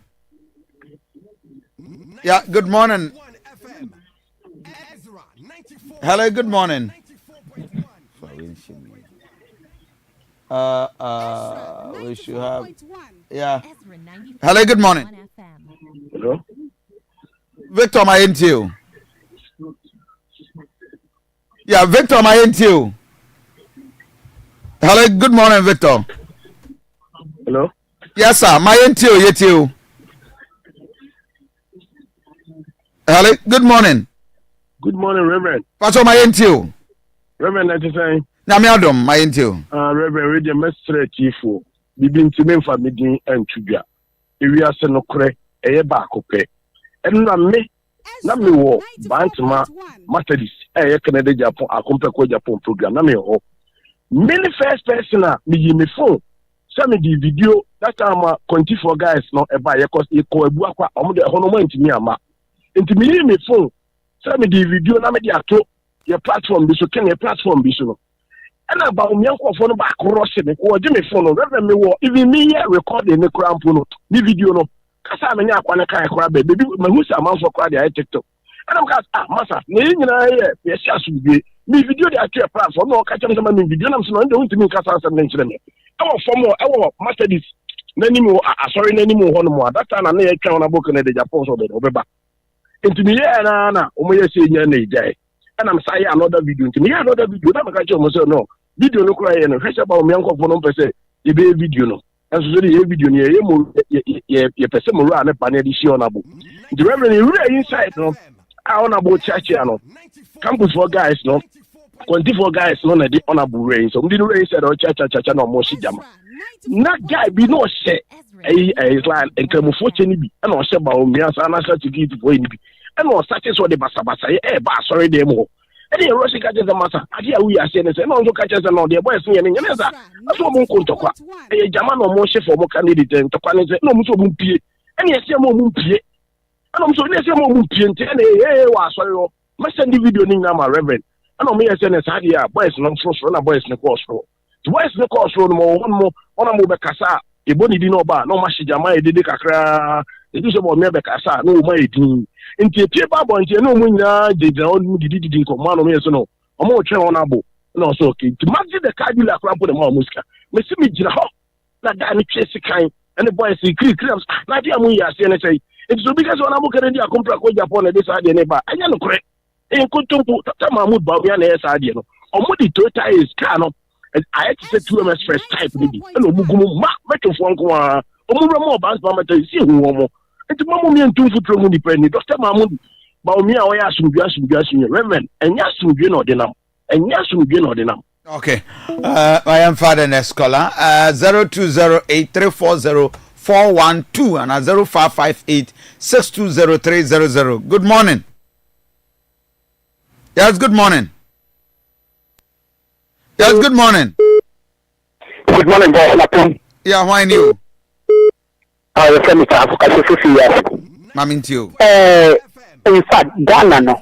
Yeah, good morning. Hello, good morning. We should have. Yeah. Hello, good morning. Hello. Victor, my into. Yeah, Victor, my into. Hello, good morning, Victor. Hello. Yes, sir. My into you. Hello, good morning. Good morning, Reverend. What's on my into? Reverend, I say. Namiadom, my into. Reverend, read the message chief. Bibin to me for meeting and Tubia. If we are senokre, a bacope. And na me wo Bantama Methodist Canada Japan Akompeko Japan program na me ho many first person me phone send me the video that time 24 guys no e ba ye cause e ko ebu akwa omo de hono man ntimi ama ntimi me phone send me the video na me de ato your platform bi so ken your platform bi so no and about me ankofo no ba cross me ko je me phone no reverend me wo even me here recording ne krampo no ni video no kasa me nya akwane kai kora be baby mahusa amanfo kora de TikTok and I'm gas massa ne nyina ye ye sia so bi me video de atwe platform no ka chem sama me video na so no nde huntimi kasa asem ne nkyere me e wo form e wo Mercedes nani mu sorry nani mu ho no mu that time na ye twa na book na de Japan so be obeba ntimi ye na o mo ye se nya na ejai and I'm say another video ntimi ye another video na maka chem so no video no kora ye no hwese ba o me ankofo no pese e be video no and so the video ni ye mo ye pese mo ra na pa na di shi onabo the reverend you really inside no I on about church no campus for guys no 24 guys no na di honorable rain so we rain said o church no mo shi jama na guy be no she is like enkamufo cheni bi na o she ba o mi asa na certificate for ni bi na o search so the basabasa ba sorry dem ho e dey rush catch the matter ade a we ase ne say no so catch no the boys ne ne nza aso mo nkontokwa e jama no mo she for mo candidate ntokwa ne say no mo so mo pie Any more mumpie. And I'm so let's say more mumpie and hey, was sorry. Must send the video in my reverend. And I'm here saying, Sadia, boys, non frost run, boys, no course road. Boys, no course road, one more Bekasa. A body didn't know no Mashijama, did the Kakra. It is about Mebekasa, no my team. Into a paper boy, no winner, they don't did in command of me, so no. I'm more train on Abu. No, so okay. To match the Kabila crap with the Mamuska. Miss me, Jina, that Danny Chessy kind, and the boys see creams. Not the Amuya, say, it's so because when I'm looking at the contract with Japan, this idea never. I know correct. In Kutumpu, Mahmoud Babian, S. idea. Or what the total is, Kano. And I had to say 2 MS first type, maybe. And Mugumu, Mark, Metrophone, or more bands, Mamma, see who more. And to Mamma and 2 foot from independent, Dr. Mahmoud, Baumia, I ask you, Reverend, and Yasu, you know, the number. And Yasu, you know, the number. Okay. I am Father Nescola. 0208340412 and 0558620300. Good morning. Yes, good morning. Yes, good morning. Good morning, boss. Yeah, why you? The friend is Africa 50 years. Mamintio. In fact, Ghana, no.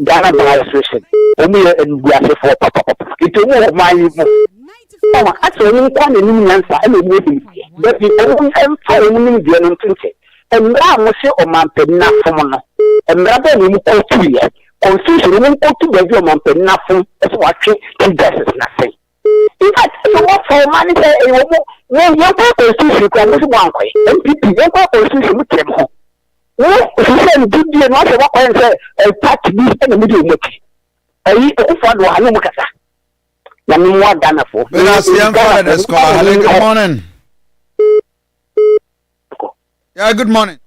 Ghana administration. Only we are for Papa. It will my actually, one answer, and maybe but the only following the unintended. And now, Monsieur Oman Penna Fomono, and rather than Kofi, confusion won't go to the Oman Penna Fom as watching, and that is nothing. In fact, you want for money, when your constitution can be one way, and people, your constitution with them home. No, if you say, did you not walk and say, touch this and the middle make it? I eat a fund or I know what I more than a four. Good morning. Yeah, good morning.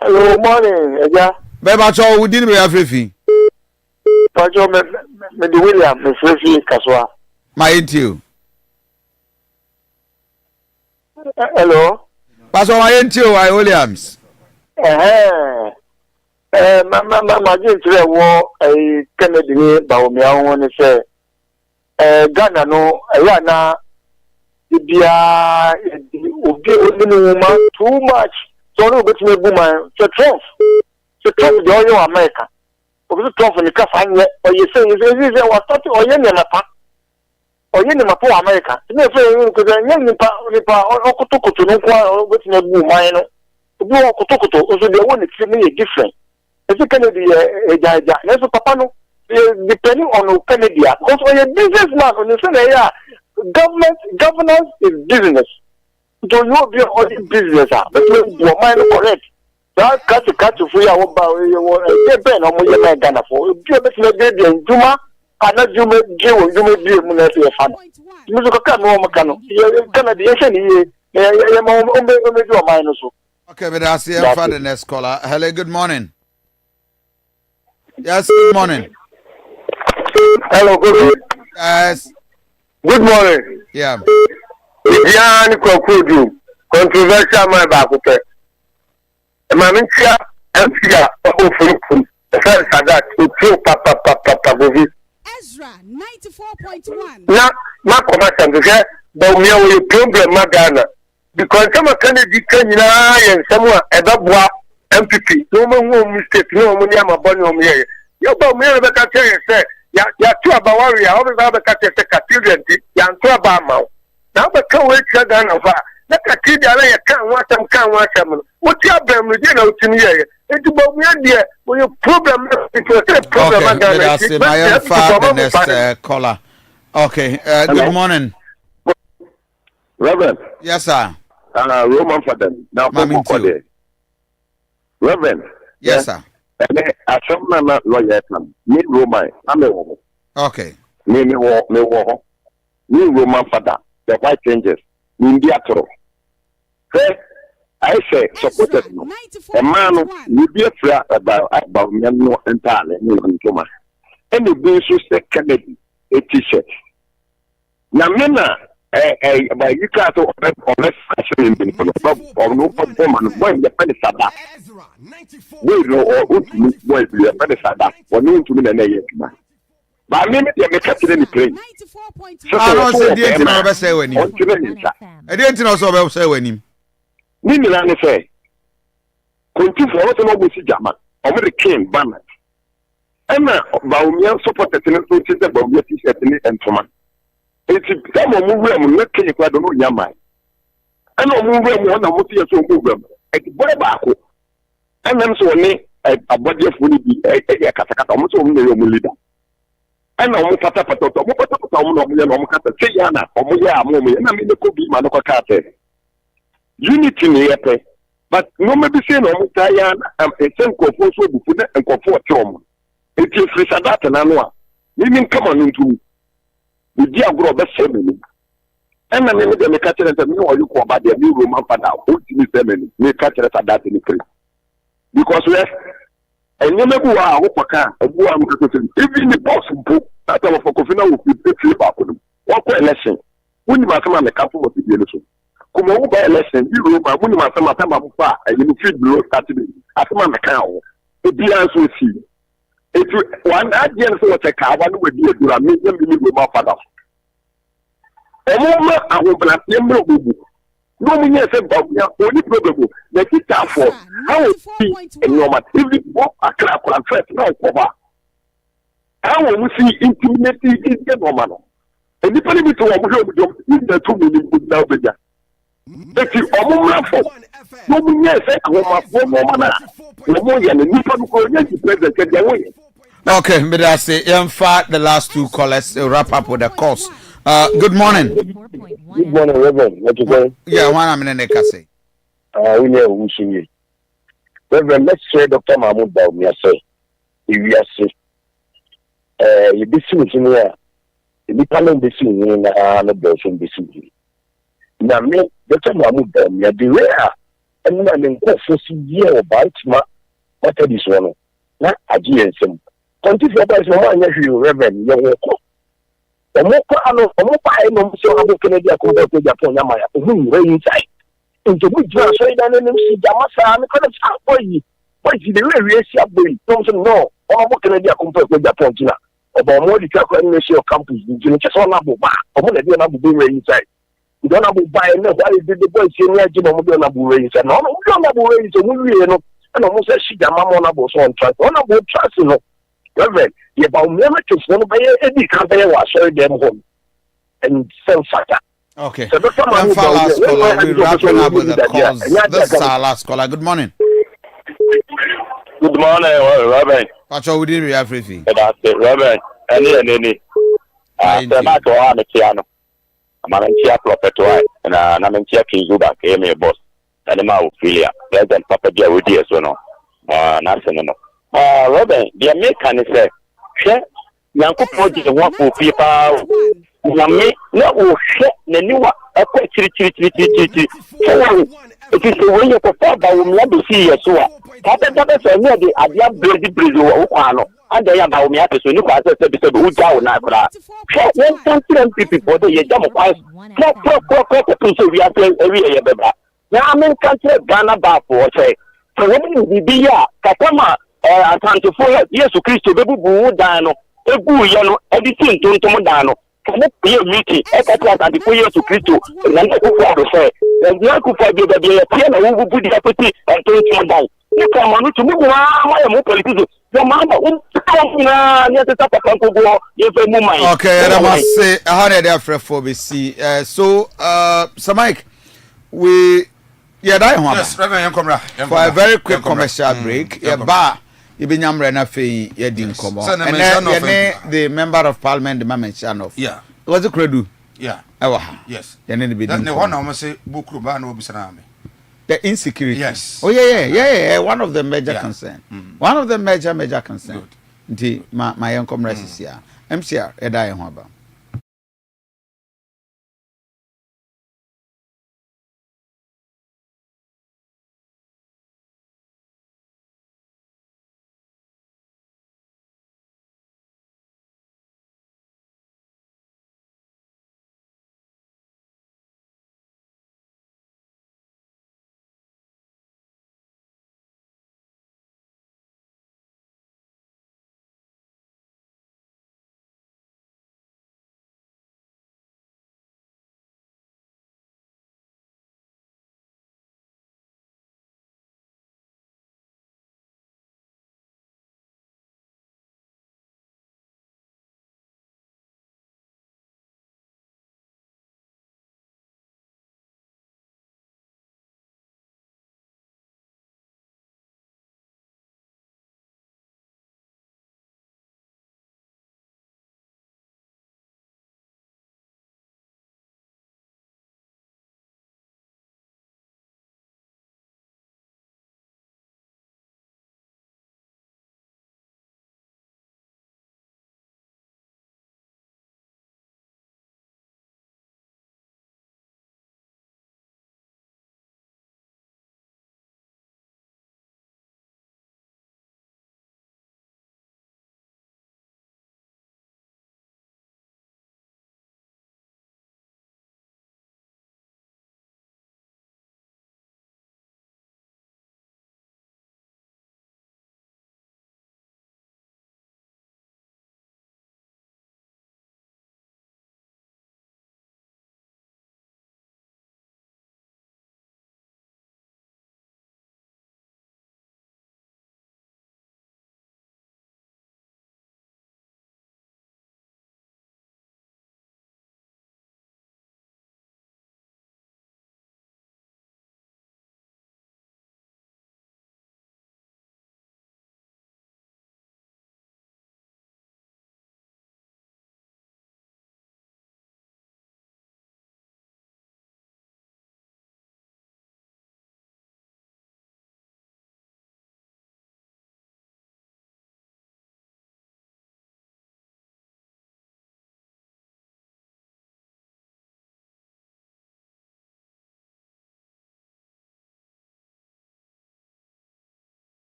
Hello, morning. Yeah. Baby, I saw we didn't be AFRIFA. Pacho, me William, me Frefi Kaswa. My interview. Hello. Pacho, my interview, I Williams. My gentleman war a Kennedy Baumia want to say, Ghana no, Rana, too much. So no, but me woman, so Trump, the oil America. Because Trump in the cafe, or you say, is was starting or Yenapa, or Yenapa America. No, because I am Nipa or Kotoku to no with no woman. Do Kotoku, also they want to see me different. It's a Kennedy, that's a Papano, depending on Kennedy. Because when you're a businessman, when you say, yeah, governance is business. Do you be all the business? But your mind correct. That catch free our bow, you ben or more Ghana for. You bet me, baby, and Juma, and not you may do, you may be a monetary fan. You look at no Macano. You cannot be a minus. Okay, but I see your father next caller. Hello, good morning. Yes, good morning. Hello, good morning. Yes. Good morning. Yeah. Yan Kokudu, controversial my back. Mamintia, Ampia, Ofukum, Sadat, Utu Papa Bovi. Ezra 94.1. Now, my commission to say, but we have a problem, Madonna. Because some Kennedy can and someone above MPP, no more mistake, no money, I'm a bonnet on here. You about me, I tell you, say, ya two about warrior, always have a cat, a cathedral, yan two about mouth. Now, but can't wait to gun of her. Let a kid, I can't watch them. What you have been with you know to me? It's about me, dear. When you problem, it's a problem. Okay, I am far the next caller. Okay, good morning. Reverend. Yes, sir. Roman for them. Now, Reverend. Yes, sir. I saw my lawyer, me Roman. I'm a woman. Okay. Me Roman father. The white changes. India through. I say, supported no. A man will be afraid about me no entirely. And the bill should say Kennedy, a t-shirt. Now, Mena, by you can't open or less fashion or no woman when the penny sada. We know or boy, we are penny sada, or no to me the name. But me me catch it in the plane. I don't say the entity of say when him. The entity of say when him. Nini na ne say. Continue for what no go see German. O me the king banner. Emma Baumia supported in the system of your t-shirt and Thomas. It's some of movie and not king kwa don't know Yamai. I know movie and one of what so move. It's boy back. And I'm so ne a body of would be a katakata almost on the leader. And I'm patapata, Sayana, or Moya, Momi, and I mean the could be Manokate. Unity in the but no maybe say no Tayan and a same composure and comfort Tom. It is Frisadat and Anua. Women come on into the dear grow best family. And I mean, the catcher and know you call about the new Roman father, who is family, may catch us at that in the place. Because we have a never go out, even the possible that our Kofi will be free back on them. What election? When you must come on the couple of the election. Come over by election, you know, but when you must come at Mabupa and you feed below Saturday, I come on the cow. The deals will see. If you one idea for what a car, one would be a good amazing with my father. A moment I will blast him. No, me say about only probable. The guitar for how see a normatively walk a crap and first now cover. How will we see intimacy in the woman? And depending on what we do, in the 2 million good now, better. If you are more for no, me say, I want one woman. No more than a new president. Okay, but I say, in fact, the last two callers wrap up with the course. Good morning. Good morning, Reverend. What you saying? Yeah, one I'm in the Kase. We know who's you. Reverend, let's say Dr. Mahmoud Baumia say, if you are sick, you be seen in here. You be coming be seen in the person be seen. Now, me, Dr. Mahmoud Baumia, be rare. And then I'm going to see you about my what is one. Not a GSM. Continue about my nephew, Reverend, young Omo so abo Kennedy akoba ko Japan ya maya ohun re inside into we just so that nem si jamasa me kono sa boy the way esi aboy no omo Kennedy akoba ko Japan tina obo mo di ka ko ni se campus ni che so na bo ba omo na bi na bo re inside we don't have buy no why did the boy say ni aji mo do na bo re inside no we don't have bo re inside mo wi no na mo se si jamama na bo so on track on na bo trust no Reverend, you about me to one by any company was showing them home and sell factor. Okay. So last caller, we're wrapping up with the calls. This is our last caller. Good morning. Good morning, Reverend. What's all we did with everything? That's it, Reverend. Any. I'm not on the piano. I'm a chair prophet, and I'm a chair Kizuba, came a boss. And I'm out, Philia. Less than Papa Dear with you, so no. Nothing, no. Robin, the American say, share Yanko project one for people. Yame, no, share the new one. It is the way you perform by Umia see as well. Papa say, no, the Adia Brady Bridge or and they are about me after so you pass the who down now. Share 1,000 people for the Yam Wise. We are playing every year. Now I'm in country Ghana bar for say. So when we be here, Katama. Asante for Jesus Christ bebu bu dano ebu ye no editing tontom dano can it be a meeting Asante for Jesus Christ na ko for say na ko for be pia na wo bu di apeti and tontom dan you come on to move my politics the mama na nya tata papa ko go ye fe mu mai okay I must say how they AFRIFA be see so Sir Mike we yes Reverend Yankomra for a very quick commercial break ba Ibinyam Rena Fee Yedin Komo. And the member of parliament, the Mamman Chanoff. Yeah. What's the credo? Yeah. Yes. And then the one I must say, Bukruban will be Sanami. The insecurity. Yes. Oh, yeah. One of the major concern. One of the major concern. My young comrades is here. MCR, Edai Haba.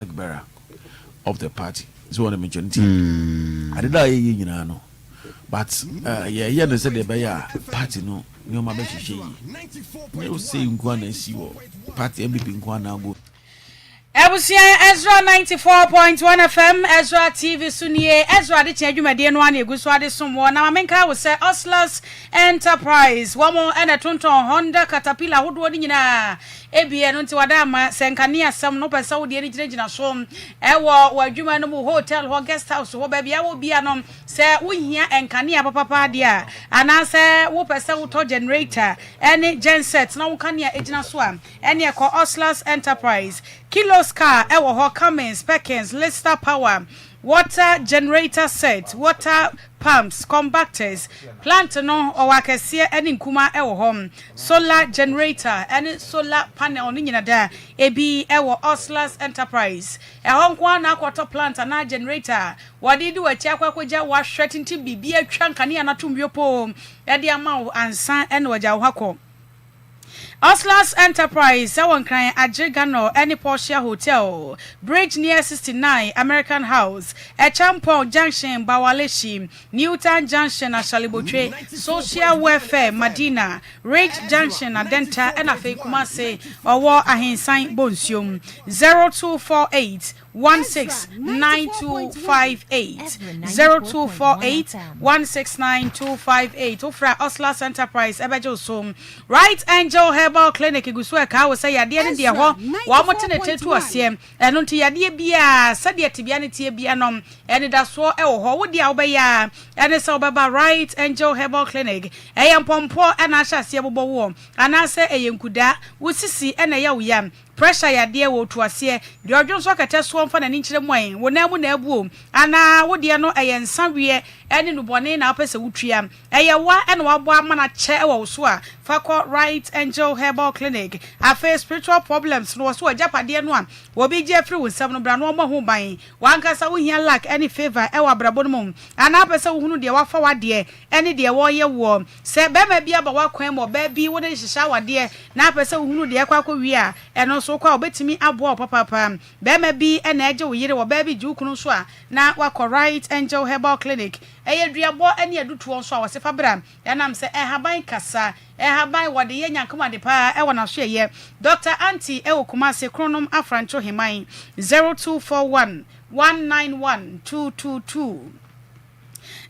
bearer of the party. So one majority. I did I know. But yeah, no said the party no my best. You say Guan see party MVP Guan. Ebusia Ezra 94.1 FM Ezra TV Sunie Ezra de change de no an eguso ade somwo na mamenka wo se Oslas Enterprise womo ene tonton Honda Caterpillar hodo ni nyina ebie no nti wada ma senkane asem no pesa wo de ni gyina so ewo wadwuma no mu hotel ho guest house ho ba bia wo bia no se wo hia enkane papa de a ana se wo pesa wo to generator ene genset na wo kane egyina so a ene e ko Oslas Enterprise Kilos car, ewo ho Cummins, Perkins, Lister Power, water generator set, water pumps, compactors, plant no or wakesie any kuma ewo home, solar generator, any solar panel ni nyina da, ebi ewo Oslas Enterprise. E hon kwa na kwato plant na generator, wadi du echi akwakoja wa shretin ti bibi atwa nkane na tumbio po, e de ama ansan ene waja wo hako. Oslas Enterprise, Sawan Crying at Jigano, any Porsche Hotel, Bridge near 69, American House, at Champon Junction, Bawaleshi, Newton Junction, at Shalibotre, Social Welfare, Medina, Ridge Junction, at Denta, and a fake Kumase, or War Ahinsign Bonsium, 0248. 169258 0248 169258 Ofra Oslas Enterprise Ebejo so Right Angel Herbal Clinic igusua ka wo say yade ne de ho wa motene tetu asem eno nti yade bia sade tibia ne tie bia nom ene da so e wo ho wo dia wo be ya ene se obeba Right Angel Herbal Clinic eyempompo ena ahase bobo wo anase eyenkuda wo sisi ene ya wo yam pressure yade wo to ase de odwo so kete so mfa na ni nkire mwan wo na mu na abuo ana wo de no eyensa wie ene no bone na apese wutria eyewa ene wabo amana che e wo so a fakọ Right Angel Herbal Clinic afa spiritual problems no so ajapade no a wo bi je free wonsam no bra no mo ho ban wankasa wo hia lack any favor e wa brabo no mum ana apese wo hunu de wafa wade ene de wo ye wo se be ma bia ba wakwan mo ba bi wo de hihya wade na apese wo hunu de kwakọ wi a eno so kwa obetimi abo papa be ma bi ene eje wo yire wo ba bi jukunu so a na wakọ Right Angel Herbal Clinic duabo ene adutu so a wosefa bra yanam se haban kasa haban wode ye nyankoma de pa wona so ye Dr. Auntie Kumase Kronom Afrancho Himan 0241 191 222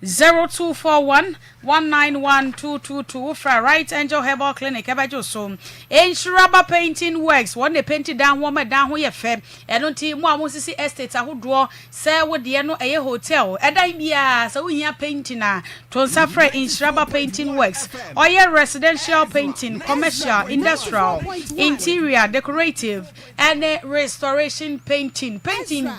0241 191 for Right Angel Herbal Clinic ebajo so Insuraba Painting Works one dey paint down woman down ho ye fe eno ti mo amosisi estate ahodo se wo de no eye hotel edan bia se wo hia painting na to safra Insuraba Painting Works oye residential painting, commercial, industrial, interior, decorative and restoration painting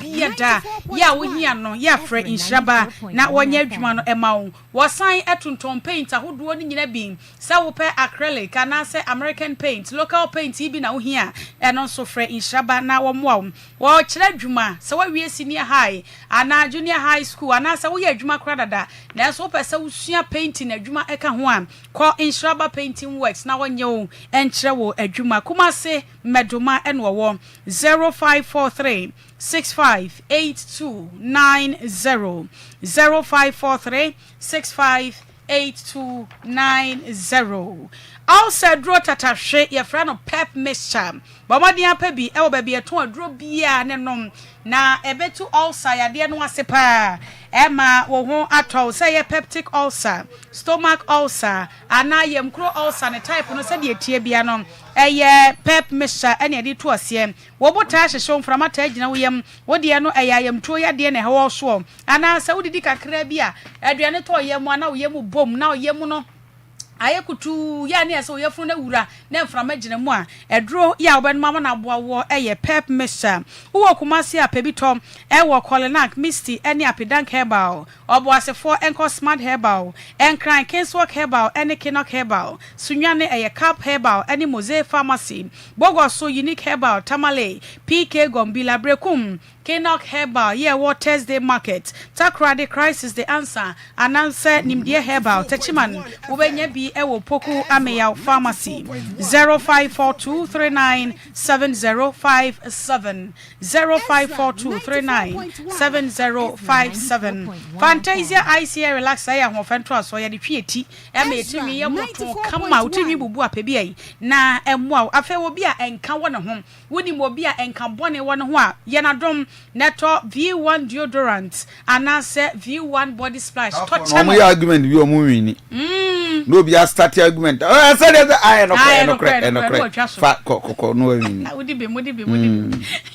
bia da ya wo hia no ya fra Insuraba na wonye adwuma no ema wo sign ton paint ahodo ni nyina bi sa wo pe acrylic ana se American paint local paint bi na wo hia eno so frɛ Insuraba na wo moa wo kyerɛ adwuma se wo wie senior high ana junior high school ana se wo yɛ adwuma kora dada na so pe se wo sua painting adwuma eka ho a call Insuraba Painting Works na wonye wo enkyerɛ wo adwuma Kumase medoma eno wo 0543 658290 0543 658290 also draw tatahwe your friend of pep mixture bomadi apa bi e wo ba bi eton adro bia ne nom na ebetu ulcer yade no asepa ema wo ho atɔ say ye peptic ulcer stomach ulcer ana yemkro ulcer ne type no say de tie bia no eye pep mixture ene de to ase wo bota hyehye mframa ta agina wo yem wo de no eye yemtuo yade ne he wo so ana say wo didi kakra bia aduane to yem ana wo yem bom na wo yem no ayekutu ya ne so yefunu na wura na mframa gina mu a edro ya obenuma na boawo eye pep mixture wo Kumase apebitom wo Colinac misty ene apedank herbal oboasefo enko smart herbal enkran kinswork herbal ene kinok herbal sunwane eye cap herbal ene mose pharmacy bogoso unique herbal tamale PK Gombila brekum Kinok Herbal, yeah, what Thursday market. Takrade crisis the answer. Announcer Nimdia Herbal, Techiman, Ubenya be ewo Poku Ameyaw Pharmacy 0542397057 0542397057 Fantasia ICA relaxer ya hofentro so ya de twieti e ma etimi ye moto kama utimi bubu apebia na emwa afa wo bia enka wona ho woni mo bia enka bone wona ho a ye na dom neto V1 deodorant anase V1 body splash touch no mo argument bi o mo wini no be start argument I said I no fa ko no wini mudi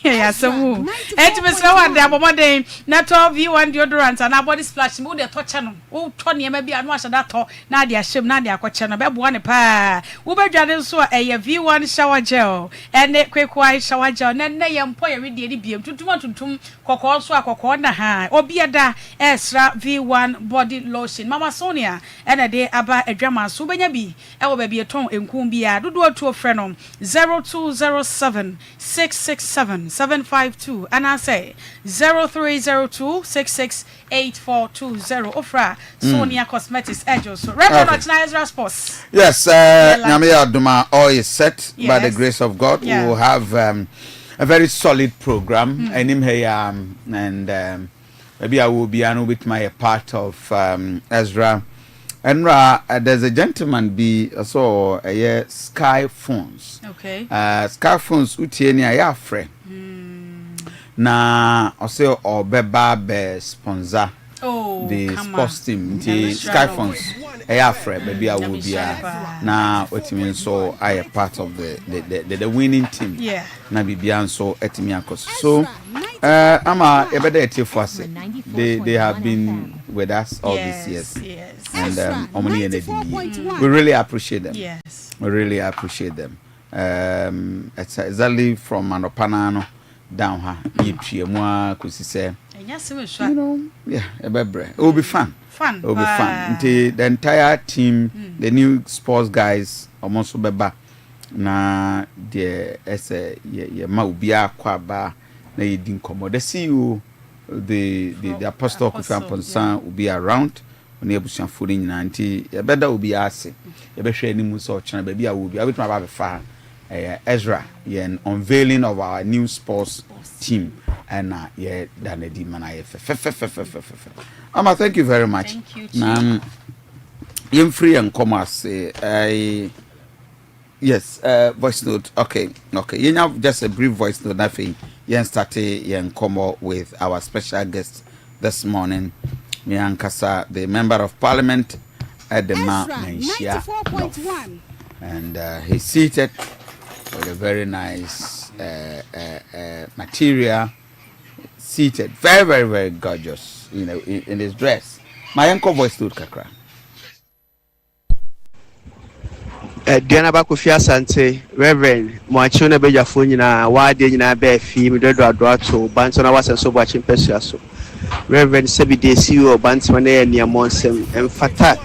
ya samu etime wande abomoden neto V1 deodorant and body splash mo de touch no wo to ne ma bia no ahada to na de ahyem na de akwache no be boa ne pa wo bedwade nso eye V1 shower gel ene kwekwa shower gel ne ye mpo ye wedie di biem tuntum kokko so akokko na ha obiada Ezra V1 body lotion Mama Sonia ene de aba adwama so benya bi e wo ba bi eton enkum bia dodo atu ofre no 0207667752 and I say 0302668420 ofra Sonia Cosmetics Edge so record na Ezra Sports. Yes, Nyame Adoma, all is set by the grace of God. We will have a very solid program. And maybe I will be with my part of Ezra. And there's a gentleman be also Sky Phones. Okay. Sky Phones utieni ayafre. Na also obeba be sponsor. The sports team, the Sky Phones, ayafre baby I will be na otimi so I a part of the winning team. Yeah. Na bibian so etimi akos. So ama ebede etifase. They have been with us all these years. Yes. And we really appreciate them. Yes. We really appreciate them. It's exactly from Manopanano down here. You know, yeah, it will be fun. It will be fun. The entire team, the new sports guys, almost beba. Na the maubia kwaba na yedin komo. The CEO, the Apostle Kofi will be around. On ebusian furi nyina nti e beda obi ase e be hwe animu so chana ba bia wo bia betuma ba be fa Ezra yen unveiling of our new sports team and ye danedi mana ye Ama, thank you very much. Thank you. Yem free and commerce yes, voice note. Okay. You have just a brief voice note nothing. Yen start yen come with our special guest this morning. Miankasa, the member of parliament at the Ezra 94.1, and he's seated with a very nice material. Seated, very, very, very gorgeous, you know, in his dress. My uncle voice to Kakra. Aduanaba Kofi Asante, Reverend Mwachuna Bejafonyina, Wade Nyina Befi, Midodo Adoato, Bantona was and so watching Persuaso. Reverend Sebide CEO Bantimane near Monsem and Fata.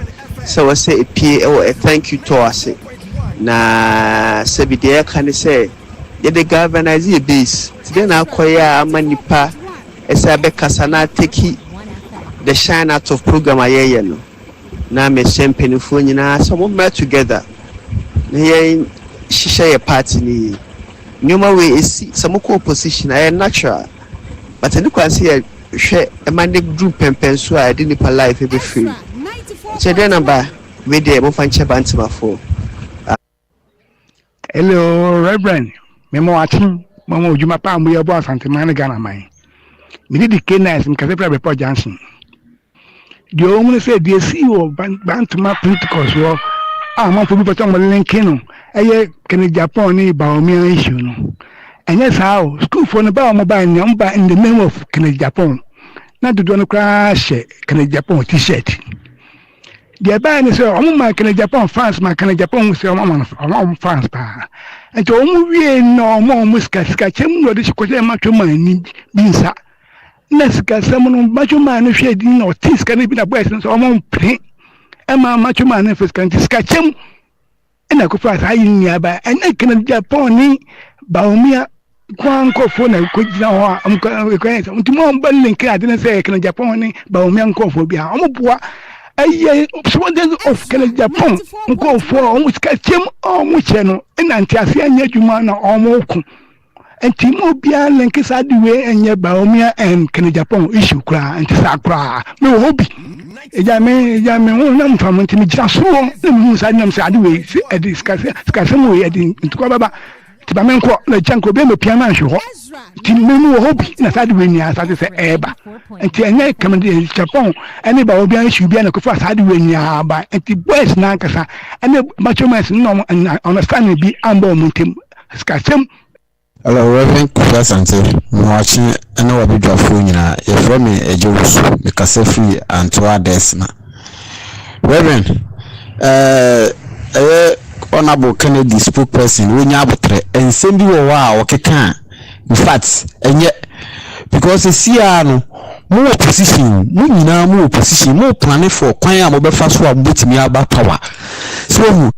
So I say a PA or a thank you to us. Na Sebide can say, yet the governor is a base. Then I acquire Manipa as I be Casana take the shine out of program a year. Now me champagne phone, some met together. Here she share a party. No way is some opposition. I am natural, but I look and see a mandate group and pencil. I didn't pay life every free. So then number we there mo fanche bantima for. Hello, Reverend. Memo atin, mamo ujuma pa mu yebo Asante man Ghana man. Me di K9 mkase report Johnson. The only say the CEO Bantuma Pentecost wo man for people to link no. Eye Kenya Japan ni Baomia issue no. And yes how school for no ba mobile number in the name of Kenya Japan. Na do no crash Kenya Japan t-shirt. The ban is my Kenya Japan fans, my Kenya Japan say fans pa. And to we no more muska chem no this kwese macho man ni binsa. Neska someone macho man shade no things can be the boys so pre. Emma macho man first can skachem. And I could pass high nearby and I can Japan ni Baomia Kwanko phone I could now I'm going to link I didn't say Kenya Japan ni Baomia phobia. aye observation of Canada Japan go for almost catch him almost channel and anti-Asia Juma na almost and Timo Bia Lankes Adiwe and Yabaomia and Canada Japan issue cry and Sakra no hobby. Yame from Intimidaso, the moons I know Sadway at this Casamo into Kobaba. Tibamenko, the Janko Bemo Piano show. Timu hobby in a Sadwinia, as I say, Eba. And Tiana coming to Japan, and the Baobian should be a Kofa Sadwinia by and the West Nankasa, and the Machomas no and understanding be Ambo Muntim Scasem. Hello, Reverend Kofi Asante. Watching and no big phone. You're from me a Jews because free and to our desna. Reverend, Honorable Kennedy spokesperson, we nyabutre and send you a wow, okay, can. In fact, and yet, because it's here, more position, more position, more planning for choir mobile fast one with me about power. So,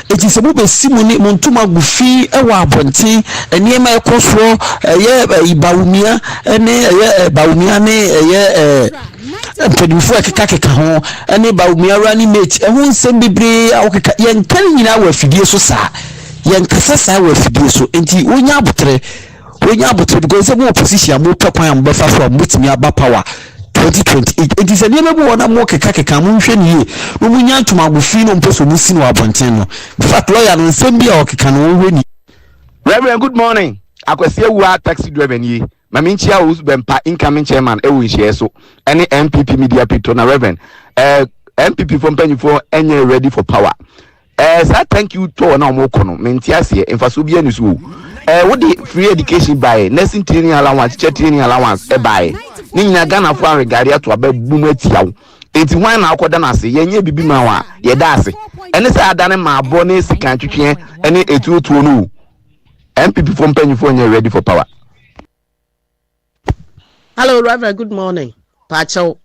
it is a mobile simony Montuma Buffy, a wabonti, and near my crossroad, a year Baumia, and a Baumiane, a year before Kakaka, and a Baumia running mate, and won't send me bray, young telling in our figure so sa, young Cassasa were figure so, and he won't yabutre, because a more position, more papa and buffer from with me about power. 2028. It is a name of one more Kakaka Munchen ye. We want to Magufino Poso Musino Aponteno. Fat lawyer and Sambia can win. Reverend, good morning. I could see you are taxi driven ye. Maminchia who's been incoming chairman, Ewin Sheso, any MPP media people, Reverend. MPP from Penny for any ready for power. I thank you to no more kono. Mentiasia, and for Subian is who. What the free education by nursing training allowance, teacher training allowance, buy. Nina Ghana for regalia to a bed boometia. It's one hour codanasi, ye bibi mawa, ye dasi. And it's a done my bonus country, and it to no. MPP from Penny ready for power. Hello, Reverend, good morning. Pacho,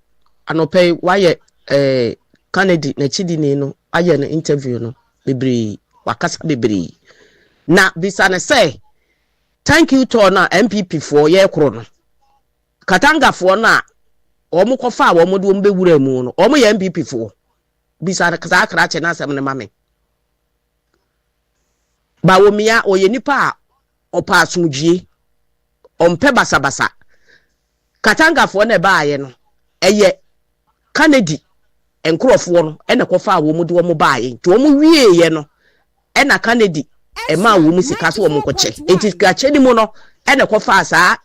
I no pay why Kennedy, Nechidi no, I an interview no, Bibri, Wakas Bibri. Na bisane say, thank you to na MPP for ye krono. Katanga for na omo kofa omo du mbe wura mu no omo ye MPP for bisa ka kra che na asem ne mame ba wo mia oye nipa opa asumdwie ompe basabasa Katanga for na ba ye no eye Kennedy enkrofo no ene kofa wo mu du omo ba ye to omo wie ye no ena Kennedy ema wo mu sika so omo koche enti ka che ni mu no ene kofa saa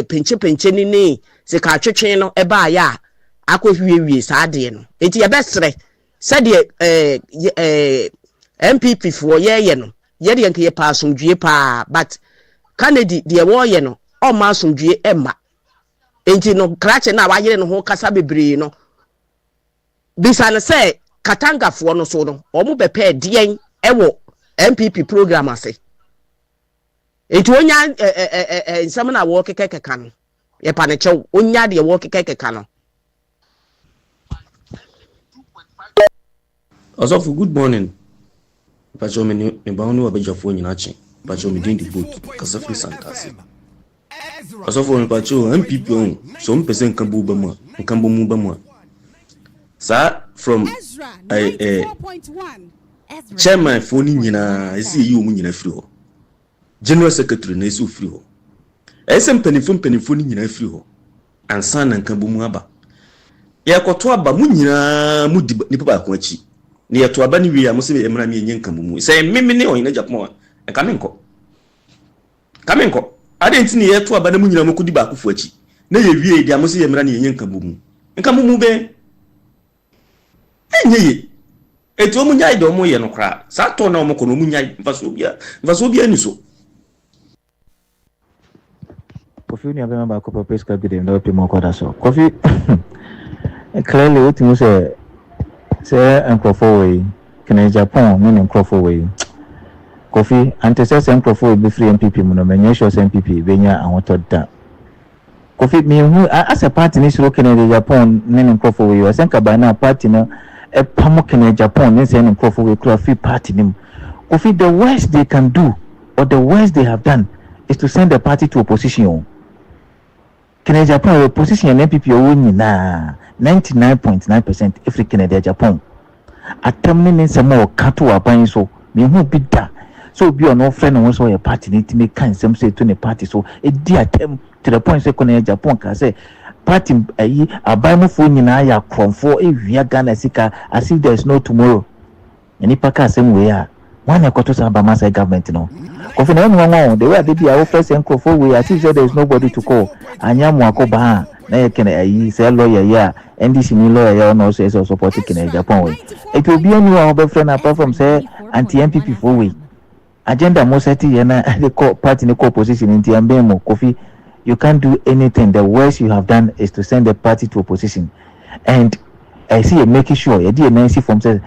pinche ni se ka twetwe no eba ya akohwiewie saa de no enti ye besre se de MPP for ye no ye de nke ye pa asomdwie pa but Kennedy de wo ye no o ma asomdwie ema enti no krache na wa yere no ho kasa bebre no bisa ne se Katanga fo no so no o mu bepe den ewo MPP program ase enti onya nsam na wo kekeka no ye pa ne chew onya de wo kekeka no. Also, good morning. Pacho me baunu abejafo nyinachi. Pacho me din the boat Kasafri Santasi. Also for Pacho MPP on some percent kambu bama kambu mu bama. Sa from chairman phone nyina isi yi omu nyina firi ho. General secretary na isi ofiri ho. SM penifo nyina firi ho. Ansa na kambu mu aba. Ya koto aba mu nyina mu ni papa ko achi. Ni ya to aba ni wi amose emra mi enye nkamu mu. Say meme ne on na Japan e kamenko. Ade ntini ya to aba na mu nyina mu kudi ba akufo achi. Na ye wi e di amose emra ni enye nkamu mu. Nkamu mu be. Enye ye. Eto mu nyai do mu ye no kra. Sa to na mu ko no mu nyai mfaso bia ni so. Kofi ni abema ba ko press club de no pe mo ko da so. Kofi clearly what you say enkrofo we kene Japan me enkrofo we Kofi antecessor enkrofo be free MPP mu no menye sure MPP benya ahoto da Kofi me hu as a party ni suro kene Japan me enkrofo we asenka ba na party no e pamo kene Japan ni say enkrofo we kura free party nim Kofi the worst they can do or the worst they have done is to send the party to opposition. Kennedy Japan opposition and NPP na 99.9% if Kennedy Japan. Attempting some more cattle are buying so me who be that. So be no friend and also a party need to make kind some say to the party. So it dear attempt to the point say Kennedy Japan can say party a buy my phone in a crumb for if we are Ghana sika as if there is no tomorrow. And if I same way one a quarter of Bamasa government no. Kofi no the way they be our first and for we as if there is nobody to call. Anya mwako ba na ye kene say lawyer ya NDC ni lawyer ya no say so support Kennedy Japan way. It will be anyone of friend apart from say anti MPP for we. Agenda mo seti ye na the party in the opposition in Tiambemo Kofi. You can't do anything. The worst you have done is to send the party to opposition. And I see you making sure you did NC from says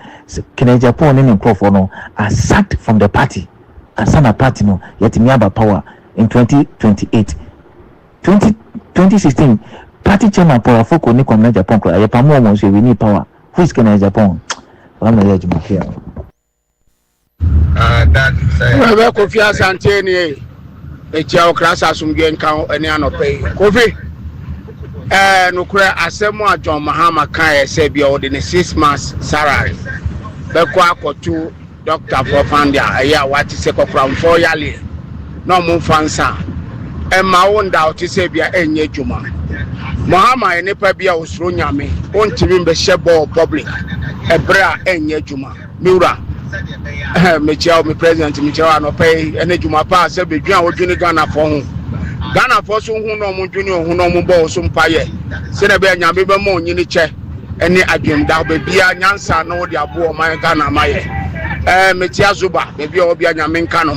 Kennedy Japan and Crawford no are sacked from the party. Asana party no yet me have power in 2028. 2016 party chairman Paul Afoko ni Kennedy Japan kwa yepamu mo say we need power. Who is Kennedy Japan? I'm not here to make here. That Kofi Asante ni Echao class asumge nkan eni anope Kofi no kura asemu a John Mahama kan say bia o de 6 months salary be kwa akotu Dr. Profandia eya wati se kokra mfo yale no mo fansa e ma wonda o ti say bia enye djuma Mahama eni pa bia osuro nyame ontimi be shebo public ebra enye djuma miura Michel, my president, Michel, no pay any Juma pass, every John or Junior Ghana for whom Ghana for some who know Junior, who know Mumbo, some paye. Senator Yamiba Mon, Uniche, any Adjum, that be Nyansa, no, the Abu, my Ghana, my Mitia Zuba, baby, or Bianamin Cano.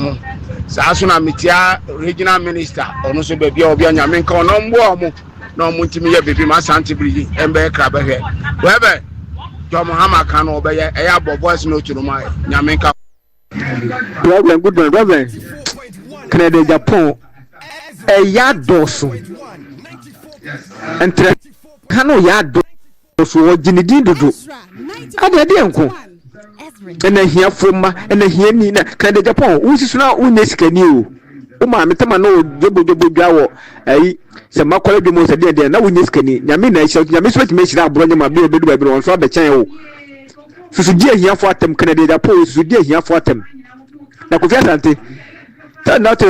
Sasuna Mitia, regional minister, or no, so baby, or Bianamin Cano, no more, no Muntimia, baby, my Asante Bridge, and Bear Crab here. Whoever. John Mahama can obey a yabo voice note to my Yamenka. Reverend, good man, Reverend. Kennedy Japan, a yard dosu. And Kano yard dosu, or Ginny do. I did uncle. And then here from and then here Nina, Kennedy Japan, which is now UNESCO new. Uma, Metamano, Jobo Gawo, some more quality most a day, now we need skinny. Yamina, so Yamiswet makes that brother my baby on for the channel. So, dear here for them, Kennedy Japan, so dear here for them. Now, Kofi Asante, turn out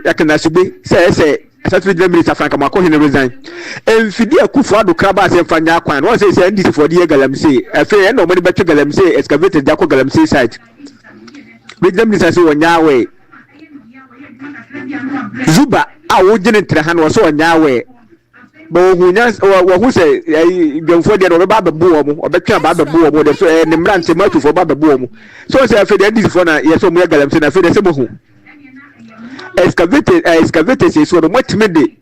I can actually say, Saturday Minister Frank Amako in resign. And Fidia Kufado Krabas and Fanya Kwan, once they send this for the Galamsey, a fair and nobody better Galamsey, excavated Jaco Galamsey site. With them, Mr. Yahweh. Zuba, I wouldn't hand was so Yahweh. But who say, before they were Baba Boom or better Baba Boom or the man say much for Baba Boom. So I said, this for yes, so many Galamsey, I feel the same. Excavated is what much made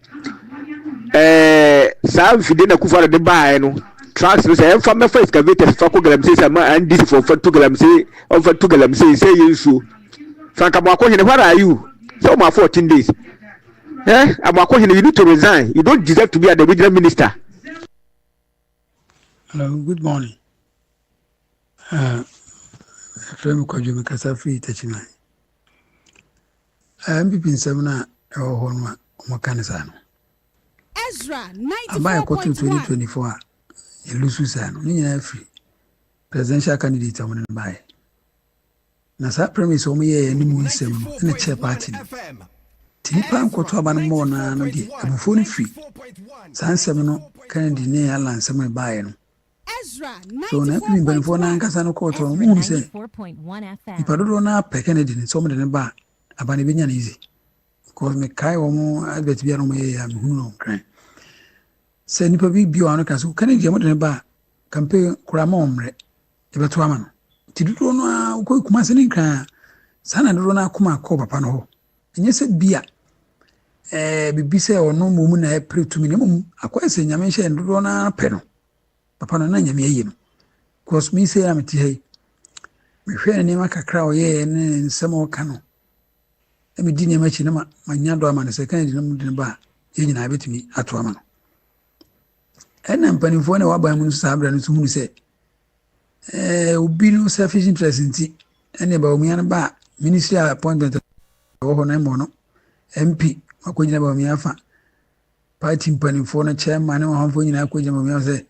Sam Fidena Kufa the buy no tracks from my first excavated for Galamsey and this for 2 Galamsey over 2 Galamsey say you so Frank Amako, what are you? So my 14 days. I'm a question you need to resign. You don't deserve to be the regional minister. Hello, good morning. Frame Kojumi Kasafi Tachina. MPP in Semina or Honma Makanisano. Ezra 94.1 Lususano, Nina free. Presidential candidate on the buy. Nasa premise only any moon seven and a chair party. Tinipa nkoto aban mo na no de abufo ni free sansem no kan di ne ala nsem e baaye no so na bi banfo na nkasa no koto no mu se ipadodo na peke ne di so mo de ne ba abane benya na easy because me kai wo mo advert bia no mo ye ya me hu no kran se nipa bi bio ano kaso kan di mo de ne ba campaign kura ma omre e beto ama no tidodo no ko kuma se ne kran sana dodo na kuma ko papa no ho enye se bia bibi se ono momu na pretumi ne momu akwese nyame hye ndodo na pe no papa no na nyame ayi no cause me say am ti hey me hwe ne ma kakra o ye ne nsem o ka no e me di ne ma chi ne ma nya do ama ne se kan di ne mu di ne ba ye nyina betumi ato ama no ena mpanifo ne waba mu so abra no so hunu se obi no selfish interest nti ene ba omu ya ne ba ministry appointment ho na mo no MP akɔgyina ba mi afa party mpanimfoɔ no chairman ne wɔn nyinaa akɔgyina ba mi sɛ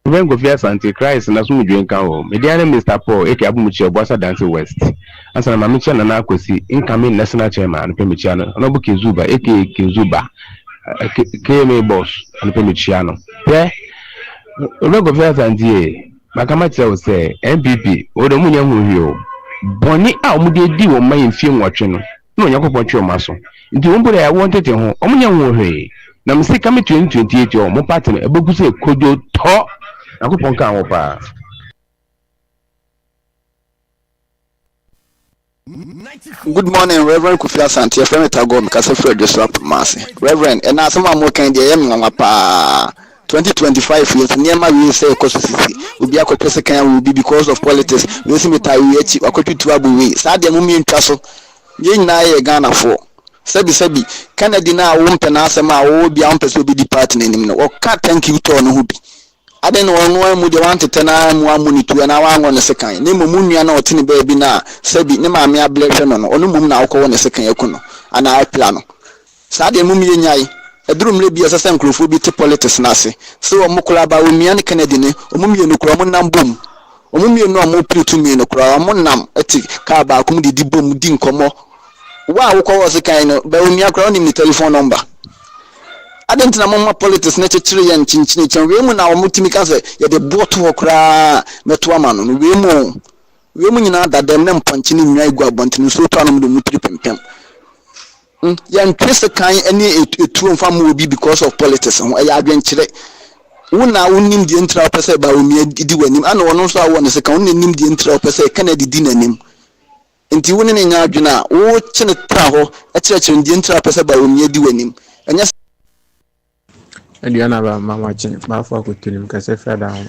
When Kofi Asante Christ na so mudwen kan ho. Mediana Mr. Paul eke abumuchi Obuasa Dance West. Ansa na mamichi na akosi incoming national chairman pemichi ano. Ono bu Kinzuba eke Kinzuba. KMA boss ano pemichi ano. Yeah. When Kofi Asante makama tell say MPP odo munya huhio. Boni a omude di wo man mfie nwotwe no. Na Onyankopɔn twe o maso. Nti wo mbere ya won tete ho. Omunya huhie. Na mse kame 2028 o mo party no ebogu se kojo to. Good morning, Reverend Kofi Asante. Friend Tago, because Fred just rapped Mercy. Reverend, and as someone more can get 2025 years, near my will say, will be a question will be because of politics. We see me tie a copy to Abu way. Sadia Mummy in Castle, Yin Naya Ghana for. Sebi, Canada now won't answer my old be umpers will be departing in him. Or cat thank you to Nubi. I don't know when we want to turn one money to an hour on the second. Name Munia no tiny baby na Sebi, Nema mea blessing on Mum now call on the second Yakuno, and I plano. Sadia Mummy Yai, a drum may be as a same crew will be to politics nasi. So a Mokulaba Umian Canadian, Mummy no Kramunam boom. Mummy no more play to me no Kramunam, etic, Kaba, Kumdi Dibum, Dinkomo. Wow, was a kind of Baumia crown in the telephone number. I don't know politics necessarily and chinchini. We mun our multimikaze. Ya the boat wokra metwaman. We mun ina that them nem punchini nyai gwa bantini so to anum do mutri pempem. Ya ntwese kan any etu mfa mu obi because of politics. Ya adwenkyere. Una unim di entra pese ba omi di wanim. Ana wono so awo ne se kan unim di entra pese kana di nanim. Nti woni ne nya adwena wo kyene tra ho e kyerɛkyerɛ di entra pese ba omi di wanim. Enya Aduanaba mama chin ma fa ko tunim ka se fra down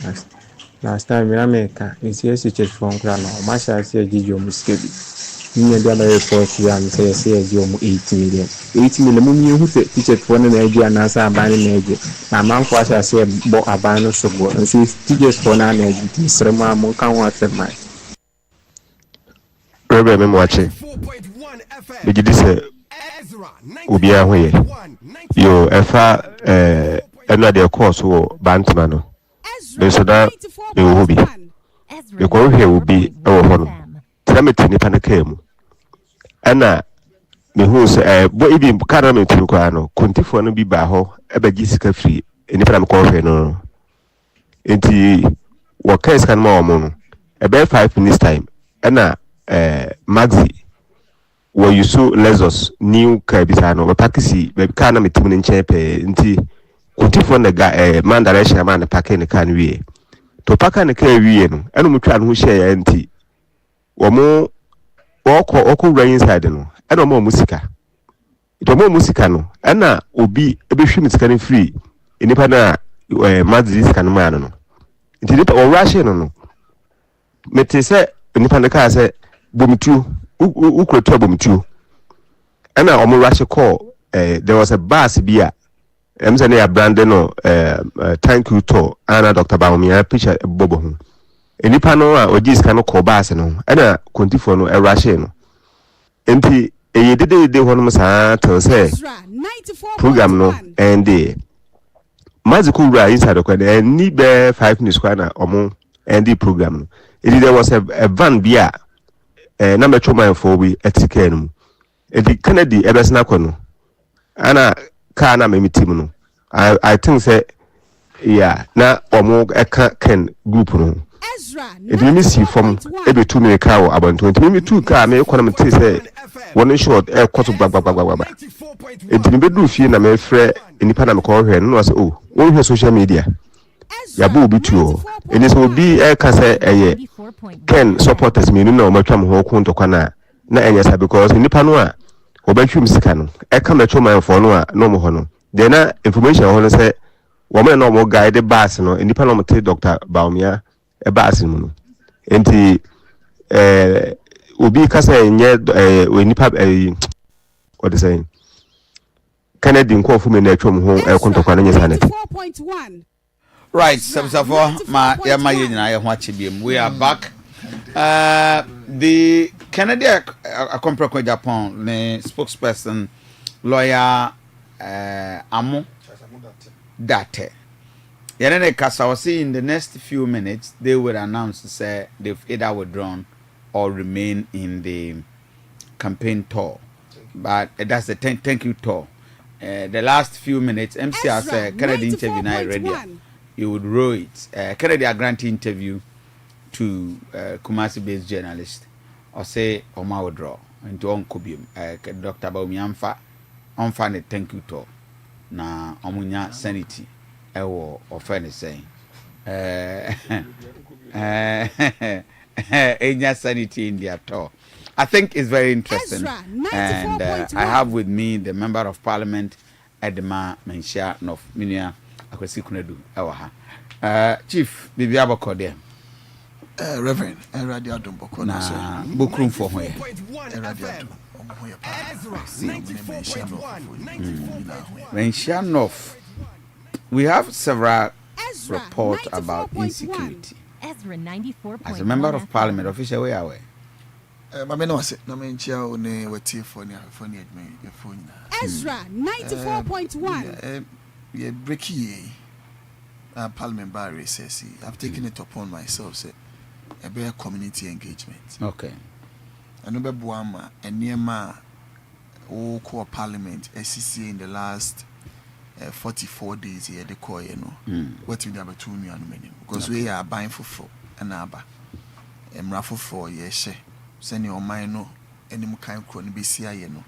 last time me America in CS church from kra no ma sha se gijo mu skebi ni ndia na report ya me se gijo mu 8 million mu mi hu se teacher for na agi anasa aban na agi na man kwa sha se bo aban no so bo nsi teachers for na agi ti sere ma mo kan wa se mai Rebe me mwache bigidi se obi a hoye yo efa eno de course wo bantama no so da me wo bi e ko hwe obi e wo ho no trameti ni panaka mu ana me hu se bo ibi kana me tun kwa no kontifo no bi ba ho e ba gi sika free ni pana me ko hwe no enti wo case kan ma o mo no e be 5 minutes time ana maxi wo yusu Lexus new car bisa no taxi be car na metim ne nche pe nti kutifo na ga man direction man park ne car no wie to park ne car wie no eno mutwa no ho share ya nti wo mo oko run inside no eno mo musika to mo musika no ena obi ebehwe musika ne free enipa na maxi sika no man no nti nipa o rush no mete se enipa ne car se bomitu ukroto bomitu ana omo rush call there was a bus bia emse ya brand no thank you to ana Dr. Baumia picture bobo ho enipa no a ojiska no call bus no ana kontifo no rush no enti eyedede ho no saa tell say program no and magical right inside the kwade ni be 5 minutes kwa na omo and program no there was a van bia number 2 man for we etike no edi Kennedy ebesna kono ana ka na meeting no I think say yeah na omo eka ken group no edi mi si from ebe 2 minute ka o about 20 me 2 ka me kono me say one short kwato gbagbagbagba edi me bedu fie na me frɛ enipa na me ko hwɛ no say oh won hwɛ social media ya bu obi tuo eni so obi ka say eye ken supporters me no ma twam ho ko ntokwa na enya sa because nipa no a obetwim sika no e ka metwo man fo no a no mo ho no de na information ho no say wo me no mo guide bus no nipa no mo te Dr. Baumia e bus no no enti obi ka say nye nipa what is saying Kennedy nko fu me na twam ho e ko ntokwa na nya sa net right for ma ya ma ye nyina ye ho achebiem we are back the Canada Japan the spokesperson lawyer Amo Date. Yenene Kasa was saying in the next few minutes they will announce say they've either withdrawn or remain in the campaign tour. But that's the thank you tour. The last few minutes, MC has a Kennedy interview now ready. You would roll it. Kennedy a grant interview to Kumasi-based journalist. Or say Oma withdraw into Onkobium. Dr. Baumiamfa on the thank you tour. Na Omunya sanity. Ewo offend saying. Enya sanity in their tour. I think it's very interesting. And I have with me the Member of Parliament, Edema Menshia North Minia Akwesi Kunedu Ewaha. Chief, Bibi Abokode. Reverend, Eradia Dumboko na bookroom for where? Eradia Menshia North. We have several reports about insecurity. Ezra 94.1 As a Member of Parliament, official way away. Ezra 94.1. Yeah, breaky Parliament bar recess. I've taken it upon myself, say a better community engagement. Okay. Another Buama and near ma core Parliament SCC in the last 44 days here the core, you know. What we have 2 million because we are buying for an abba. Raffle for yes. Send your mind no any kind of be see, you know.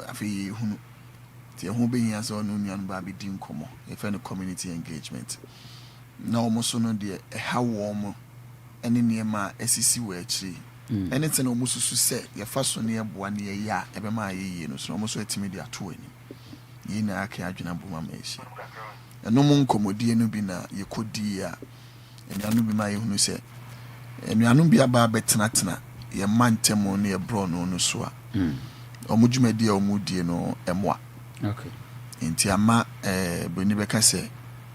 I feel who be as on union baby dim come if any community engagement. Now almost no dear how warm any near my SEC were actually. Anything almost to say your first one near 1 year, yeah, every my year, so almost a timid 20. Ye na ake adwena boma meshi. No mon komodie no bi na ye kodia. Enu bi ma ye hunu se. Enu bi aba betena ye mantemo ne ye bro no so a. Omudwumadi a omudie no emwa. Okay. Nti ama boni beka se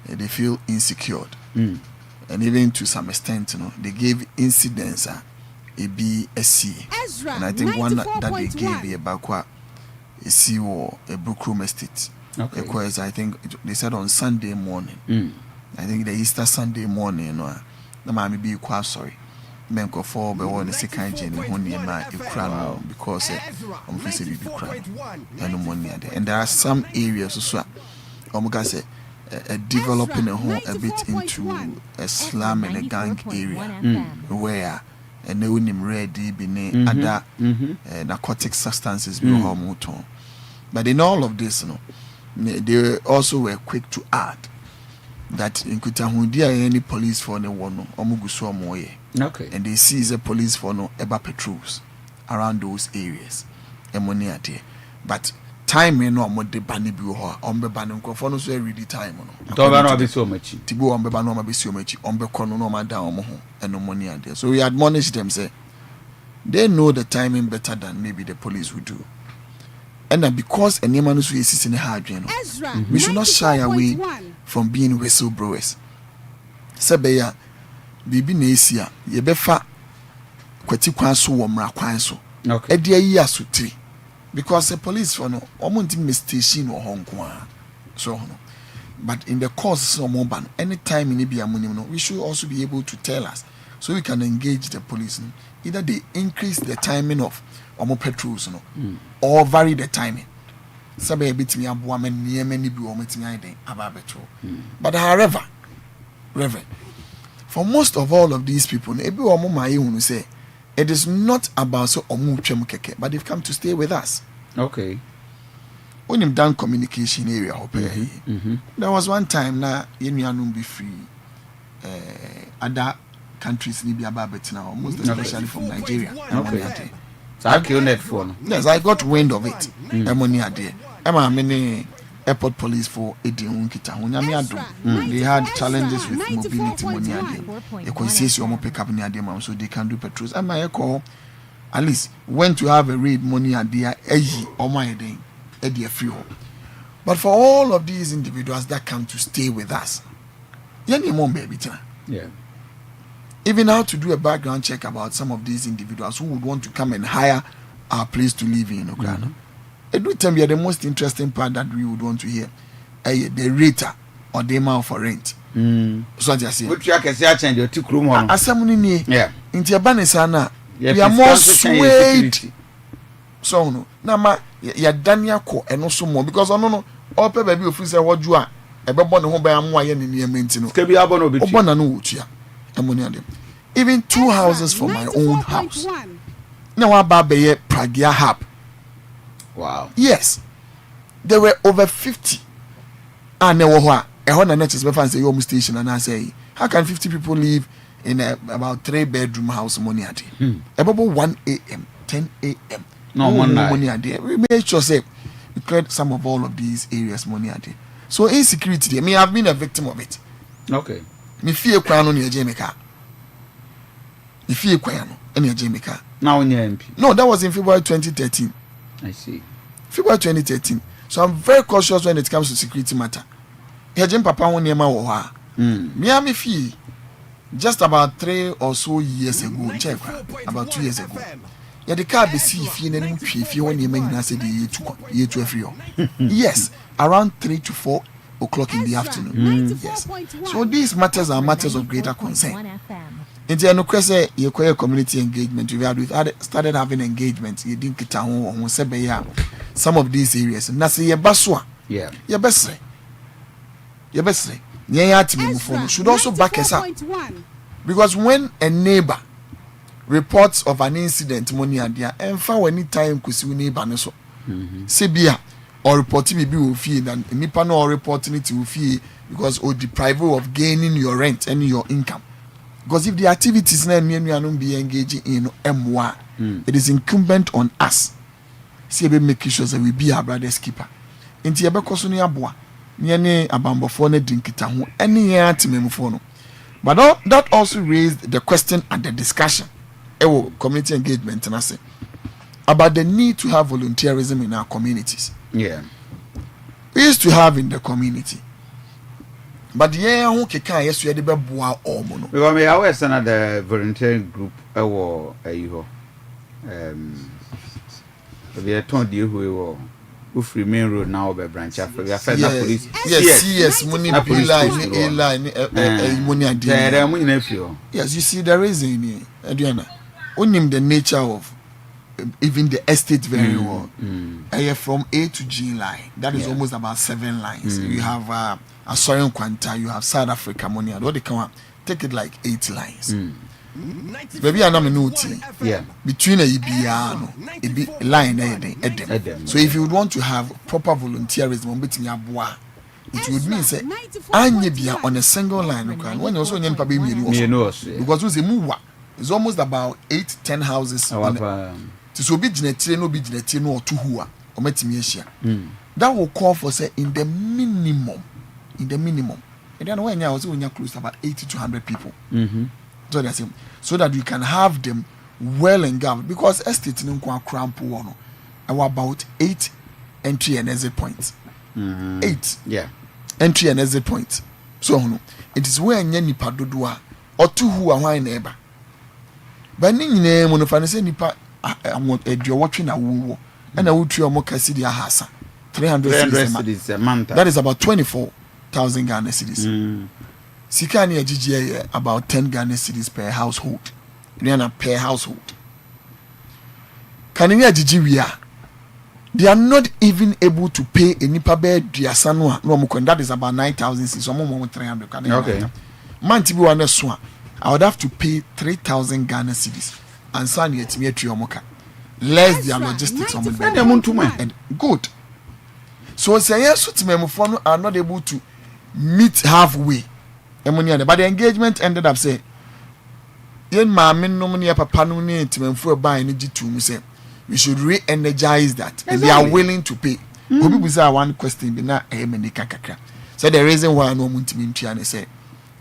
they feel insecure. And even to some extent, you know, they gave incidents a be a C. And I think one that they gave a bakwa a C or a Brookroom estate. Okay. Because I think they said on Sunday morning. I think the Easter Sunday morning, you know, the mommy be quite sorry. Menko for be one the second gen when you ma crown because I'm facing the crown and money there. And there are some areas also say developing a bit into a slum and a gang area where and no one ready be other narcotic substances be hormone. But in all of this, you know, they also were quick to add that in Kutahundi any police for no one omuguso moye. Okay. And they seize a police for no eba patrols around those areas. Money at here. But time no more de bani bi ho ombe bani nkofo no so ready time no. Toba no be so much. Tibu ombe bani no be so much. Ombe kono no ma down mo ho eno money at there. So we admonish them say they know the timing better than maybe the police would do. And then because any man who is in a hard, you know, we should not shy away from being whistleblowers. Sabeya, bibi nesia, yebefa kwati kwanso wo mra kwanso. Okay. Edia yi asutri. Because the police for no, omonti station or Hong Kong. So no. But in the course of Moban, anytime in Ibia Munimo, we should also be able to tell us so we can engage the police. Either they increase the timing of omo patrols no, or vary the timing. Sabe bitimi aboa men niema ni bi ometimi aiden aba patrol. But however, Reverend, for most of all of these people, ebi omo ma ehunu say it is not about so omu twem keke, but they've come to stay with us. Okay. When you've done communication area, there was one time na yenuanum be free. Other countries ni bi aba betina, most especially from Nigeria. Okay. So I killed that phone. Yes, I got wind of it. Money there. Many airport police for Edin Kita. They had challenges with mobility money there. They could say you pick up near them so they can do patrols. And my call at least went to have a raid money at the or my day at the free. But for all of these individuals that come to stay with us, yeah. Even how to do a background check about some of these individuals who would want to come and hire our place to live in Ukraine. do tell me the most interesting part that we would want to hear. The rater or the amount for rent. So I just say, which I can say, I change your 2 room on. As someone in yeah, into a banisana, we are more swayed. So no, now ma ya Daniel ko and also more because I no all baby of say what you are. Ebe born home by amwa ye ne mentino. Kebi abono be. Obona no utua. Amoni adem. Even 2 houses for my own house. Now about be Pragia Hub. Wow. Yes. There were over 50. And there were a net is say your station and I say, how can 50 people live in about 3-bedroom house money at about 1 a.m., 10 a.m. No money at there. We made sure say we cleared some of all of these areas money at there. So insecurity, I mean I've been a victim of it. Okay. Me fear kwano near Jamaica. Me fear kwano near Jamaica. Now in your MP. No, that was in February 2013. I see. February 2013. So I'm very cautious when it comes to security matter. Here papa won near my wa. Me fee just about 3 or so years ago, check about 2 years ago. Yeah, the car be see if you if you want your man say the year to every year. Yes, around 3 to 4 o'clock in the afternoon. Yes. So these matters are matters of greater concern. In the end, you require community engagement. We started having engagement. You didn't get on some of these areas. And that's your baswa. Yeah. Your best. Your best. Should also back us up. Because when a neighbor reports of an incident, money and there, and for any time, because we neighbor so. Sebia or reporting me be will feel and nipa no reporting it will feel because or deprive you of gaining your rent and your income. Because if the activities na me and be engaging in M1, it is incumbent on us. See be make sure that we be our brother's keeper. Inti ebe koso ni aboa. Ni abambofo na dinkita ho ene ya timemfo no. But that also raised the question and the discussion community engagement and I say about the need to have volunteerism in our communities. Yeah. We used to have in the community. But yeah, who can yes we be boa omo no. Because me always another volunteer group ayo we are told you who free main road now be branch after we are fed police. Yes, money line money and yes, you see the reason here, Adriana. Onim the nature of even the estate very well. From A to G line, that is almost about 7 lines. You have a Soyon Quanta, you have South Africa money, and what they come take it like 8 lines. Maybe I'm not between a EBR a line Edem. So if you would want to have proper volunteerism between your bois, it would mean say Anya on a single line when you also name because who's a move. It's almost about 8-10 houses. So be genetine no be genetine or 2 who are or metimia. That will call for say in the minimum. And then when you also when you're close to about 80 to 100 people. So that's it. So that you can have them well engaged because estate in cramp one about 8 entry and exit points. 8 entry and exit points. So no, it is where any padodua or 2 who are one neighbor. But name when you say nipa I want a dear watching a woo and I would try more Cassidy Hassa 300 cities a month. That is about 24,000 Ghana cedis. Sikani GGA about 10 Ghana cedis per household. Per household. Kaninia GGA they are not even able to pay a nipa bed diasanwa no mukon that is about 9,000 cedis or 300. Okay. Mantibi wane swa I would have to pay 3,000 Ghana cedis and sign it me to less their logistics and good. So say yes to me are not able to meet halfway. But the engagement ended up saying yen mama no money papa no need to me for buy energy to me say we should re-energize that and they are willing to pay. Obi buza one question be na many kakaka. So the reason why no want to me and say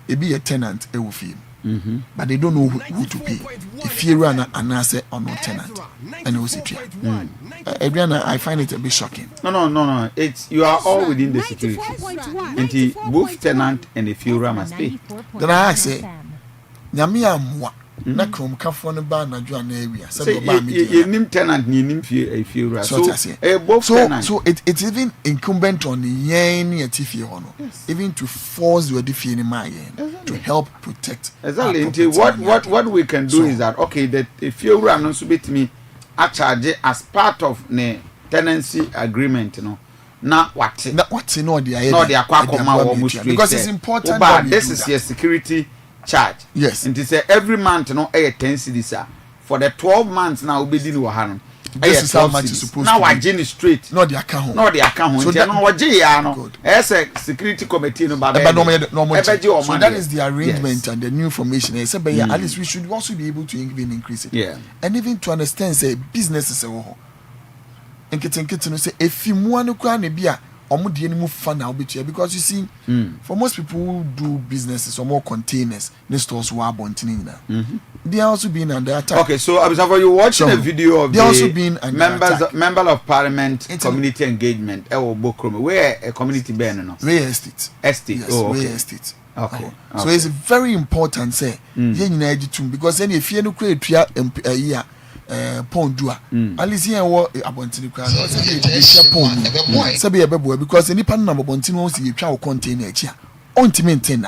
it be a tenant e will feel. But they don't know who to pay. If you run an asset or no tenant, and also Adriana, I find it a bit shocking. No. It's you are all within the security. And both tenant and the fuel must pay. Then I say, Nyamia mwa na krom kafo no ba na dwa na area so you nim tenant ni nim fie ura so it's even incumbent on yen yetifi hono even to force the fie ni ma yen to help protect. Exactly. What we can do is that okay, that if you run on subit me a charge as part of the tenancy agreement, you know. Not what no they because it's important but this is your security charge. Yes. And to say every month, you know, a 10 cities for the 12 months now be dealing with this is how much is supposed now to I Jenny straight. No, the account. No, the account. So that as a security committee no so that is the arrangement and the new formation. At least we should also be able to even increase it. Yeah. And even to understand say business is a no say if you no kwa na bia omo de any fa na obetua because you see for most people who do businesses or more containers the stores were abontin na they are also being under attack. Okay, so Abisafo, you watching a video of they also being member of parliament community engagement Bokrom where a community ben no Ray Estate. Yes, Ray Estate. Okay. So it's very important say ye nyina agitum because any if you no create tua year pondua at least here wo abontini kwa no say be share pond say be ebebo because any pan na abontini won see twa container echi maintain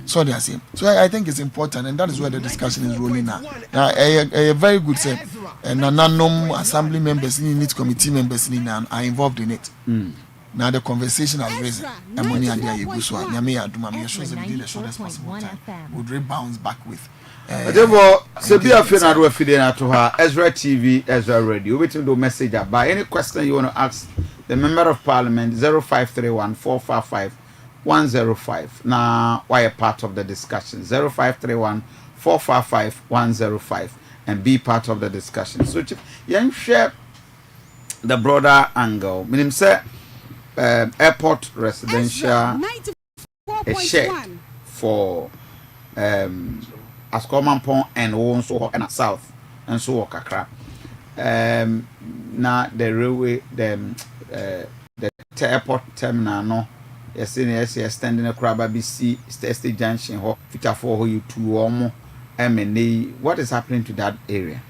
so they are saying. So I think it's important and that is where the discussion is rolling now. A very good say and nanom assembly members in it committee members in are involved in it. Now the conversation has risen and money and there you so nyame aduma me sure say the shortest possible time would rebound back with therefore Sebia Fena do afide na to her Ezra TV Ezra Radio waiting do message about any question you want to ask the member of parliament 0531 455 105 now why a part of the discussion 0531 455 105 and be part of the discussion so you share the broader angle meaning say airport residential a shed for Ascomampon and also and south and so kakra now the railway the airport terminal no yes standing a crab BC state junction ho future for you to omo MNA what is happening to that area?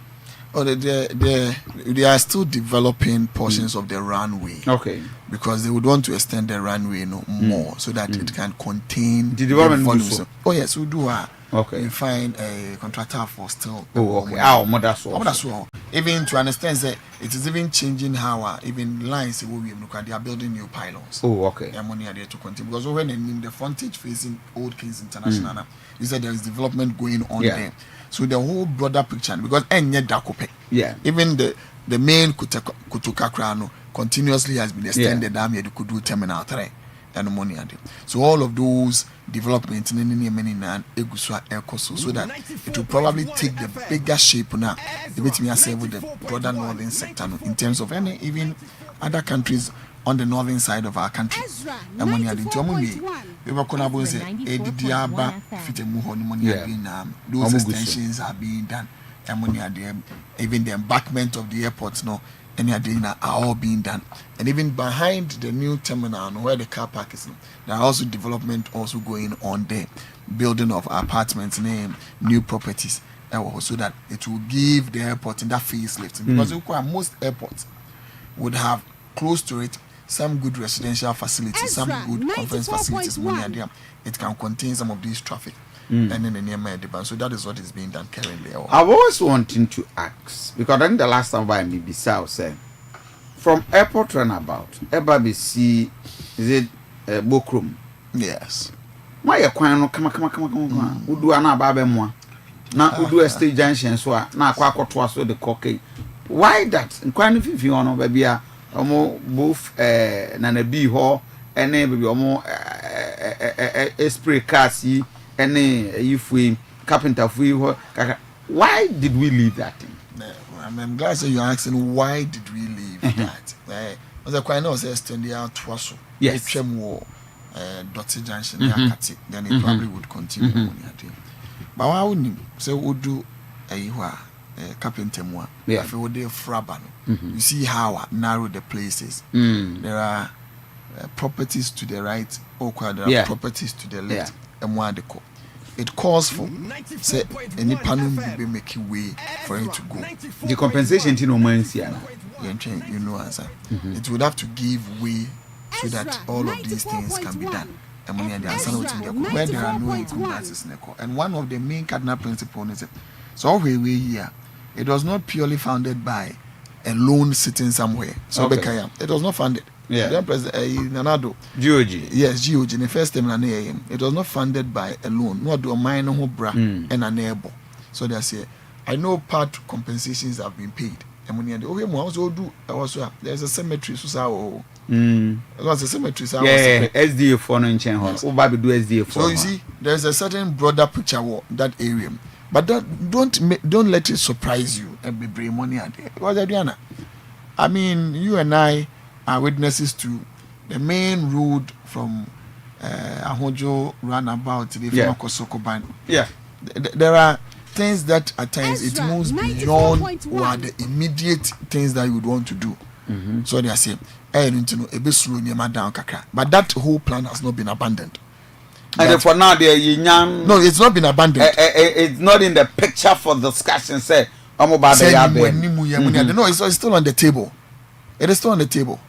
Oh, they are still developing portions of the runway. Okay. Because they would want to extend the runway more so that it can contain the development volumes. So? Oh yes, we do. Okay. You find a contractor for still. Oh, okay. Even to understand that it is even changing how even lines they are building new pylons. Oh, okay. The money are there to continue because when in the frontage facing Old Kings International, you said there is development going on there. So the whole broader picture because even the main Kutukakra continuously has been extended down here to Kudu Terminal 3 and money are there. So all of those developments in so that it will probably take the bigger shape now. With the broader northern sector in terms of any even other countries on the northern side of our country. Money are we were collaborating those extensions are being done. Even the embankment of the airports are all being done. And even behind the new terminal where the car park is, there are also development also going on there. Building of apartments, new properties, so that it will give the airport in that facelift. Because most airports would have close to it some good residential facilities, some good conference facilities. It can contain some of these traffic. And then the near demand. So that is what is being done currently. I've always wanted to ask because I think the last time I maybe said from airport runabout, ABC is it Bokrom? Yes. Why you come Who do an ababe moi? Now who do a state junction so now so the cockade. Why that? And if you know baby both Nana B Hall and baby spray cars any if we carpenter why did we leave that thing? I'm glad that you're asking why did we leave that? Because I quite know extend out twice. Yes. Dotty Junction, then it probably would continue. But why wouldn't say would do a carpenter more? If it would do Fraban, you see how narrow the places. There are properties to the right, or there are properties to the left, and one the it calls for say any panel be making way for it to go. The compensation to no man's here. You know, answer. It would have to give way so that all of these things can be done. Where there are no encumbrances. And one of the main cardinal principles is so we here. It was not purely founded by a loan sitting somewhere. So it was not funded. Yeah. Nanado. GOG. Yes, GOG. In the first time, it was not funded by a loan. Nor do a minor who bra and an able. So they say, I know part compensations have been paid. And when you also do, there's a cemetery. So it was a cemetery. Yeah, SDA for no change. Who baby do SDA for? So you see, there's a certain broader picture that area. But don't let it surprise you and be bring money at it. Because Adriana, I mean, you and I are witnesses to the main road from Ahojo roundabout to the Kosoko Ban. Yeah. There are things that at times it moves beyond what the immediate things that you would want to do. So they are saying, but that whole plan has not been abandoned. And for now, no, it's not been abandoned. It's not in the picture for discussion. Say, no, it's still on the table. It is still on the table.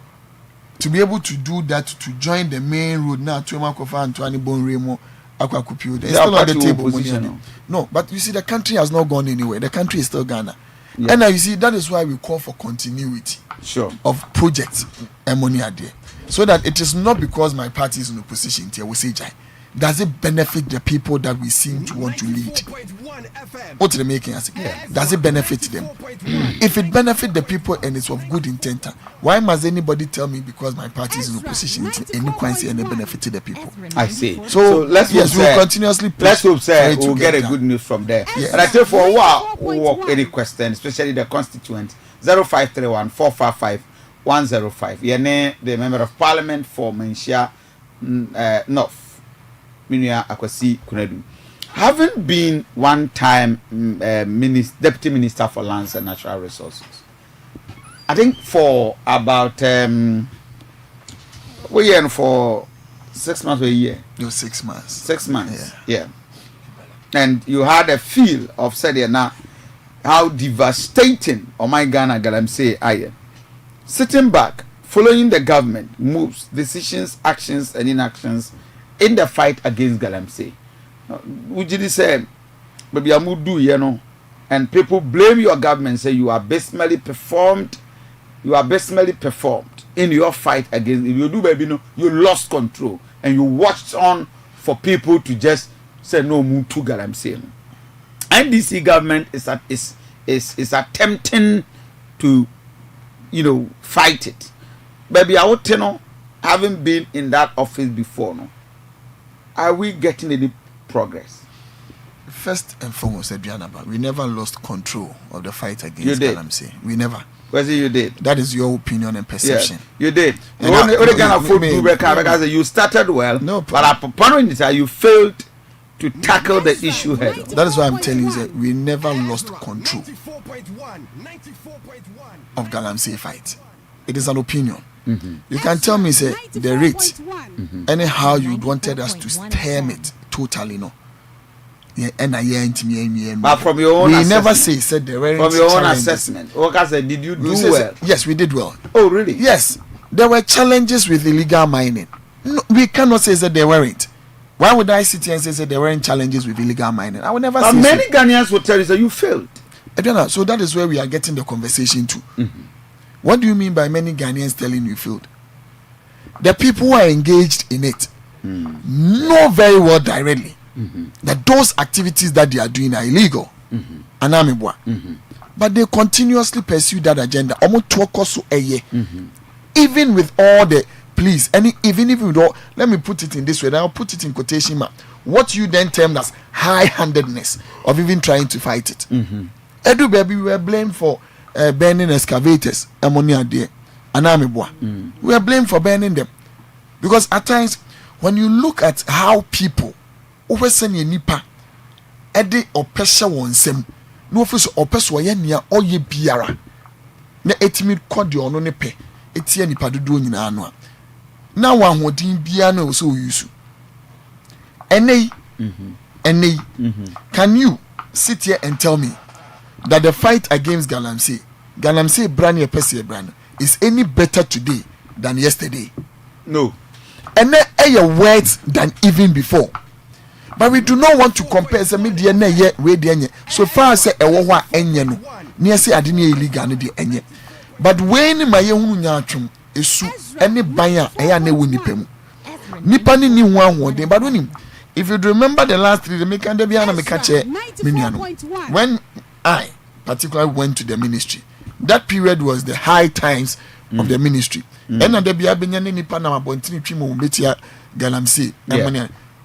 To be able to do that, to join the main road now, to Kofa and Tuani Bonremo, Aquacupu, it's still on the table. No, but you see, the country has not gone anywhere. The country is still Ghana. Yeah. And now you see, that is why we call for continuity of projects and money are there. So that it is not because my party is in opposition, we say, does it benefit the people that we seem to want to lead? What are they making us? Does it benefit them? If it benefits the people and it's of good intent, why must anybody tell me because my party is in opposition and you can't see any benefit to the people? I see. So let's we'll continuously let's hope we'll get a good news from there. And I tell for a while we'll any question, especially the constituent 0531 455 105. The member of parliament for Menchia North. Akwasi Kunadu. Having been one time Deputy Minister for Lands and Natural Resources, I think for about for 6 months or a year. No, 6 months. 6 months. Yeah. And you had a feel of saying now how devastating my Ghana Galamsey I sitting back, following the government moves, decisions, actions and inactions in the fight against Galamsey. Would you say, baby, do and people blame your government, say you are basically performed in your fight against. If you do, baby, you lost control and you watched on for people to just say no move to Galamsey. NDC government is attempting to, fight it. Baby, I would having been in that office before, are we getting any progress? First and foremost, Aduanaba, we never lost control of the fight against Galamsey. We never. Well, you did. That is your opinion and perception. Yeah, you did. You started well, but upon it, you failed to tackle the issue head on. That is why I'm telling you that we never lost control of Galamsey fight. It is an opinion. You can tell me, say, the rate, anyhow you wanted us to stem it totally, But from your own we never said there were from your own assessment. Did you do well? Yes, we did well. Oh, really? Yes. There were challenges with illegal mining. No, we cannot say that there weren't. Why would I sit here and say that there weren't challenges with illegal mining? I would never say. But many Ghanaians will tell you that you failed. So that is where we are getting the conversation to. What do you mean by many Ghanaians telling you failed? The people who are engaged in it know very well directly that those activities that they are doing are illegal. But they continuously pursue that agenda. Even with all the please, even if you don't, let me put it in this way, I'll put it in quotation mark. What you then termed as high-handedness of even trying to fight it. Edu baby, we were blamed for burning excavators, ammonia there, and we are blamed for burning them because at times when you look at how people always send a nipa, edi opesha wonsem, no office opeso yenia oye biara, na etimi kodi ono ne pe, etie nipa dodo nyina ano. Na wa hodin bia na so yusu. Enei Any, can you sit here and tell me that the fight against Galamsey brand Pesi brand is any better today than yesterday? No. And then a words than even before. But we do not want to compare some media so far as a war enye no near say adini illegal no de enye. But when my young nyatwum esu any buyer eya na woni pemu. Nipa ni ni ho den but if you remember the last 3 the make and be na make che when I particularly went to the ministry, that period was the high times of the ministry. And there be abenya nipa na abontini twimo metia Galamsey.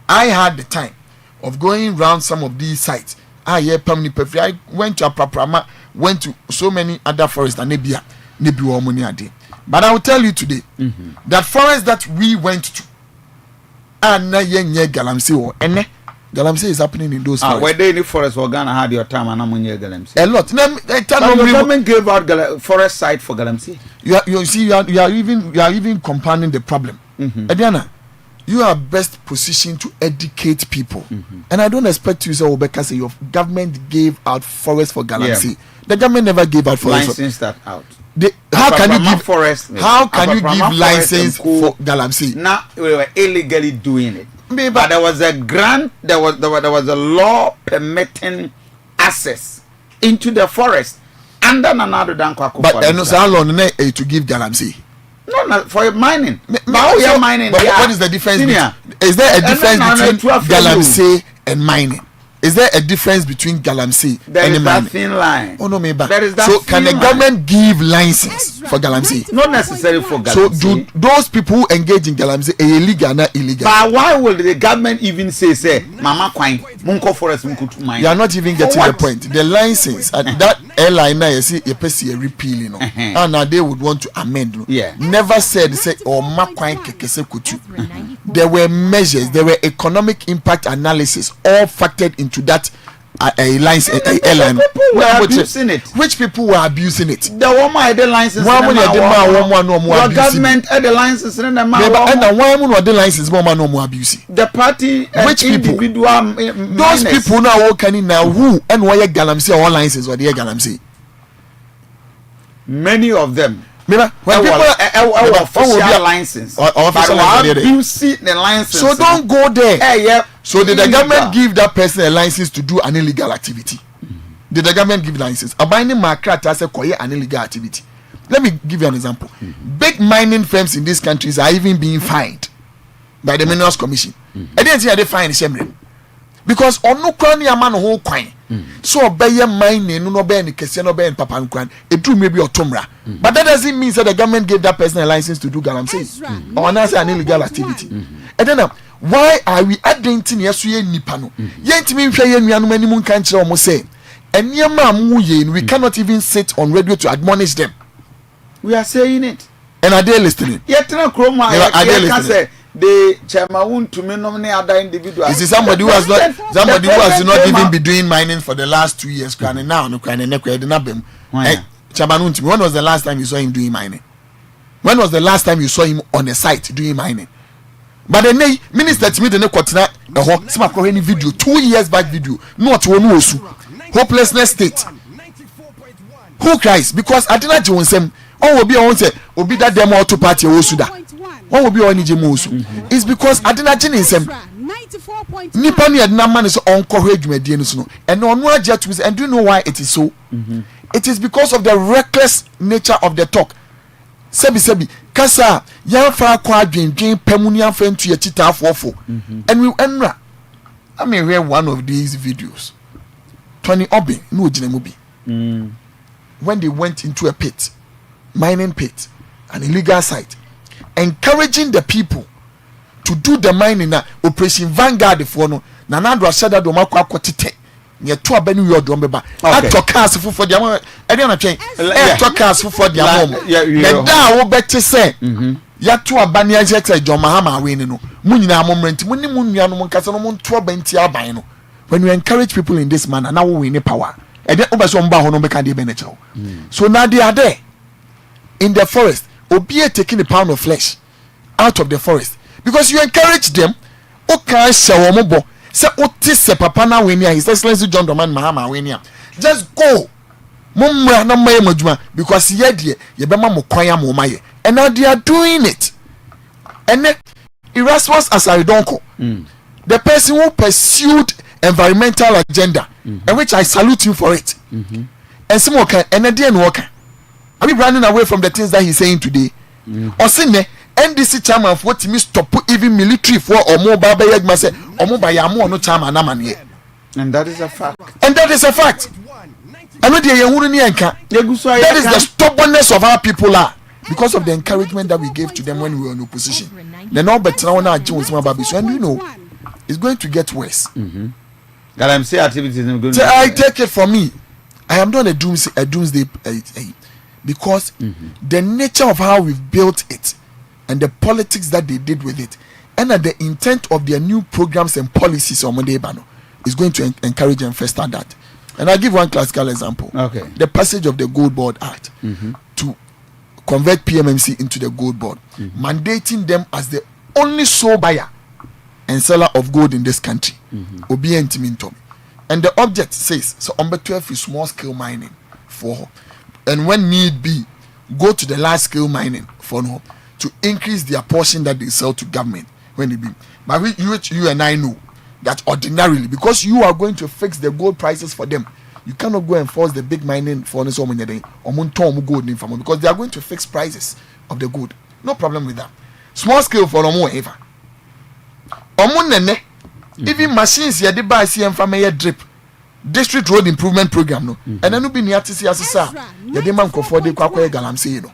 I had the time of going around some of these sites. I went to Apaprama, went to so many other forests and Nebia Nebuomoniade. But I will tell you today that forest that we went to and Galamsey or Galamsey is happening in those forests. Were there any forests for Ghana had your time and Amunye Galamsey? A lot. The government gave out forest site for Galamsey. You see, you are even compounding the problem. Ediana, you are best positioned to educate people. And I don't expect you to say, Obeka, say your government gave out forest for Galamsey. Yeah. The government never gave out forest. License that out. How can you give forest? How can you give license for Galamsey? Now we were illegally doing it. But there was a grant. There was a law permitting access into the forest under another Dankwako. But how long to give Galamsey? No, for mining. But what is the difference? Is there a difference between Galamsey and mining? Is there a difference between Galamsey and mining? There is that thin line. Oh no, maybe. So can the government give license for Galamsey? Not necessarily for Galamsey. So do those people who engage in Galamsey illegal or not illegal? But why will the government even say, Mama Kwine, Munko Forest, Munko to mine? You are not even getting the point. The license that airline now you see a person repeal, you know, and now they would want to amend. Yeah. Never said or Makwine Kekese Kutu. There were measures, there were economic impact analysis, all factored into that license airline. Which people were abusing it? The woman had the license. Your government had the license. And the abuse. The party. Which people? Those people now working now who and why Galamsey or license or the Galamsey? Many of them. When people official license, abusing the license. So don't go there. So did the government give that person a license to do an illegal activity? Did the government give license? A binding market has an illegal activity. Let me give you an example. Big mining firms in these countries are even being fined by the Minerals Commission. I didn't see how they fine the because on no crown a man whole coin. So obey mining, no obey any Kesian obey and Papa Nkwan, it do maybe or Tumra. But that doesn't mean that the government gave that person a license to do Galamsey or an illegal activity. And then why are we adding to Yasuye Nipano? Yet me many moon country almost say, and we cannot even sit on radio to admonish them. We are saying it. And are they listening? Yet no chroma, are they listening? The chairman to nominate other individuals. This is somebody who has not even been doing mining for the last 2 years. Now, no, chairman, when was the last time you saw him doing mining? When was the last time you saw him on a site doing mining? But the minister to me the nekotina any video 2 years back video not one hopelessness state. Who cries? Because I didn't know him. Oh, will be on say will be that demo to party Osuda. What will be on Nijemosu? It's because I didn't know him. Nipani had no man is on courage medianos and on one jet and do you know why it is so? It is because of the reckless nature of the talk. Sebi kasa yan fa kwa dwendwen pamunian fa ntu ya chita afofo and we enra I mean hear one of these videos Tony Obi no ogina mu bi when they went into a pit, mining pit, an illegal site, encouraging the people to do the mining na Operation Vanguard for no na na do asada do makwa akotete ye to abani we odom beba ato cars for the am e dey na twen to cars for the am na da wo beti say ya to abani ajekse John Mahama we ni no munyina amomrenti munni munua no nkasa no to abanti aban no when you encourage people in this manner now we need power e dey obeso mba ho no be kan dey benecho so now they are there in the forest obi taking a pound of flesh out of the forest because you encourage them okay show mo bo say otis se papa na we nia His Excellency John Dramani Mahama we nia just go mumra na maye madwuma because ye de ye bema mo kwan am maye and now they are doing it and Erasmus Asaridonko the person who pursued environmental agenda and which I salute him for it and some okay and then worker are we running away from the things that he's saying today or say NDC chairman for what me stop even military for or mobile by say or mobile yamo no chairman na man here and that is a fact and know the that is the stubbornness of our people are because of the encouragement that we gave to them when we were in opposition. They're not better now Jones and you know it's going to get worse. That I'm saying activities are going so I take it from me. I am not a doomsday because the nature of how we've built it and the politics that they did with it and the intent of their new programs and policies on Monday is going to encourage and foster that. And I'll give one classical example. Okay. The passage of the Gold Board Act to convert PMMC into the Gold Board, mandating them as the only sole buyer and seller of gold in this country. And the object says, so number 12 is small scale mining for, and when need be, go to the large scale mining for no, to increase their portion that they sell to government when it be. But you and I know that ordinarily, because you are going to fix the gold prices for them, you cannot go and force the big mining furnace or gold because they are going to fix prices of the gold. No problem with that. Small scale for no more ever. Even machines here they buy CM from a drip district road improvement program no and then no be near to see as the demand for the galam say you know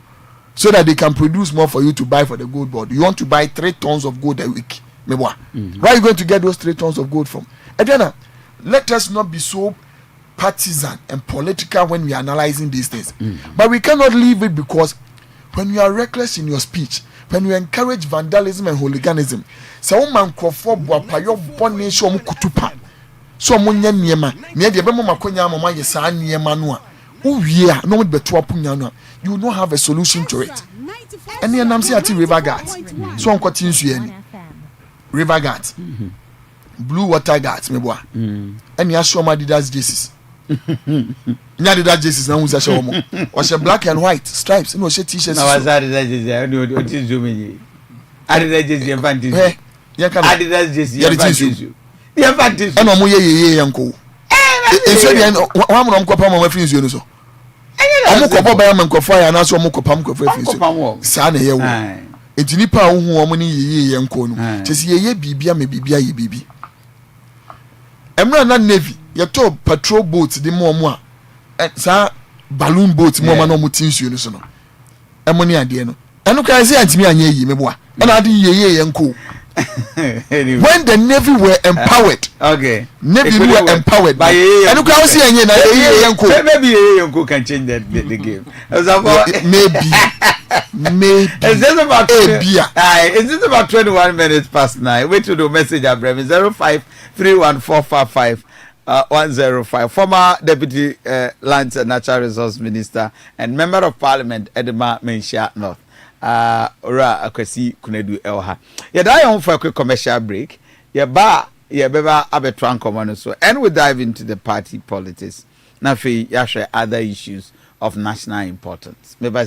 so that they can produce more for you to buy for the gold board. You want to buy 3 tons of gold a week. Where are you going to get those 3 tons of gold from? Again, let us not be so partisan and political when we are analyzing these things. But we cannot leave it because when you are reckless in your speech, when you encourage vandalism and hooliganism, so man crofo boapayo bone so mu kutupa. So munya niema, me de be mo makonya mama yesa niema no a. Uwie no mo beto apunya no a. You will not have a solution to it. And then I'm saying at River Guards. So on continue any. River Guards. Blue water guards me boa. And you show my Adidas jerseys. Nya Adidas jerseys na unza show mo. Was black and white stripes, no she t-shirts. Na was Adidas jerseys. I know what is zoom me. Adidas jerseys and fantasy. Eh, ya kan Adidas jerseys and fantasy. Ya fantasy. And mo ye yanko. E so dey wa mo nkopa mo afin nsuo no so. Omo kopa ba man kofa ya na so omo kopa mkofa afin nsuo. Sa na ye wo. Enti nipa ohu omo ni ye yanko no. Chesi ye bibia me bibia ye bibi. Emra na navy ye to patrol boats de mo a sa balloon boats mo ma no mo tinsuo no so no. Emo ni ade no. Eno kan se antimi anya yi me boa. E na ade ye yanko. Anyway. When the Navy were empowered, Navy were empowered. And look how see maybe Yonko can change the game. Maybe. Is this about 21 minutes past 9? Wait to the message at Bremen 0531455105. Former Deputy Lands and Natural Resource Minister and Member of Parliament Edema Mensha North. Ora akwasi kunedu elha ya da yon for a quick commercial break ya beba abetran common so and we dive into the party politics na fe ya share other issues of national importance maybe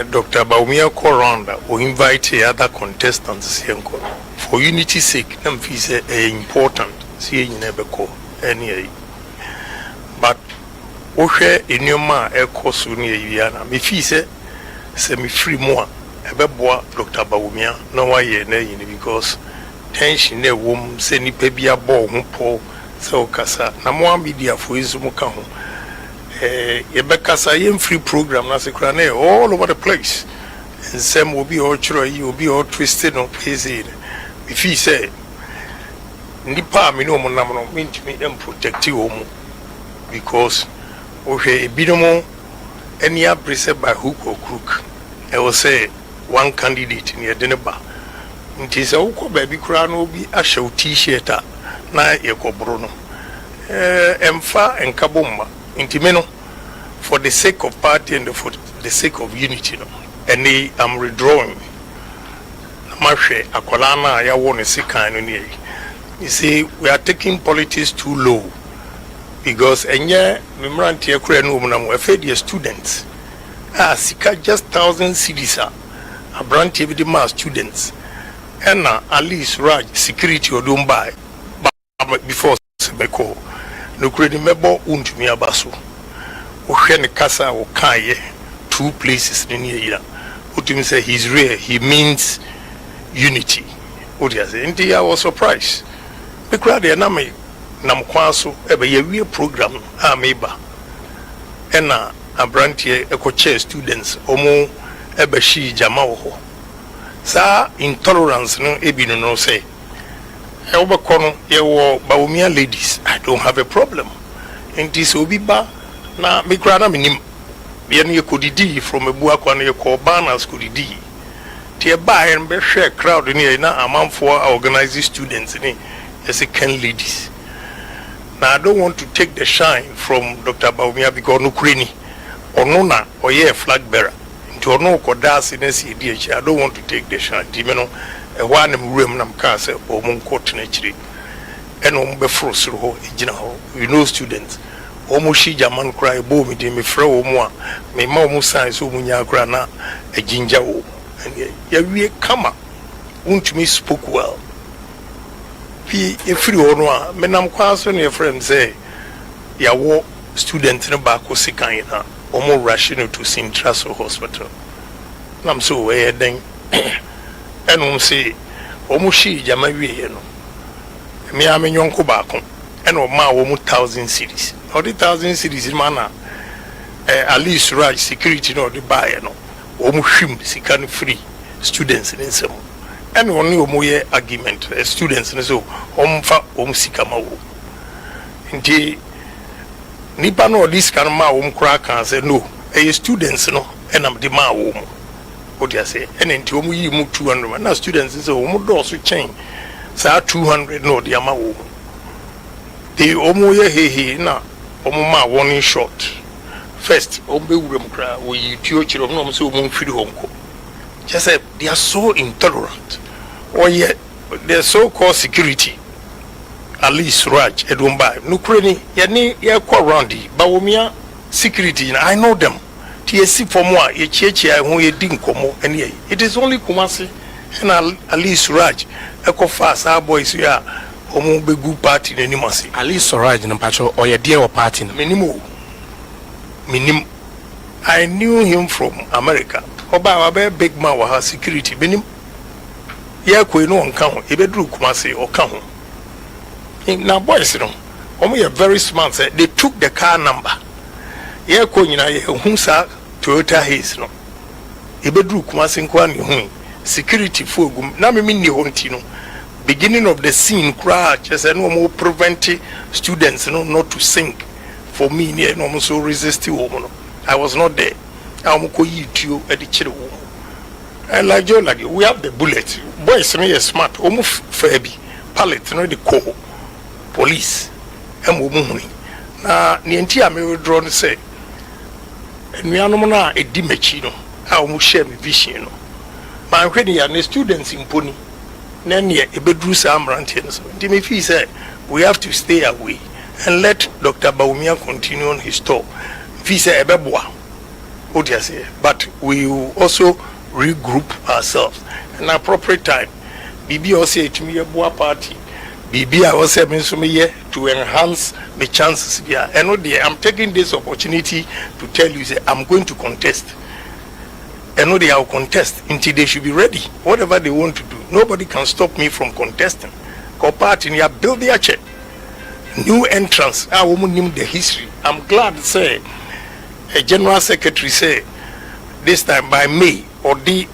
Dr. Baumia Koranda will invite other contestants for unity's sake. I'm important. See, you never call any. But Oshe in your ma echo soon Yana. Me fee semi free more. Ebeboa Dr. Baumia no why because tension ne womb send pebia ball humpo so kasa na mo media for izumuka ho yebekasa yem free program na sekrane all over the place and some will be all chiro you will be all twisted no easy if he say nipa me no mo nam no mentimi em protect you because okay binomo any preset by hook or crook I will say one candidate near Deneba. It is a baby crown will be a show t-shirt na Eko Bruno. Emfa and Kabumba, Intimeno, for the sake of party and for the sake of unity. And they am redrawing. Marshe, Akolana, I want to see kind of near. You see, we are taking politics too low because, and yeah, we run to a Korean we're fed your students. Sika just 1,000 cities a branch of the mass students and at least Raj security or don't buy before Sebeko no credit member unt me abaso Oshene Kasa or Kaye 2 places in here Utim say he's rare he means unity I was surprised because they name Namkwaso ebe ye program ameba and Abrantie eco-chair students omo ebeshi jama ho sa intolerance no ebino no say e obekono ye wo Baumia ladies I don't have a problem in this obiba na me kra na minim ye no yekodidi from ebu akwa no ye ko banners kodidi tie ba en be hwe crowd ni na amanfo organize students ni yes can ladies now I don't want to take the shine from Dr. Baumia because no kreni Onona or ye flag bearer. Into no codas in SEDH. I don't want to take the shot. Dimeno, a one room nam case or moon court nature. And before so, you know, students. Omoshi Jaman cry, boom, it me fro moi. Me mamma signs umunya grana, a ginger. And ye we come up. Won't me spoke well. If you or menam quas when your friend say, ya walk students in a back was sick. Omo rushing to Sintraso Hospital. Nam so way then and say Omushi Jamawi no. Me am yonko bako and o ma 1,000 cities. Or the 1,000 cities in mana at least Raj security no the buy no. Omushim sikan free students in some. And only omoye argument students in so omfa omsikamawo. Indeed nipa no this kind of ma kra kan say no students no and am the ma what you say and enti yi mu 200 na students say do so chain say 200 no the ama the ye he na ma warning shot first be wuram kra we yi tio chiro no say firi honko just say they are so intolerant or yet the so called security at least Raj Edumba no kreni ye kwa around Baumia security I know them TSC for more ye cheche who ye din komo and ye it is only Kumasi and at least Raj eko fast our boys ya omo be good party in Nimasi at least Raj no pacho or ye dear party minimum I knew him from America oba be big man wa security minim ye ko no nka ho e be dru Kumasi o ka ho. Now, boys, you know, are very smart. They took the car number. Yeah, Hunsa Toyota Haze, no. Ibedru Kumasin security for Namini Hontino. Beginning of the scene, crash as no more preventing students, not to sink. For me, near no so resisting woman. I was not there. I'm going to you at the children. And like Joe, like we have the bullet. Boys, me are smart, almost Fabi, pallet, no the core. Police and woman. Now, the entire may withdraw and say, and we are no more a dimachino. How much share me vision? My when you are students in Pony, Nanya, a bedroom Samrantins. Timothy said, we have to stay away and let Dr. Baumia continue on his talk. Visa Ebeboa. But we will also regroup ourselves in appropriate time. Bibi also to me a boa party. Bibi I also mean to enhance the chances here. And I'm taking this opportunity to tell you that I'm going to contest. And I will contest until they should be ready. Whatever they want to do, nobody can stop me from contesting. Co-party in build their check. New entrance. I will name the history. I'm glad to say a general secretary say this time by May or the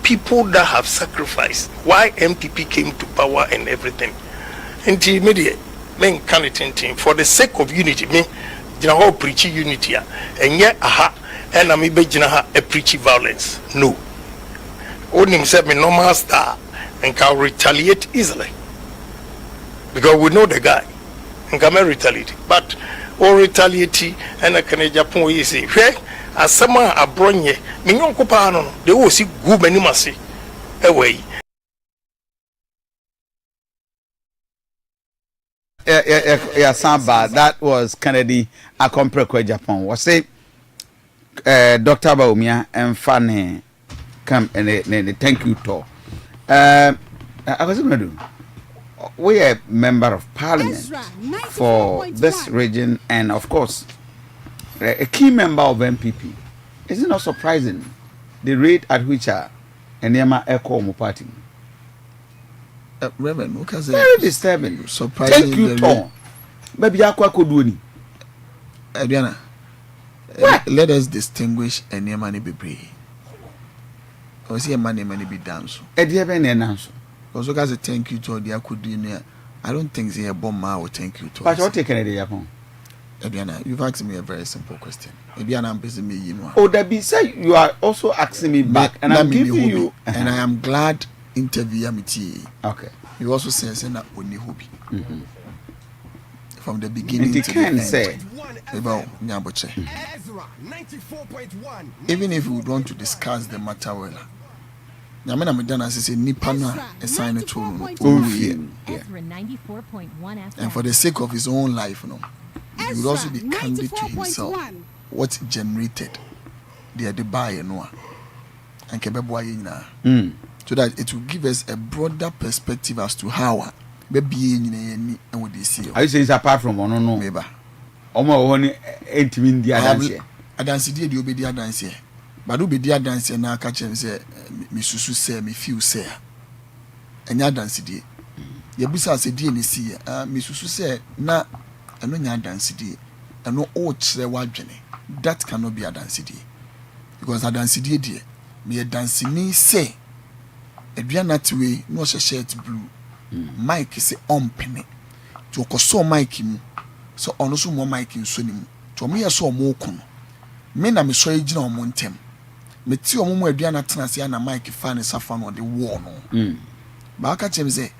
people that have sacrificed why MPP came to power and everything. Until immediate men can it for the sake of unity. Me Jinaho preach unity and yet and I be Jinaha a preach violence. No. Only himself a normal star and can retaliate easily. Because we know the guy and can retaliate. But or retaliate and a can Japan is say, hey, as someone a bronye, Mignon Copano, they will see good many mercy away. Yeah, Samba, that was Kennedy Akomprekwe Japan. Was say Dr. Baumia and Fanny come and thank you to. I was going to do. We are member of parliament for this region, and of course, a key member of MPP. Is it not surprising the rate at which Enyama Echo Mupati? Reverend, because very disturbing. Surprising. Thank you, Tom. Maybe Aqua could do. Adriana, let us distinguish Enyama Nibibre. I see a money be dance. Ediaben announce. Also, guys, thank you to the Akudina. I don't think they are bomb. I will thank you to. But what take any Japan? Adriana, you've asked me a very simple question. Adriana, I'm busy me, you know. Oh, that be said, you are also asking me back, and I'm giving you. And I am glad interview me. Okay. You also say that only hobby. From the beginning to the end. Say about Nyaboche. Even if we want to discuss the matter well. Nyamena medana say nipa na assign it to Ezra 94.1Fm. And for the sake of his own life, he would also be candid to himself what generated the buyer and kebeboa yina, so that it will give us a broader perspective as to how maybe and what they see. I say it's apart from no maybe only 8 min dia dance the obedi dance. But do be dear dance na catch him say me susu say me feel say enya dance die ye busa say die ni see me susu say na eno nya dance die eno o kire wadwene that cannot be a dance die because a dance die me dance ni say eduana tiwe no shirt blue mic say on pene to koso mic mu so ono so mo mic nso ni mu to me so mo kun me na me so yigina o mo ntem me ti o mo aduana tenase na mic fa ne safa no de wo no ba aka chem say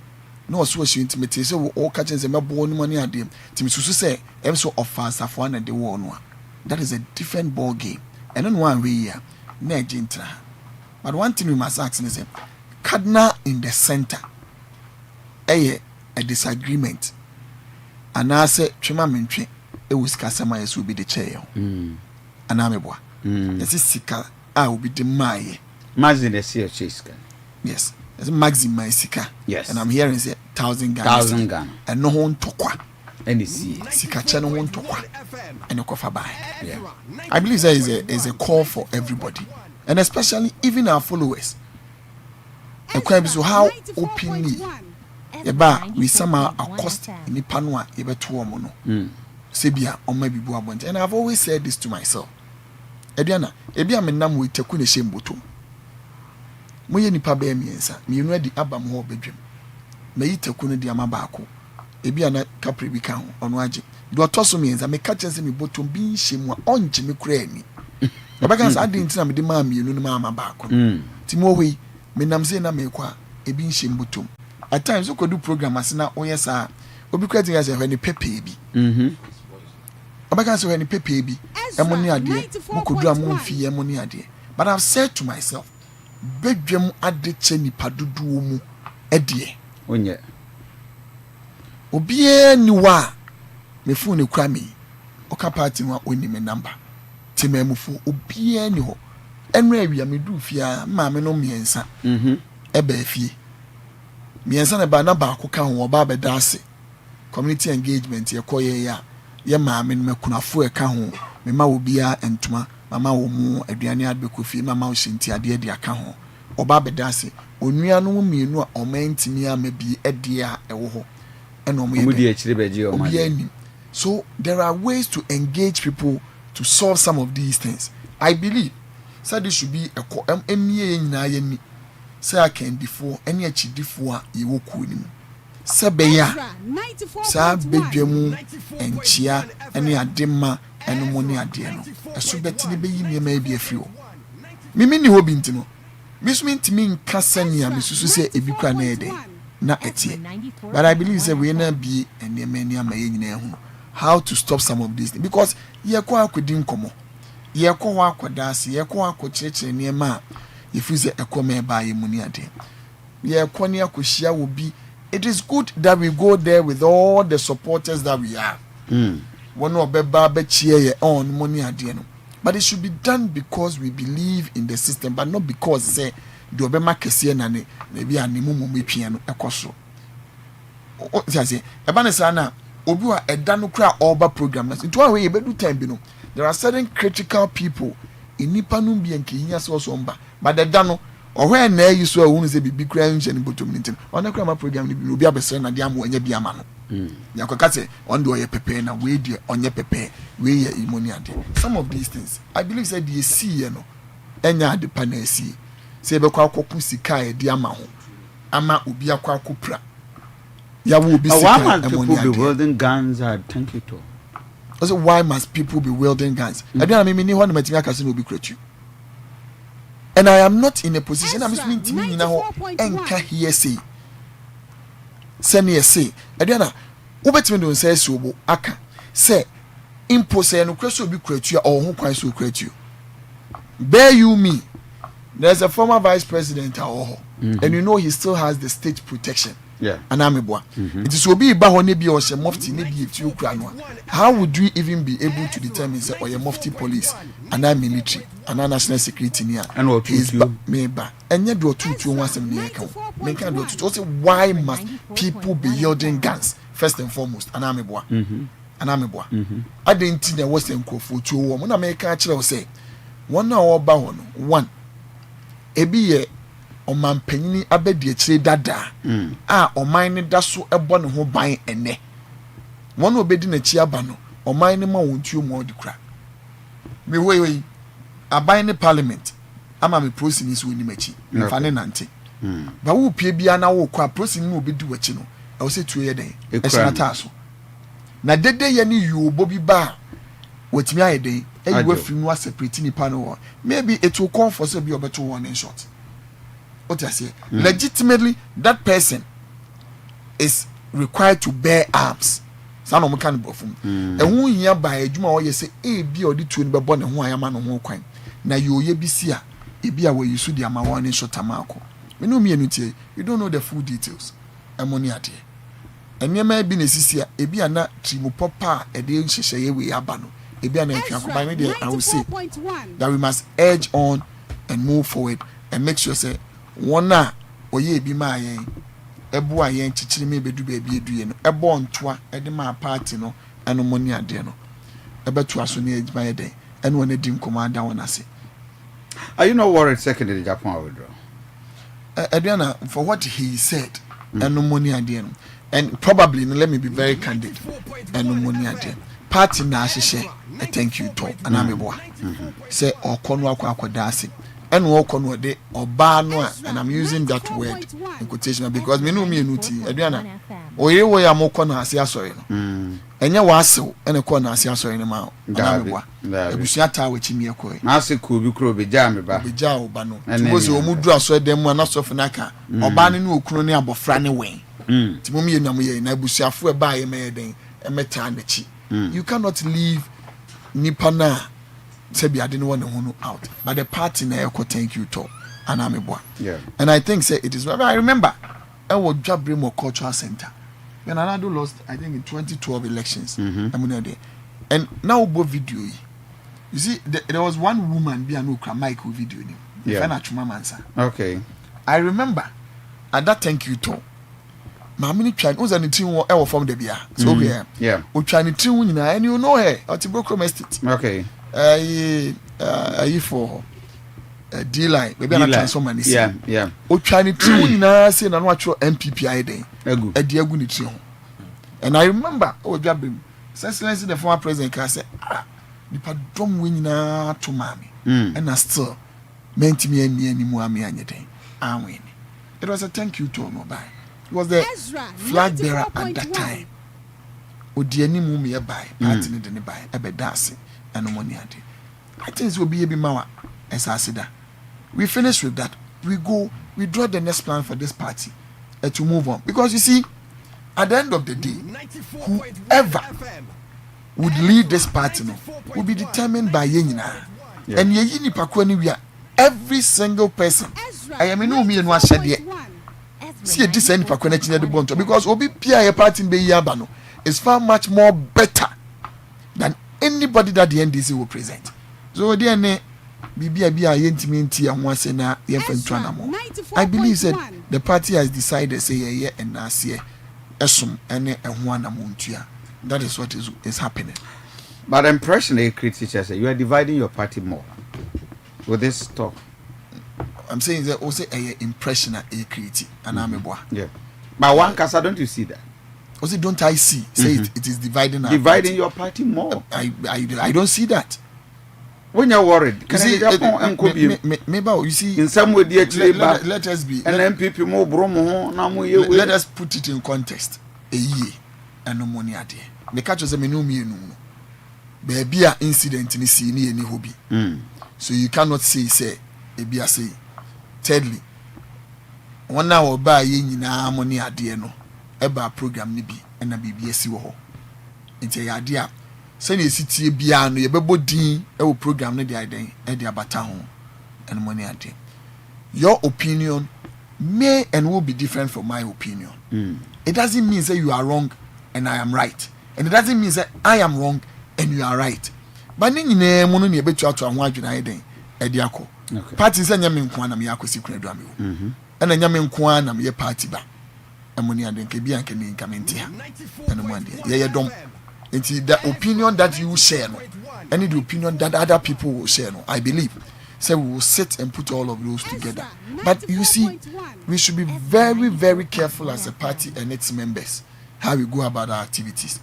no so shi intimate say o ka chem say mebo no mani ade ti me susu say em so offer safa na de wo no that is a different ball game and no one way here na agentra. But one thing we must ask is cardinal in the center a disagreement and I say twema mentwe e wo sika sema yeso bi de chair ana meboa yes sika will be the my Maxim the sea chiska. Yes, it's Maxim my sika. Yes, and I'm hearing say 1,000 Ghana. 1,000 Ghana. And no one tokwa. Any see sika channel one tokwa. And no kofa buy. Yeah, I believe there is a call for everybody, and especially even our followers. A crime so how openly eba we somehow accost nipa no a yebeto omo no. Sebia on my bibu abonte. And I've always said this to myself. Ediana, ebia menam we teku ne shemboto. Moye nipa ba emiensa, me nu adi abam ho bedwem. Me yi teku ne di amabako. Ebia na kapre bi kan ono age. Do otoso miensa me ka chense me botom bi nhemu a onje me kura ani. Obaka sa adi ntina me di ma mienu ne ma amabako. Ti mo we menam se na me kwa ebi nhem botom. At times we could do program as na oye sa obi kwati ya se hwe ni pepe bi. Obaka se hwe ni pepe bi. Emoni ade mukodu amonfi emoni ade. But I've said to myself, bedwem ade che nipa dodo mu ade onye obie ni wa me fu ne kwa me oka party wa oni me number timamufu obia ni ho enra awia me du fia ma me no miensa eba fie miensa na ba na ba akoka ho oba be dase community engagement ye koye ya ye ma me no makunafo e ka ho me ma obia entuma mama wo mu aduane adbeko fie mama wo shinti ade ade aka ho oba be dase onua no mienu a omantimi ama bi ade a ewo ho eno mo ye di akire beje o ma so there are ways to engage people to solve some of these things. I believe so this should be a emie nyina ye ni say I can before any achidifo a ye woku ni sebeya sa bedwemu enchia ene adema ene mo ne ade no eso beti ne beyi me ma bi afiri o mimi ni hobi ntino misumi ntimi nka sania misusu se ebi kwa na ede na etie but I believe say we na bi ene mani ama ye nyina hu how to stop some of these things because ye kwa akodi nkomo ye kwa ho akodase ye kwa akochirechire ne ma ye fize ekoma ba ye muni ade ye kwa ne akohia wo bi. It is good that we go there with all the supporters that we have. One of the cheer on money ade no, but it should be done because we believe in the system, but not because say the obema kese na ne maybe animu mu metwia no ekoso. O say e ba ne sa na obi wa eda no kra oba program na nto awe ye bedu time bi no. There are certain critical people in nipa no bi enke hinya so mba, but the da no when na you so won say bibi kra nhye ni bottom nitin on kra ma program ni bi obi abesere na dia mo anya bi ama no yakaka say on do ye pepe na we die onye pepe we ye imoni ade. Some of these things I believe say the see no enya ade pa na see say be kwa akoku sika e dia ma ho ama obi akwa akopra ya wo obi sika why must people be wielding guns thank you to also why must people be wielding guns I don't mean ni ho na matimi aka say no obi kretu. And I am not in a position I'm speaking to you now enka here say say Adriana ubetimi don say so aka say impose no kreso obi kretu or ho kwan so kretu bear you me there's a former vice president and you know he still has the state protection and ameboa it is obi ba ho ne bi o she mufti ne bi etu okura no how would you even be able to determine say or your mufti police and our military and our national security near and what is me ba enye do tutu won asem ne ka me kan do tutu say why must people be yielding guns first and foremost and ameboa adenti na was enkofo tu wo mo na me ka kire o say won na wo ba ho no one ebi ye omampanyini abedi akire dada a oman ne da so ebo ne ho ban ene won obedi na chi aba no oman ne ma wontuo mu odikura me wey aban ne parliament ama me proceedings woni machi fa ne nante ba wo pie bia na wo kwa proceeding no obedi wachi no e wo se tuo ye den e senata so na dede ye ne yuobo bi ba watimi aye den e yiwa free no separate ni pa no maybe it will come for say be obeto one in short. What I say, legitimately that person is required to bear arms. Some of can bofum. And who here by Juma or you say, A be or the two in the bonnet who I am on one coin. Now you ye be see a be away you should my one in short tamako. We know me and you don't know the full details. Ammoniate. And you may be necessary a be a nut trimu papa a day she we abano. A be an I will say that we must edge on and move forward and make sure say one oye bi ma yen ebo ayen chichiri me bedu ba bi eduye no ebo ntoa e de ma party no eno moni ade no ebetu aso ne ejima ye den eno wona di nkomanda wona se. Are you not worried second in Japan withdraw? Adriana, for what he said eno moni ade no, and probably let me be very candid, eno moni ade party na ahye thank you to anameboa say okono akwakwada ase and walk on de obano, and I'm using that word in quotation because me no me nuti Adriana oye wo ya moko na ase asori no enye wasew ene ko na ase asori no ma anameboa ebusua ta wachi mi ekoi na ase ko bi kro be ja me ba no tiboze omudu asori dem mu na sofu naka obane ne okunu ne abofra ne wen timo me enam ye na ebusuafo e ba ye me den e meta na chi you cannot leave nipa na sebi ade no one who out but the party na eko thank you to anameboa and I think say it is I remember I was Jabrimo Cultural Center when Anado lost I think in 2012 elections I mean And now both video. You see, there was one woman be no Michael video. Yeah. Okay. I remember at that thank you talk. Mammy tried was an team ever from the beer. So yeah. We trying to tune and you know her at the broker estate. Okay. For a D-line, maybe I'm transformer. Yeah. We trying to tune saying and watch your MPPI day. A dear good. And I remember, Excellency, the former president, I said, the padron win to mommy. And I still meant me any more me anything. I win. It was a thank you to no buy. It was the flag bearer at that time. Odiani mummy by, party didn't buy, a bed dancing, and no money at it. I think it will be a bit more as I said that. We finish with that. We draw the next plan for this party to move on. Because you see, at the end of the day, whoever would lead this party will be determined by Yenina. And Yeni Pakwani, we are every single person. I am in me and one said yet. See a decent Pakwani the Bonto because Obi Pia party in Yabano is far much more better than anybody that the NDC will present. So, dear Ne, Bibia intimate and once in a year. I believe that the party has decided, say, a year and last year. That is what is happening. But the impression they create teachers say you are dividing your party more with this talk. I'm saying that also a impression a create and I'm a boy. Yeah. But one casa, don't you see that? Also, don't I see? Say it is dividing your party more. I don't see that. When you're worried, you see, maybe you see in some way, let us be and MPP more bromo. Let us put it in context. A year and no money at the catch us a menu no. Baby a incident in see any hobby. So you cannot say a be say. Thirdly, 1 hour buy in money at the no. Eba program ni bi and a BBS wo. Into your idea. Send you city biano, your body, a program, the idea, and the abataho, and money at it. Your opinion may and will be different from my opinion. It doesn't mean that you are wrong and I am right. And it doesn't mean that I am wrong and you are right. But then you know, money a bit to a watch and I did a diaco. Parties and Yamin Kwana Miako secret drum. And a Yamin Kwana, your party back. And money and then Kabian can come in here. And one day, yeah, don't. It's the opinion that you share, and the opinion that other people will share. I believe. So we will sit and put all of those together. But you see, we should be very, very careful as a party and its members how we go about our activities.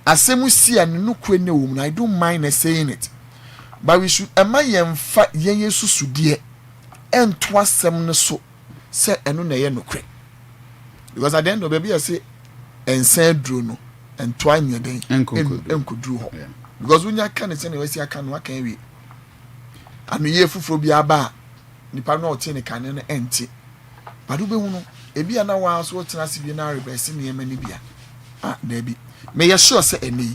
As we see and no woman, I don't mind saying it, but we should. Am I in fact Yesu sudie and twice seven so say and no cre because at the end of the day I say and send drone. And twine your day and could do because when you can't send away, I can work away. And the year for be a bar, the partner of Tenny can empty. But Ubeano, a beer now was what I see in our best in the many beer. Ah, Debbie, may I sure say any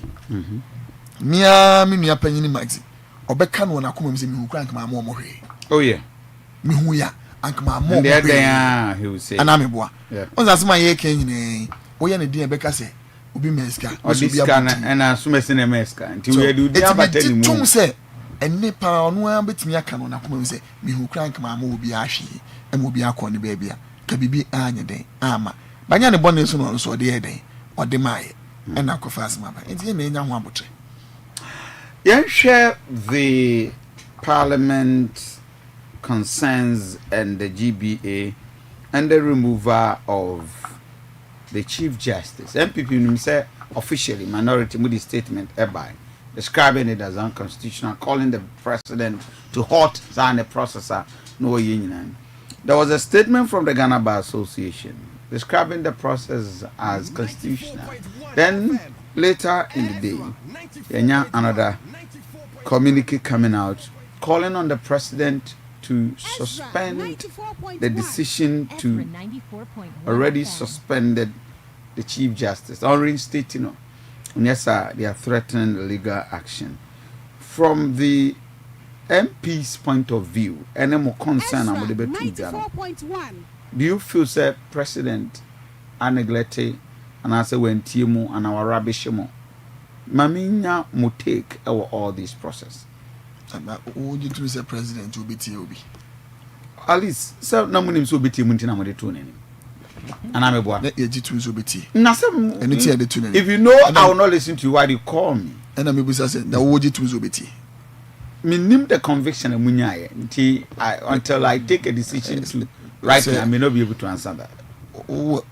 Mia Minia Penny Maxi or Beckham when I come and see me who crank my mom. Oh, yeah, me who ya, and my mom, he will say, and I'm a boy. Oh, that's my year came. Oh, yeah, dear Becca say. Ubi meska or this can and assuming a meska until we do the other say and Nepal no one bet me a canon. I say, me who crank my mo be ashy and will be a corny baby. Kabibi anya day, ama. Banyana bonus on so the day or the May and I confess my it's in a young one. Yes, share the Parliament concerns and the GBA and the removal of the Chief Justice. MPP say officially minority moody statement by describing it as unconstitutional, calling the president to halt the processor no union. There was a statement from the Ghana Bar Association describing the process as constitutional. Then later in the day, another communique coming out calling on the president to suspend the decision to already suspended the Chief Justice, or reinstating. Yes, sir, they are threatening legal action. From the MP's point of view, any more concern about the between. Do you feel, sir, President, are neglected, and I say when Timu and our rubbish mo? maminya mo take all this process. Would you choose a president to be TOB? At least, so no money so be Muntina Moditune. And I'm a boy. Let your G2 so be tea. If you know, I will not listen to you. Why do you call me? And I'm able to say, now would you choose to be tea? Name the conviction of Munyai until I take a decision to write it. I may not be able to answer that.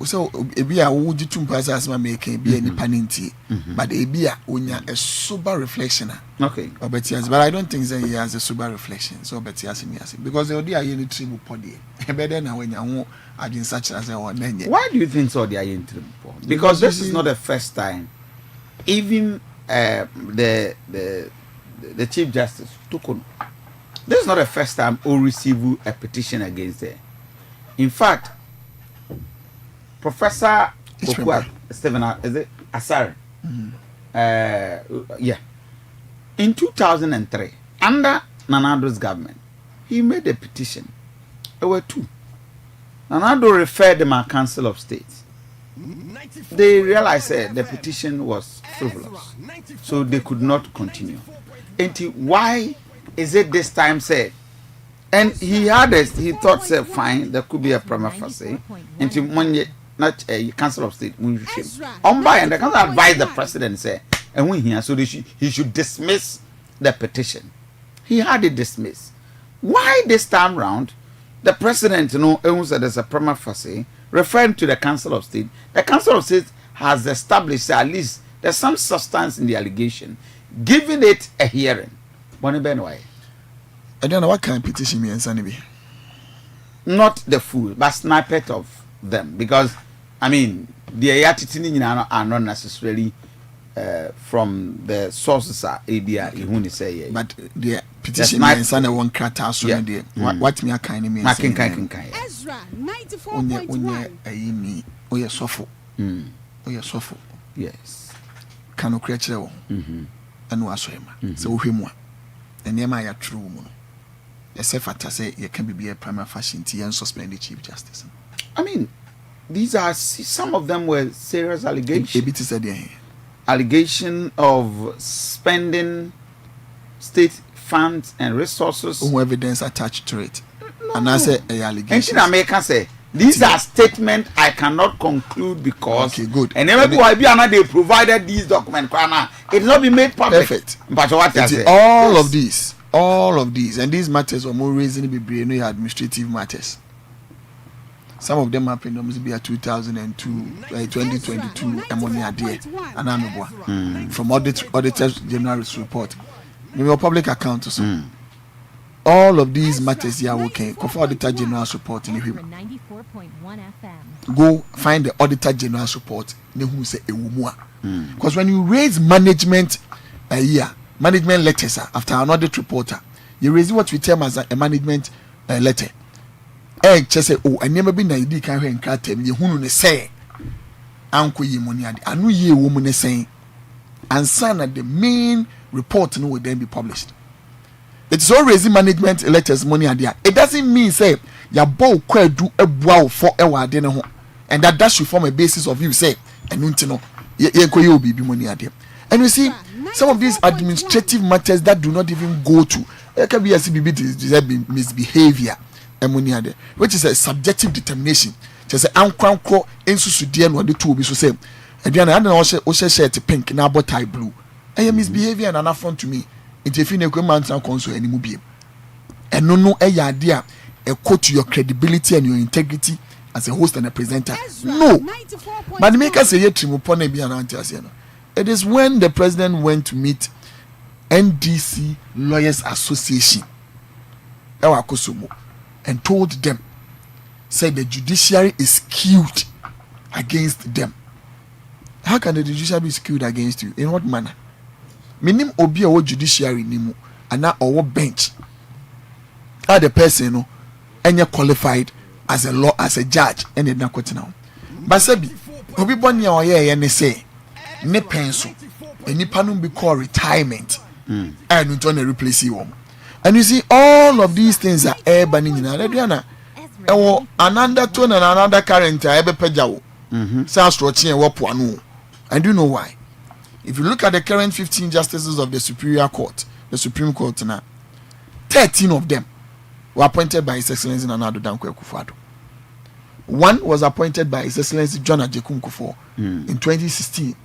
So, Ebia would you two pass as my making be any paninti, but Ebia unya a sober reflection. Okay, but I don't think that he has a sober reflection. So, but yes, because the idea you need to body better than when you are in such as a one. Why do you think so? They are in because this is not the first time. Even the Chief Justice took on. This is not the first time we receive a petition against them. In fact, Professor Stephen Asare, in 2003, under Nanado's government, he made a petition. There were two. Nanado referred them to Council of State. They realized the petition was frivolous, so they could not continue. And why is it this time said? And he thought, fine, there could be a prima facie. And not a Council of State. And the Council advised the president, and when he so he should dismiss the petition. He had it dismissed. Why this time round, the president, said there's a prima facie, referring to the Council of State. The Council of State has established at least there's some substance in the allegation, giving it a hearing. Bonnie Benway. I don't know what kind of petition me and Sandy. Not the full, but snippet of them, because I mean the attitude are not necessarily from the sources are ABR who say, but the petition and Sandy won't cut out so what me a kind of me Ezra 94.1 me oh yes suffer yes can create and was him so him and yema ya true moon except for say you can be a prima facie and suspend the Chief Justice. I mean, these are some of them were serious allegations. Allegation of spending state funds and resources. No evidence attached to it. No. And I say allegation. And America say these are statements I cannot conclude because okay, good. And they provided these documents. It not be made public. Perfect. But what I say, all of these, and these matters are more reasonably brand administrative matters. Some of them happened be 2002, 2022, ammonia dear, and I'm from Auditor's General's report. Maybe public account or so. All of these matters here okay. Kofi Auditor General's report in him. 94.1 FM. Go find the Auditor General's report. Because when you raise management letters after an audit reporter, you raise what we term as a management letter. Just say, oh, I never been a dick and cat him. You who say, Uncle ye money. I knew ye woman saying, and son at the main report will then be published. It's all raising management letters money idea. It doesn't mean say your bow quite do a wow for a dinner, and that should form a basis of you say, and no, you be money idea. And you see, some of these administrative matters that do not even go to it can be a CBB misbehavior, which is a subjective determination. Just say unquanko insusudian or the two be so same. And then I don't know shirt pink now but tie blue. I am misbehavior and an affront to me. It's a fin equipment and console any mobile. And no idea a quote to your credibility and your integrity as a host and a presenter. No, but make us a yet trimopone be an anti. It is when the president went to meet NDC Lawyers Association and told them, said the judiciary is skewed against them. How can the judiciary be skewed against you? In what manner? Minim obi a judiciary nimu ana owo bench. How the person no any qualified as a law as a judge and it na kwete now. But sabi obi boni a oye ne say ne penso enipa no be called retirement and we turn to replace you. And you see all of these things are air banning in Adriana. Another tone and another current ebe pejawo. Sa stretching and what and do you know why? If you look at the current 15 justices of the Supreme Court now, 13 of them were appointed by His Excellency Nana Addo Dankwa Akufo-Addo. One was appointed by His Excellency John Ajekum Kufuor in 2016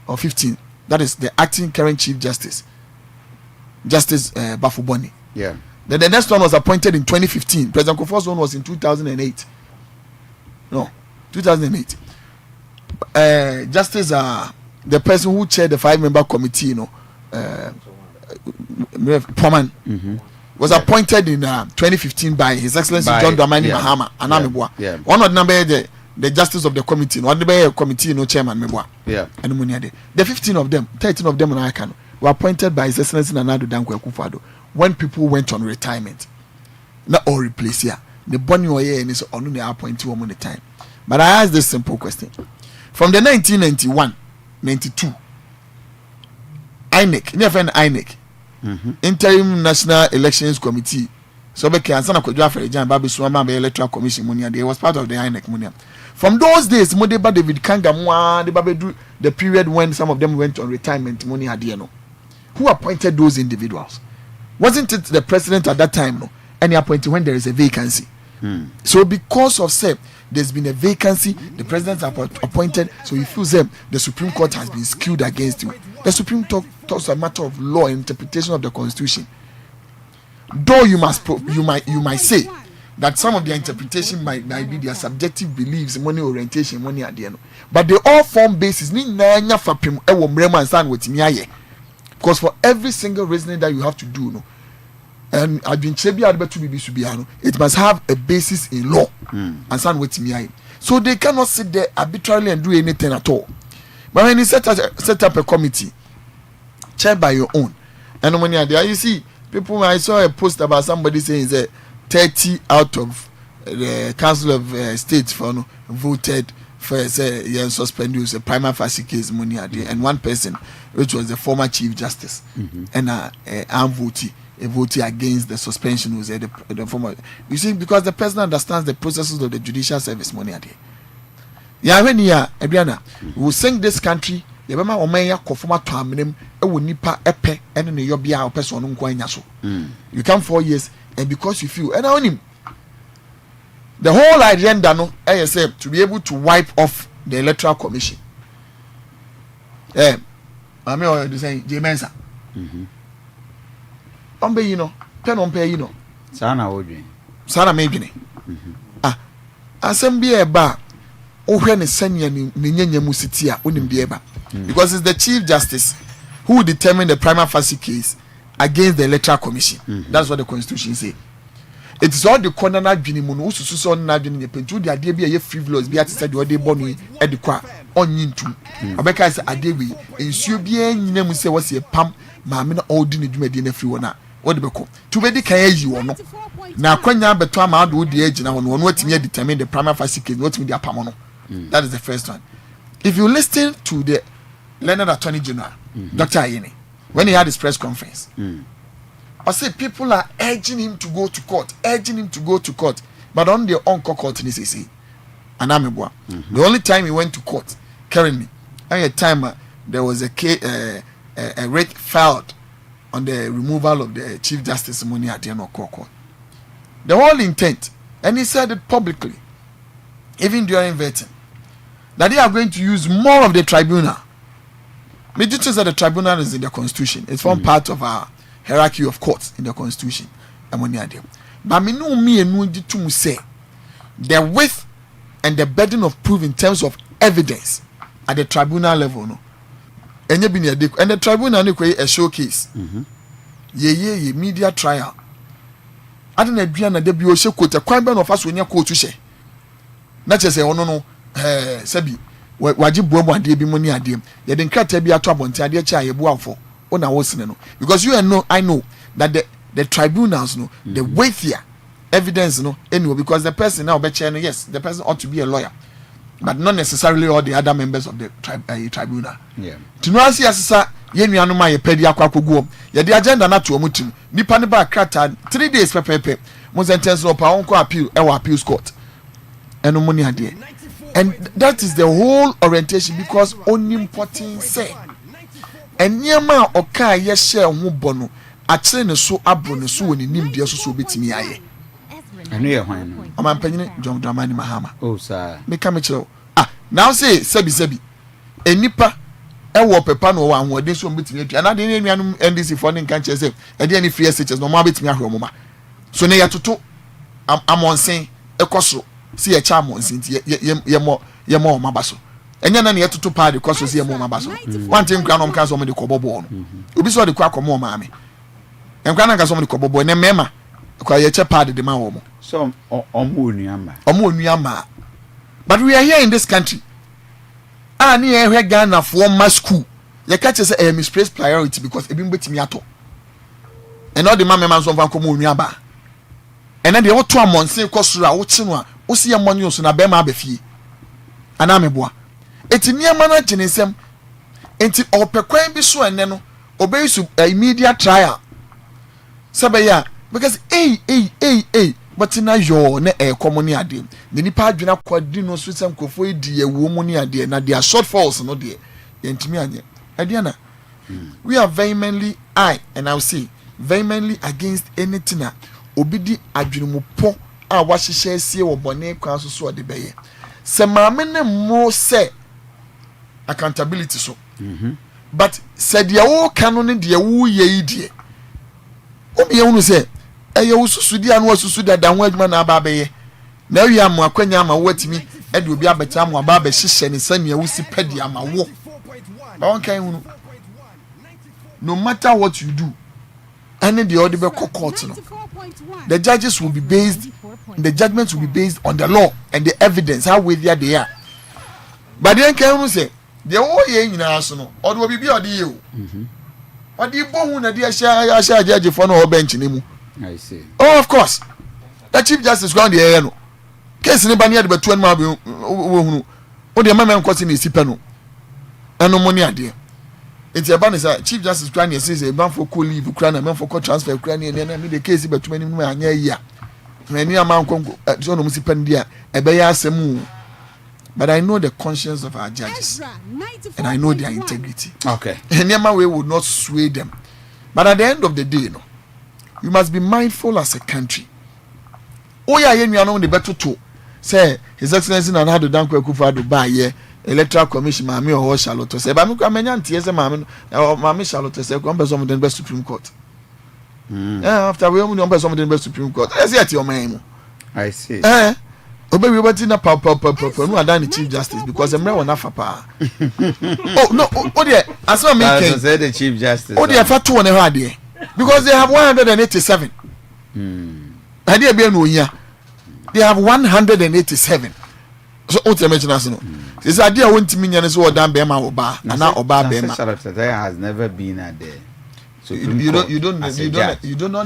or 15. That is the acting current Chief Justice, Justice Bafuboni. Yeah. Then the next one was appointed in 2015. President Kufuor's one was in 2008. No, 2008. Justice, the person who chaired the 5-member committee, Poman, was appointed in 2015 by His Excellency John Dramani Mahama Anamibwa. One of the justice of the committee, one of the committee, chairman Mebwa. The 15 of them, 13 of them in Icon were appointed by His Excellency Nana Addo Dankwa Akufo-Addo when people went on retirement. Not all replace here. The bonny way and is on the appointee woman the time. But I asked this simple question. From the 1991-92, INEC, Interim National Elections Committee, so be Kansana Kodjafre Jan Babi Suama Electoral Commission Munia, they was part of the INEC Munia. From those days, Modeba David Kangamwa, the Babedu, the period when some of them went on retirement, Munia Diano. Who appointed those individuals? Wasn't it the president at that time, no? And he appointed when there is a vacancy. So because of SEP, there's been a vacancy, the president appointed, so he feels them, the Supreme Court has been skewed against you. The Supreme Court talks a matter of law and interpretation of the Constitution. Though you might say that some of their interpretation might be their subjective beliefs, money orientation, money at the end, but they all form basis. Because for every single reasoning that you have to do, no, and I've been it must have a basis in law. And so they cannot sit there arbitrarily and do anything at all. But when you set up a committee chaired by your own, and when you're there, you see people. I saw a post about somebody saying that 30 out of the Council of State voted for suspend you a prima facie case money, and one person, which was the former Chief Justice, and I'm voting. A vote against the suspension was the former. You see, because the person understands the processes of the judicial service money. Adriana, we will sing this country. You come 4 years, and because you feel, and I him, the whole agenda, no, ASM, to be able to wipe off the Electoral Commission. I'm saying, Jemensa. Pen on pay, Sana Odin. Sana maybe. Asem be a bar. Oh, when is Senya Ninya Musitia, unim dieba. Because it's the Chief Justice who will determine the prima facie case against the Electoral Commission. That's what the Constitution says. It is all the corner Jinimun, Susu on Nadin, the Pentu, the idea be a frivolous, be at said your day bonny at the qua on Yintu. Abeka is a day we, and Subian Nemus was a pump, Mamma Odin Medina Friwana. What do you call? To be the Kayaji or no? Now, Quenya between my do the age now on what me determine the prima facie case, what with the Apamono. That is the first one. If you listen to the Leonard Attorney General, Dr. Ayeni, when he had his press conference, I say people are urging him to go to court, but on their own court in his and Amebua. The only time he went to court, currently, at a time there was a rate filed on the removal of the Chief Justice money at the end of court. The whole intent, and he said it publicly, even during vetting, that they are going to use more of the tribunal. Major says that the tribunal is in the Constitution. It's one part of our hierarchy of courts in the Constitution. But me no me and no to say the width and the burden of proof in terms of evidence at the tribunal level, no. And the tribunal a showcase. Ye media trial. I don't know the BO quote a crime of us when you quote to say. Not just say, oh no, Sabi, wajib bomo ade bi money ade. Ye den krata bi ato abonte ade cha ye bo afo. Ona wosene no. Because I know that the tribunals no, the weightier evidence no, anyway, because the person now be chair no, yes, the person ought to be a lawyer. But not necessarily all the other members of the tribunal. Yeah. To know as asesa ye nuanu ma ye pedi akwakoguom. Ye the agenda na to omutim. Nipa ne ba krata 3 days pepepe. Mo sentence no pa onko appeal appeals court. Eno money ade. And that is the whole orientation, because only important say Eniema oka ye share ho bono akyere ne so abro ne so woni nimde so obetimi aye. Eno ye hwan no. Amampanyine John Dramani Mahama. Oh sir. Me ka me kire. Now say sebi enipa ewo pepa no wa ho de so obetimi atu. Ana de nuanum NDC for ne kan kire say e de any free SHS no ma betimi ahwe mo ma. So ne yatoto amonsen ekoso si ye cha amonsen ti ye mo ma baso. Enya na ne yatoto pa de koso si ye mo ma baso. One thing kra no mka so mo de kobobo no. Obi so de kwa komo ma me. Enkwa na ka so mo de kobobo ne mema kwa ye che pa de ma wo mo. So omo onuama. But we are here in this country. Ani ehwe Ghana for ma school. Ye catch say misplaced priority because ebi mbetimi ato. And all the man so van komo onuaba. And then the oto amonse kosura wo chi no a wo se ye monyo so na be ma abafie. Ana meboa. Eti niam na ginesem. Enti opekwan bi so ene no obeisu immediate trial. Sabeya because but na yo na common ade. The nipa adwena kwadi no so sem kofo edi ewo mu ni ade na dia shortfalls no de. Yentimi anye. Adiana. We are vehemently and I'll say vehemently against anything na obidi adwene po a wahyehyɛ sie wo bone kwa so de beye. Se maame ne mo se accountability so. But said ya wo kanu ne de wo ye idie. Obi unu se eye wo susudi anu asusu dada ho adwuma na aba beye. Na wi am akwanya ama watimi e de obi abeta am aba ba hyehyɛ ne sane wo si pedi ama wo. Okay unu. No matter what you do, any the other be court no. The judges will be based, the judgments will be based on the law and the evidence how whether they are. But then can you say the whole year in us no, or will be or the you? What the bone na dear share judge for no bench in I see. Oh, of course. The Chief Justice ground the air no. Case anybody had about 20 miles. Oh, the man question is Sipano. And no money idea. It's a banner, Chief Justice Crane says a man for cool leave, Ukraine, a man for transfer Ukraine, and then the case about 20 minutes a year. Many amount at John Musipendia, a Baya Semu. But I know the conscience of our judges, and I know their integrity. Okay. And Yama way would not sway them. But at the end of the day, no, you must be mindful as a country. Oh, yeah, you know the better too. Say, His Excellency and how to dunk Kufa buy ye. Electoral Commission, Mammy or Charlotte say, but I'm a tears, Mammy or Mammy Charlotte say, come some of the best Supreme Court. After we only number some of the best Supreme Court. I see at your name. I see. Obey we went in a pop, no, I done the Chief Justice because I'm not enough. Oh, no, oh, dear, as well, making say the Chief Justice. Oh, dear, for 2 and a half day because they have 187. I dear be no here. They have 187. So what you mention as no. This idea won't mean you so damn bema oba and now oba bema. There has never been a day. So you don't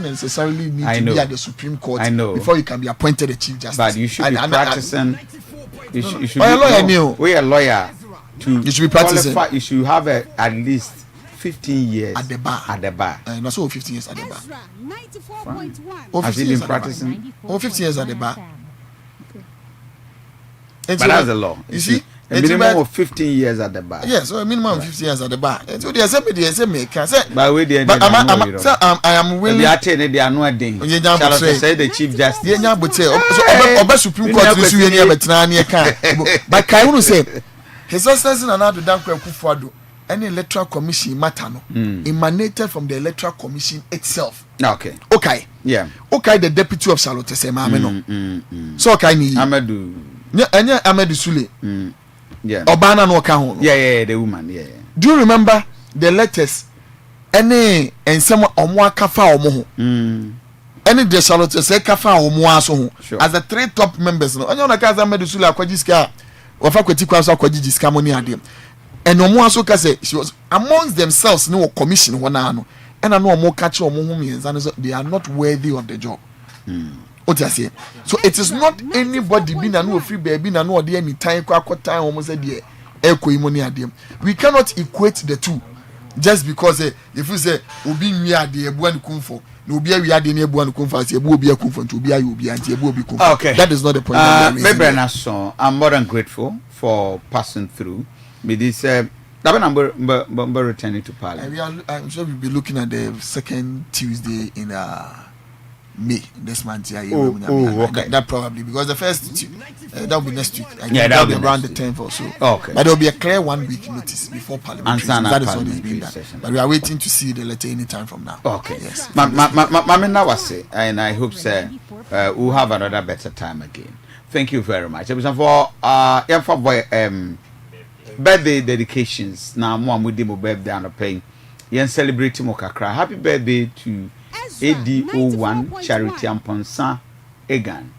necessarily need to be at the Supreme Court before you can be appointed a Chief Justice. But you should be practicing. You should be a lawyer. We are lawyer. You should be practicing. You should have at least 15 years at the bar. And also 15 years at the bar. 94.1. Has he been practicing? 15 years at the bar. But that's the law. You see, a minimum of 15 years at the bar. Yes, so a minimum of 15 years at the bar. And so they can say, but I am willing. They are not doing. Say the Chief Justice. Yeah, but say, Oba Supreme Court is doing here, but now you can't. But can you say, His Excellency Nana Dankwa Akufo-Addo, any electoral commission matter no emanated from the electoral commission itself. Okay. Okay. Yeah. Okay, the deputy of Charlotte say, "Mama no." So okay ni. Amadu. Anya Amadu Sule. Yeah. Obana no ka ho. Yeah, the woman. Yeah. Do you remember the letters? Any and some omo akafa omo ho. Any the Charlotte say kafa omo aso ho. As the 3 top members no. Anya na ka Amadu Sule akwaji sika. Wafa kweti kwa so akwaji sika money ade. And omo aso ka say she was amongst themselves no commission ho na no. And I know omo ka che omo ho means and they are not worthy of the job. So it is not anybody being a no free baby na no dey any time kwa time almost say there eko imoni adem. We cannot equate the two just because if you say obi nwi ade ebu an kumfo na obi awi ade na ebu an kumfo say ebu obi akumfo nti obi ayi obi anti ebu obi kumfo. Okay. That is not the point. Maybe so I'm more than grateful for passing through. Me this That number returning to Parliament. I'm sure we'll be looking at the second Tuesday in May this month. Okay. That probably because the first that will be next week. That'll be around the 10th or so. Okay. But there will be a clear 1 week notice before Parliament. That is what is being done. Session. But we are waiting to see the letter anytime from now. Okay. Yes. Mamina was say, and I hope we'll have another better time again. Thank you very much. For birthday dedications. Now, Mom, we did my birthday on the pain. Yen celebrating Mokakra. Happy birthday to ADO1 Charity Amponsa Egan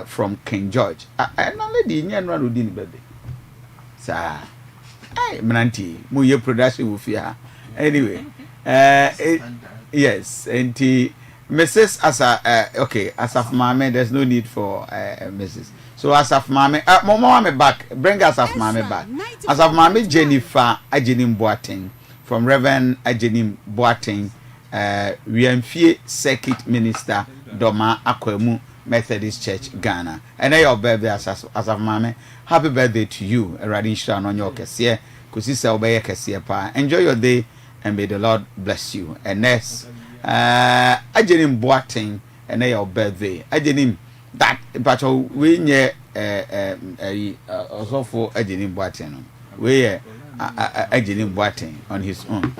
from King George. And a lady in Yan Rudin birthday. Sir, hey, Mananti, Muye production with ya. Anyway, yes, and Mrs. Asa, okay, Asaf Mame, there's no need for Mrs. So Asaf Mame, Mama back, bring Asaf Mame back. Asaf Mame Jennifer Ajenim Boateng from Reverend Ajenim Boateng, Wiemfie Circuit Minister, Doma Akwemu Methodist Church, Ghana. And your birthday, Asaf Mame. Happy birthday to you, Radin Shran on your Kessie, Kusisa Obey Kessie Pa. Enjoy your day and may the Lord bless you. And next, Ajenim Boateng, and your birthday. Ajenim. That but we near also for Ajenim Boateng. We Ajenim Boateng on his own.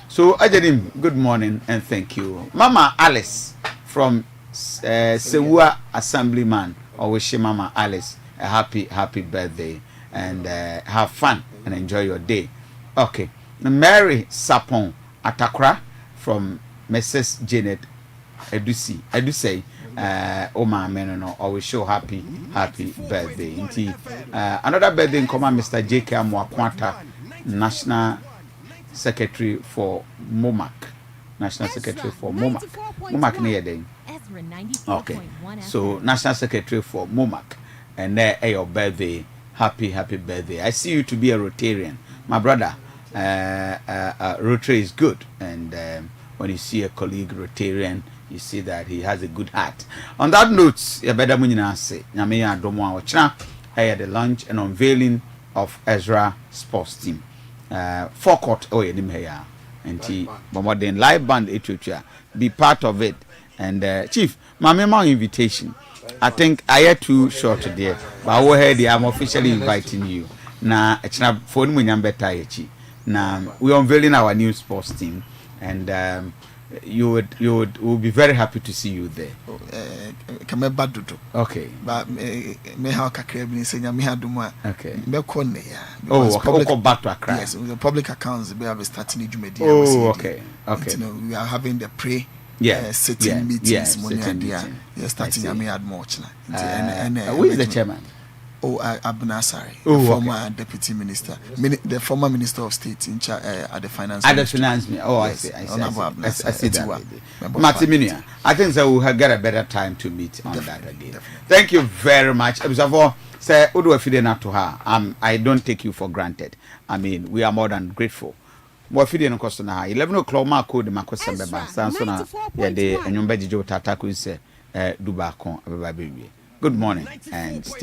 So Ajenim, good morning and thank you. Mama Alice from Sewa Assemblyman, or wish Mama Alice a happy birthday and have fun and enjoy your day. Okay. Mary Sapon Atakra from Mrs. Janet Edusei. Oma Menono always show happy birthday. Another birthday in common, Mr. J.K. Mwakwanta, National Secretary for MOMAC. MOMAC near day. Okay. So National Secretary for MOMAC. And there your birthday. Happy birthday. I see you to be a Rotarian. My brother, Rotary is good. And when you see a colleague Rotarian, you see that he has a good heart. On that note, you better say, Namia Domo Ochna, I had the launch and unveiling of Ezra sports team. Forecourt, and Bombardin live band, be part of it. And Chief, my memo invitation. I think I had too short today, but I'm officially inviting you. Now, it's not for me. Now we're unveiling our new sports team, and you would be very happy to see you there. Okay. But me how kakre bi say me haduma. Okay. Me konne ya. Oh, back to Accra. Yes, the public accounts we have starting Jumedi. Oh, okay. Okay. You know, we are having the sitting meetings You're starting me at much now. Who is the chairman? Oh, Abunasari, former deputy minister, the former minister of state in charge at the finance. At the finance minister. Oh, yes. I see that. Matiminia, I think that we'll get a better time to meet on that again. Definitely. Thank you very much. Say, to her. I don't take you for granted. I mean, we are more than grateful. More feeding cost na 11 o'clock ma code ma ko sembe ba sanso na ye de enwomba jijo tata ko se duba kon abeba bewie. Good morning and stay